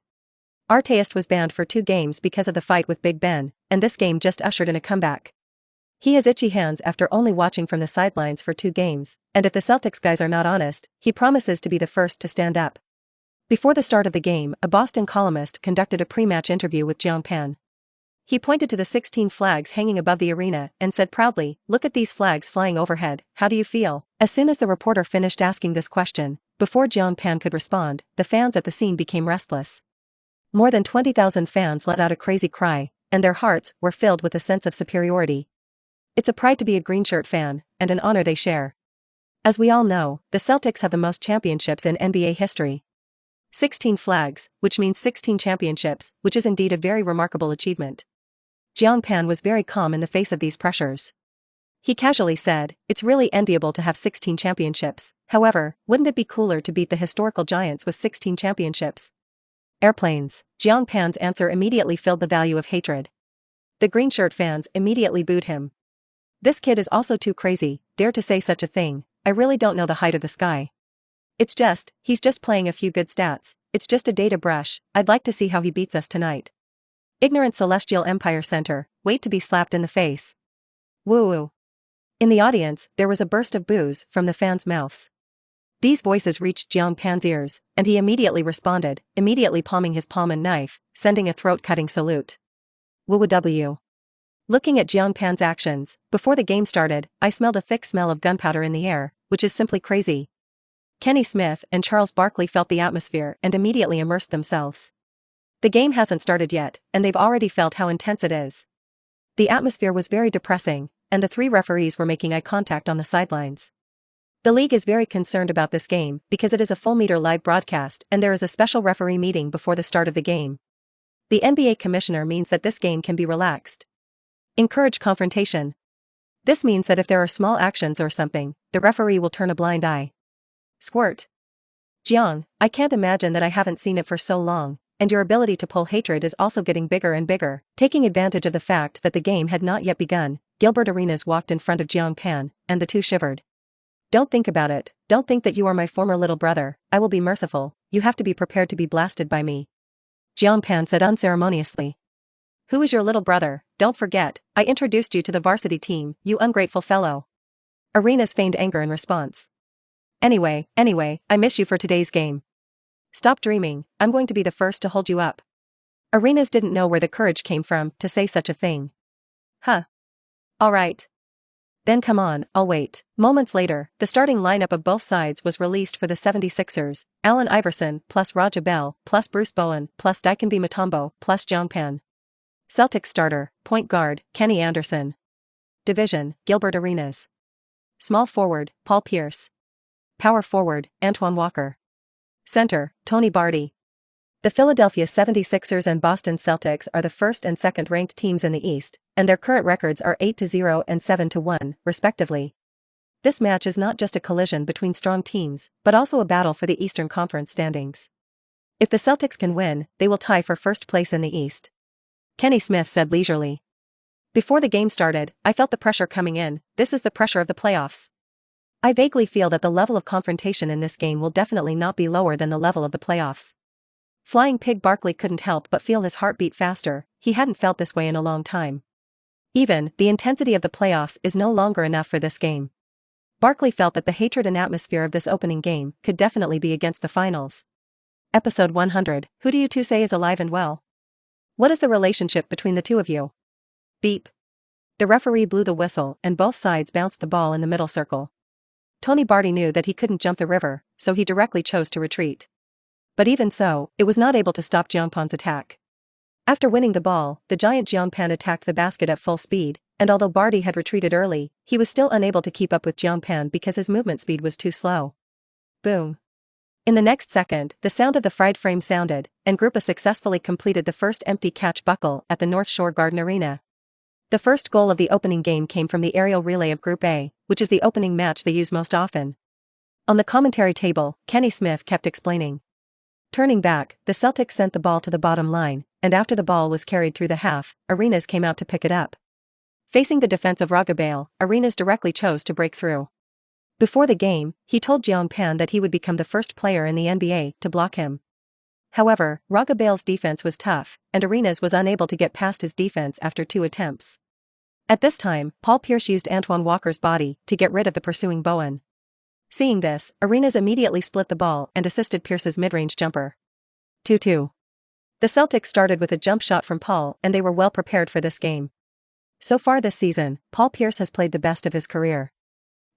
Artest was banned for 2 games because of the fight with Big Ben, and this game just ushered in a comeback. He has itchy hands after only watching from the sidelines for 2 games, and if the Celtics guys are not honest, he promises to be the first to stand up. Before the start of the game, a Boston columnist conducted a pre-match interview with Jiang Pan. He pointed to the 16 flags hanging above the arena and said proudly, "Look at these flags flying overhead, how do you feel?" As soon as the reporter finished asking this question, before Jiang Pan could respond, the fans at the scene became restless. More than 20,000 fans let out a crazy cry, and their hearts were filled with a sense of superiority. It's a pride to be a green shirt fan, and an honor they share. As we all know, the Celtics have the most championships in NBA history. 16 flags, which means 16 championships, which is indeed a very remarkable achievement. Jiang Pan was very calm in the face of these pressures. He casually said, "It's really enviable to have 16 championships, however, wouldn't it be cooler to beat the historical giants with 16 championships?" Airplanes. Jiang Pan's answer immediately filled the value of hatred. The green shirt fans immediately booed him. "This kid is also too crazy, dare to say such a thing, I really don't know the height of the sky. He's just playing a few good stats, it's just a data brush, I'd like to see how he beats us tonight. Ignorant Celestial Empire Center, wait to be slapped in the face. Woo-woo." In the audience, there was a burst of boos from the fans' mouths. These voices reached Jiang Pan's ears, and he immediately responded, immediately palming his palm and knife, sending a throat-cutting salute. Woo-woo. Looking at Jiang Pan's actions, before the game started, I smelled a thick smell of gunpowder in the air, which is simply crazy. Kenny Smith and Charles Barkley felt the atmosphere and immediately immersed themselves. The game hasn't started yet, and they've already felt how intense it is. The atmosphere was very depressing, and the three referees were making eye contact on the sidelines. The league is very concerned about this game because it is a full-meter live broadcast and there is a special referee meeting before the start of the game. The NBA commissioner means that this game can be relaxed. Encourage confrontation. This means that if there are small actions or something, the referee will turn a blind eye. Squirt. Jiang, I can't imagine that I haven't seen it for so long, and your ability to pull hatred is also getting bigger and bigger. Taking advantage of the fact that the game had not yet begun, Gilbert Arenas walked in front of Jiang Pan, and the two shivered. Don't think about it, don't think that you are my former little brother, I will be merciful, you have to be prepared to be blasted by me. Jiang Pan said unceremoniously. Who is your little brother? Don't forget, I introduced you to the varsity team, you ungrateful fellow. Arenas feigned anger in response. Anyway, I miss you for today's game. Stop dreaming, I'm going to be the first to hold you up. Arenas didn't know where the courage came from to say such a thing. Huh. Alright. Then come on, I'll wait. Moments later, the starting lineup of both sides was released for the 76ers, Allen Iverson plus Raja Bell plus Bruce Bowen plus Dikembe Mutombo plus Jiang Pan. Celtics starter, point guard, Kenny Anderson. Division, Gilbert Arenas. Small forward, Paul Pierce. Power forward, Antoine Walker. Center, Tony Barty. The Philadelphia 76ers and Boston Celtics are the first and second ranked teams in the East, and their current records are 8-0 and 7-1, respectively. This match is not just a collision between strong teams, but also a battle for the Eastern Conference standings. If the Celtics can win, they will tie for first place in the East. Kenny Smith said leisurely. Before the game started, I felt the pressure coming in, this is the pressure of the playoffs. I vaguely feel that the level of confrontation in this game will definitely not be lower than the level of the playoffs. Flying Pig Barkley couldn't help but feel his heart beat faster, he hadn't felt this way in a long time. Even, the intensity of the playoffs is no longer enough for this game. Barkley felt that the hatred and atmosphere of this opening game could definitely be against the finals. Episode 100, who do you two say is alive and well? What is the relationship between the two of you? Beep. The referee blew the whistle and both sides bounced the ball in the middle circle. Tony Barty knew that he couldn't jump the river, so he directly chose to retreat. But even so, it was not able to stop Jiang Pan's attack. After winning the ball, the giant Jiang Pan attacked the basket at full speed, and although Barty had retreated early, he was still unable to keep up with Jiang Pan because his movement speed was too slow. Boom. In the next second, the sound of the fried frame sounded, and Grupa successfully completed the first empty catch buckle at the North Shore Garden Arena. The first goal of the opening game came from the aerial relay of Group A, which is the opening match they use most often. On the commentary table, Kenny Smith kept explaining. Turning back, the Celtics sent the ball to the bottom line, and after the ball was carried through the half, Arenas came out to pick it up. Facing the defense of Raja Bell, Arenas directly chose to break through. Before the game, he told Jiang Pan that he would become the first player in the NBA to block him. However, Raja Bell's defense was tough, and Arenas was unable to get past his defense after 2 attempts. At this time, Paul Pierce used Antoine Walker's body to get rid of the pursuing Bowen. Seeing this, Arenas immediately split the ball and assisted Pierce's mid-range jumper. 2-2. The Celtics started with a jump shot from Paul and they were well prepared for this game. So far this season, Paul Pierce has played the best of his career.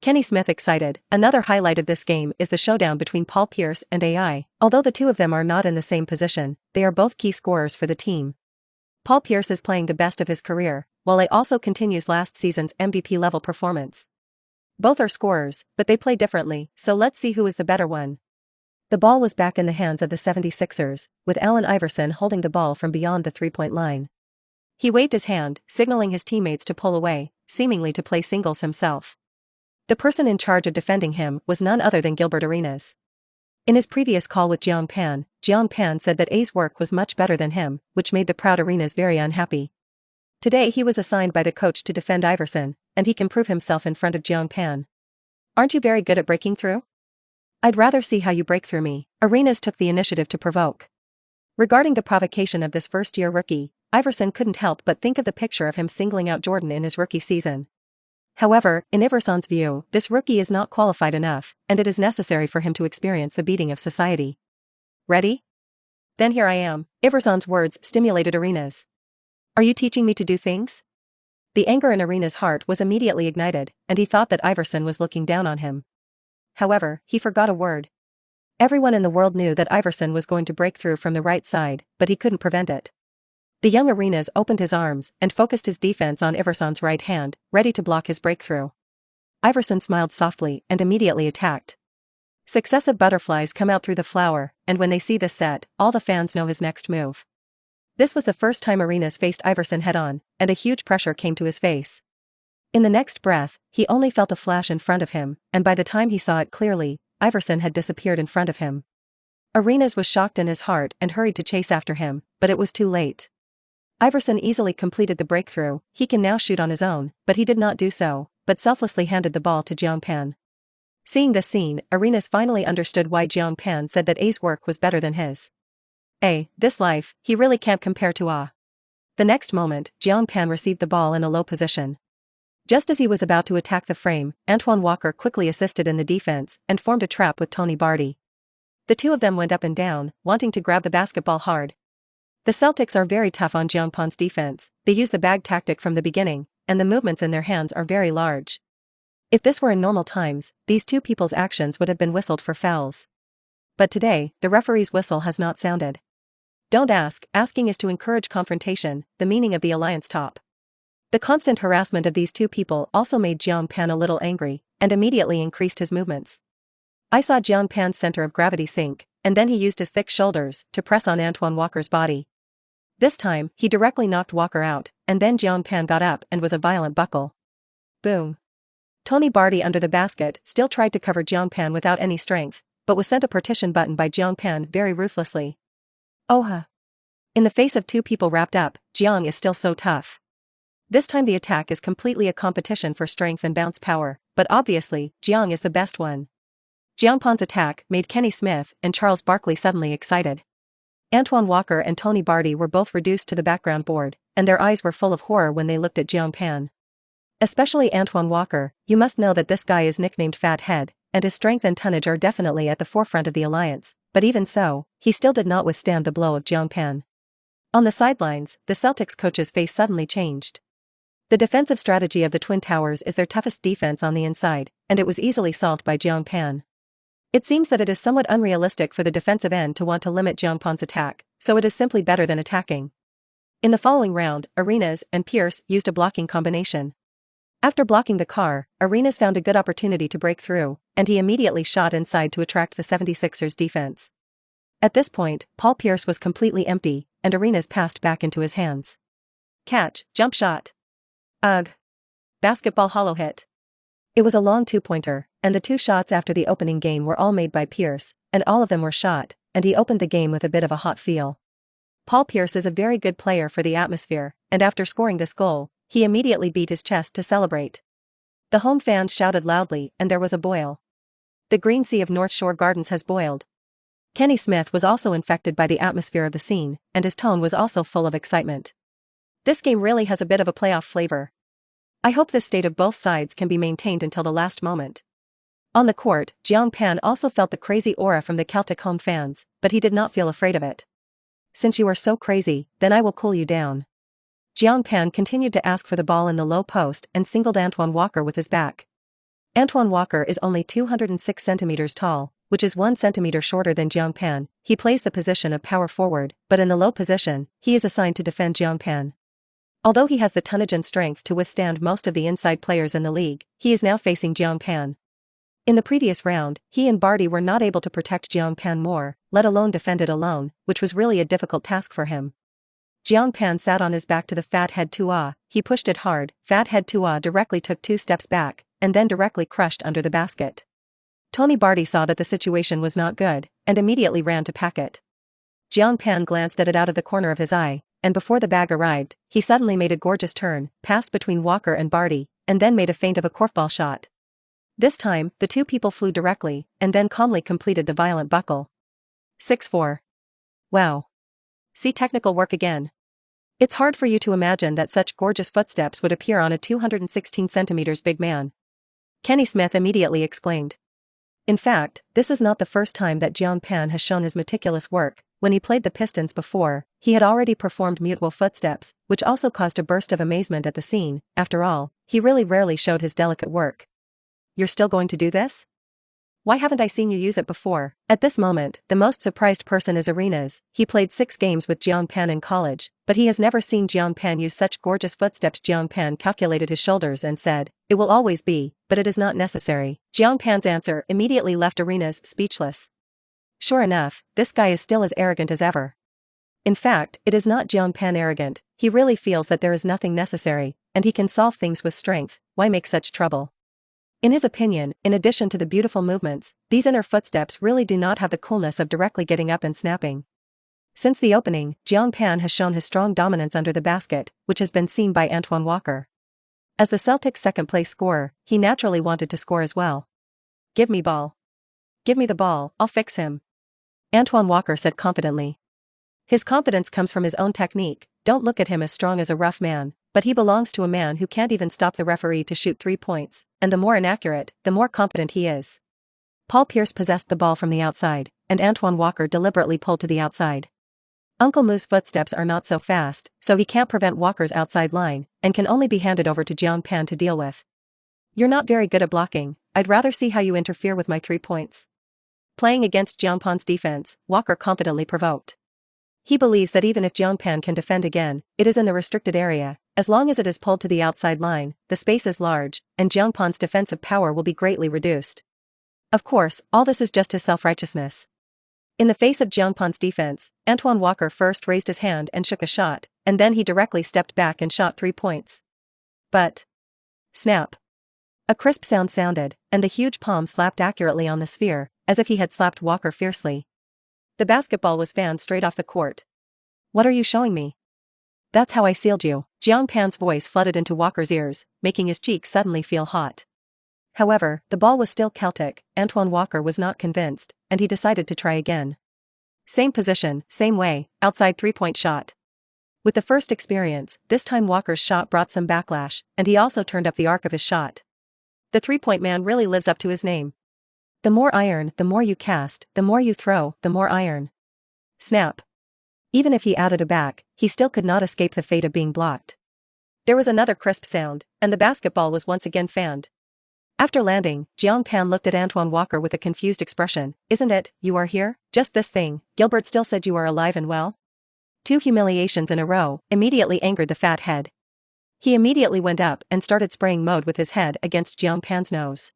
Kenny Smith excited, another highlight of this game is the showdown between Paul Pierce and AI. Although the two of them are not in the same position, they are both key scorers for the team. Paul Pierce is playing the best of his career, while AI also continues last season's MVP-level performance. Both are scorers, but they play differently, so let's see who is the better one. The ball was back in the hands of the 76ers, with Allen Iverson holding the ball from beyond the three-point line. He waved his hand, signaling his teammates to pull away, seemingly to play singles himself. The person in charge of defending him was none other than Gilbert Arenas. In his previous call with Jiang Pan said that A's work was much better than him, which made the proud Arenas very unhappy. Today he was assigned by the coach to defend Iverson, and he can prove himself in front of Jiang Pan. Aren't you very good at breaking through? I'd rather see how you break through me. Arenas took the initiative to provoke. Regarding the provocation of this first-year rookie, Iverson couldn't help but think of the picture of him singling out Jordan in his rookie season. However, in Iverson's view, this rookie is not qualified enough, and it is necessary for him to experience the beating of society. Ready? Then here I am. Iverson's words stimulated Arenas. Are you teaching me to do things? The anger in Arena's heart was immediately ignited, and he thought that Iverson was looking down on him. However, he forgot a word. Everyone in the world knew that Iverson was going to break through from the right side, but he couldn't prevent it. The young Arenas opened his arms and focused his defense on Iverson's right hand, ready to block his breakthrough. Iverson smiled softly and immediately attacked. Successive butterflies come out through the flower, and when they see this set, all the fans know his next move. This was the first time Arenas faced Iverson head-on, and a huge pressure came to his face. In the next breath, he only felt a flash in front of him, and by the time he saw it clearly, Iverson had disappeared in front of him. Arenas was shocked in his heart and hurried to chase after him, but it was too late. Iverson easily completed the breakthrough. He can now shoot on his own, but he did not do so, but selflessly handed the ball to Jiang Pan. Seeing this scene, Arenas finally understood why Jiang Pan said that A's work was better than his. This life, he really can't compare to A. The next moment, Jiang Pan received the ball in a low position. Just as he was about to attack the frame, Antoine Walker quickly assisted in the defense and formed a trap with Tony Barty. The two of them went up and down, wanting to grab the basketball hard. The Celtics are very tough on Jiang Pan's defense. They use the bag tactic from the beginning, and the movements in their hands are very large. If this were in normal times, these two people's actions would have been whistled for fouls. But today, the referee's whistle has not sounded. Don't ask, asking is to encourage confrontation, the meaning of the alliance top. The constant harassment of these two people also made Jiang Pan a little angry, and immediately increased his movements. I saw Jiang Pan's center of gravity sink, and then he used his thick shoulders to press on Antoine Walker's body. This time, he directly knocked Walker out, and then Jiang Pan got up and was a violent buckle. Boom. Tony Barty under the basket still tried to cover Jiang Pan without any strength, but was sent a partition button by Jiang Pan very ruthlessly. Oha. In the face of two people wrapped up, Jiang is still so tough. This time the attack is completely a competition for strength and bounce power, but obviously, Jiang is the best one. Jiang Pan's attack made Kenny Smith and Charles Barkley suddenly excited. Antoine Walker and Tony Barty were both reduced to the background board, and their eyes were full of horror when they looked at Jiang Pan. Especially Antoine Walker. You must know that this guy is nicknamed Fat Head, and his strength and tonnage are definitely at the forefront of the alliance, but even so, he still did not withstand the blow of Jiang Pan. On the sidelines, the Celtics coach's face suddenly changed. The defensive strategy of the Twin Towers is their toughest defense on the inside, and it was easily solved by Jiang Pan. It seems that it is somewhat unrealistic for the defensive end to want to limit Jiang Pan's attack, so it is simply better than attacking. In the following round, Arenas and Pierce used a blocking combination. After blocking the car, Arenas found a good opportunity to break through, and he immediately shot inside to attract the 76ers defense. At this point, Paul Pierce was completely empty, and Arenas passed back into his hands. Catch, jump shot. Ugh. Basketball hollow hit. It was a long two-pointer, and the two shots after the opening game were all made by Pierce, and all of them were shot, and he opened the game with a bit of a hot feel. Paul Pierce is a very good player for the atmosphere, and after scoring this goal, he immediately beat his chest to celebrate. The home fans shouted loudly, and there was a boil. The green sea of North Shore Gardens has boiled. Kenny Smith was also infected by the atmosphere of the scene, and his tone was also full of excitement. This game really has a bit of a playoff flavor. I hope this state of both sides can be maintained until the last moment. On the court, Jiang Pan also felt the crazy aura from the Celtic home fans, but he did not feel afraid of it. Since you are so crazy, then I will cool you down. Jiang Pan continued to ask for the ball in the low post and singled Antoine Walker with his back. Antoine Walker is only 206 centimeters tall, which is 1 centimeter shorter than Jiang Pan. He plays the position of power forward, but in the low position, he is assigned to defend Jiang Pan. Although he has the tonnage and strength to withstand most of the inside players in the league, he is now facing Jiang Pan. In the previous round, he and Barty were not able to protect Jiang Pan more, let alone defend it alone, which was really a difficult task for him. Jiang Pan sat on his back to the Fat Head 2A, he pushed it hard, Fat Head 2A directly took 2 steps back, and then directly crushed under the basket. Tony Barty saw that the situation was not good, and immediately ran to pack it. Jiang Pan glanced at it out of the corner of his eye, and before the bag arrived, he suddenly made a gorgeous turn, passed between Walker and Barty, and then made a feint of a korfball shot. This time, the two people flew directly, and then calmly completed the violent buckle. 6-4. Wow. See technical work again. It's hard for you to imagine that such gorgeous footsteps would appear on a 216 centimeters big man. Kenny Smith immediately exclaimed. In fact, this is not the first time that Jiang Pan has shown his meticulous work. when he played the Pistons before, he had already performed Mutual Footsteps, which also caused a burst of amazement at the scene. After all, he really rarely showed his delicate work. You're still going to do this? Why haven't I seen you use it before? At this moment, the most surprised person is Arenas. He played 6 games with Jiang Pan in college, but he has never seen Jiang Pan use such gorgeous footsteps. Jiang Pan calculated his shoulders and said, "It will always be, but it is not necessary." Jiang Pan's answer immediately left Arenas speechless. Sure enough, this guy is still as arrogant as ever. In fact, it is not Jiang Pan arrogant, he really feels that there is nothing necessary, and he can solve things with strength. Why make such trouble? In his opinion, in addition to the beautiful movements, these inner footsteps really do not have the coolness of directly getting up and snapping. Since the opening, Jiang Pan has shown his strong dominance under the basket, which has been seen by Antoine Walker. As the Celtics' second-place scorer, he naturally wanted to score as well. "Give me ball. Give me the ball, I'll fix him," Antoine Walker said confidently. His confidence comes from his own technique. Don't look at him as strong as a rough man, but he belongs to a man who can't even stop the referee to shoot 3 points, and the more inaccurate, the more confident he is. Paul Pierce possessed the ball from the outside, and Antoine Walker deliberately pulled to the outside. Uncle Moo's footsteps are not so fast, so he can't prevent Walker's outside line, and can only be handed over to Jiang Pan to deal with. "You're not very good at blocking, I'd rather see how you interfere with my 3 points." Playing against Jiang Pan's defense, Walker confidently provoked. He believes that even if Jiang Pan can defend again, it is in the restricted area. As long as it is pulled to the outside line, the space is large, and Jiang Pan's defensive power will be greatly reduced. Of course, all this is just his self-righteousness. In the face of Jiang Pan's defense, Antoine Walker first raised his hand and shook a shot, and then he directly stepped back and shot 3 points. But... snap. A crisp sound sounded, and the huge palm slapped accurately on the sphere, as if he had slapped Walker fiercely. The basketball was fanned straight off the court. "What are you showing me?" "That's how I sealed you." Jiang Pan's voice flooded into Walker's ears, making his cheeks suddenly feel hot. However, the ball was still Celtic. Antoine Walker was not convinced, and he decided to try again. Same position, same way, outside 3-point shot. With the first experience, this time Walker's shot brought some backlash, and he also turned up the arc of his shot. The 3-point man really lives up to his name. The more iron, the more you cast, the more you throw, the more iron. Snap. Even if he added a back, he still could not escape the fate of being blocked. There was another crisp sound, and the basketball was once again fanned. After landing, Jiang Pan looked at Antoine Walker with a confused expression. "Isn't it, you are here? Just this thing, Gilbert still said you are alive and well?" 2 humiliations in a row immediately angered the fat head. He immediately went up and started spraying mode with his head against Jiang Pan's nose.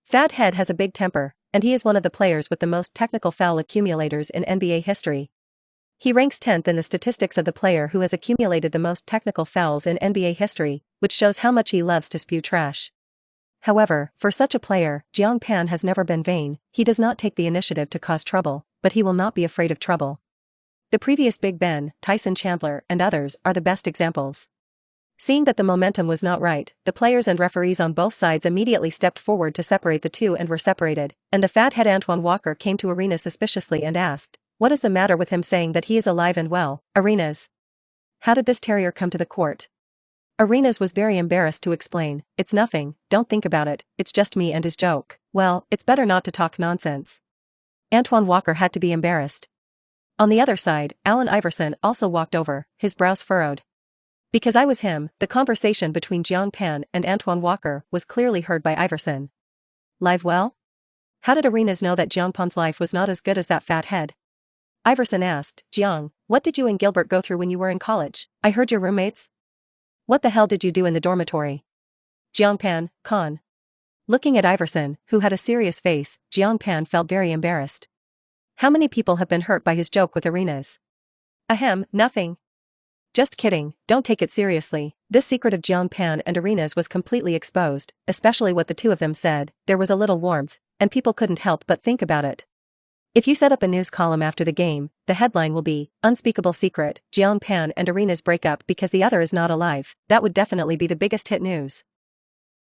Fat Head has a big temper, and he is one of the players with the most technical foul accumulators in NBA history. He ranks 10th in the statistics of the player who has accumulated the most technical fouls in NBA history, which shows how much he loves to spew trash. However, for such a player, Jiang Pan has never been vain. He does not take the initiative to cause trouble, but he will not be afraid of trouble. The previous Big Ben, Tyson Chandler, and others are the best examples. Seeing that the momentum was not right, the players and referees on both sides immediately stepped forward to separate the two and were separated, and the fathead Antoine Walker came to Arenas suspiciously and asked, "What is the matter with him saying that he is alive and well, Arenas? How did this terrier come to the court?" Arenas was very embarrassed to explain, "It's nothing, don't think about it, it's just me and his joke." "Well, it's better not to talk nonsense." Antoine Walker had to be embarrassed. On the other side, Allen Iverson also walked over, his brows furrowed. Because I was him, the conversation between Jiang Pan and Antoine Walker was clearly heard by Iverson. "Live well? How did Arenas know that Jiang Pan's life was not as good as that fat head?" Iverson asked. "Jiang, what did you and Gilbert go through when you were in college? I heard your roommates. What the hell did you do in the dormitory?" Jiang Pan, con. Looking at Iverson, who had a serious face, Jiang Pan felt very embarrassed. How many people have been hurt by his joke with Arenas? Ahem, nothing. Just kidding, don't take it seriously. This secret of Jiang Pan and Arenas was completely exposed, especially what the two of them said. There was a little warmth, and people couldn't help but think about it. If you set up a news column after the game, the headline will be, "Unspeakable Secret, Jiang Pan and Arenas break up because the other is not alive." That would definitely be the biggest hit news.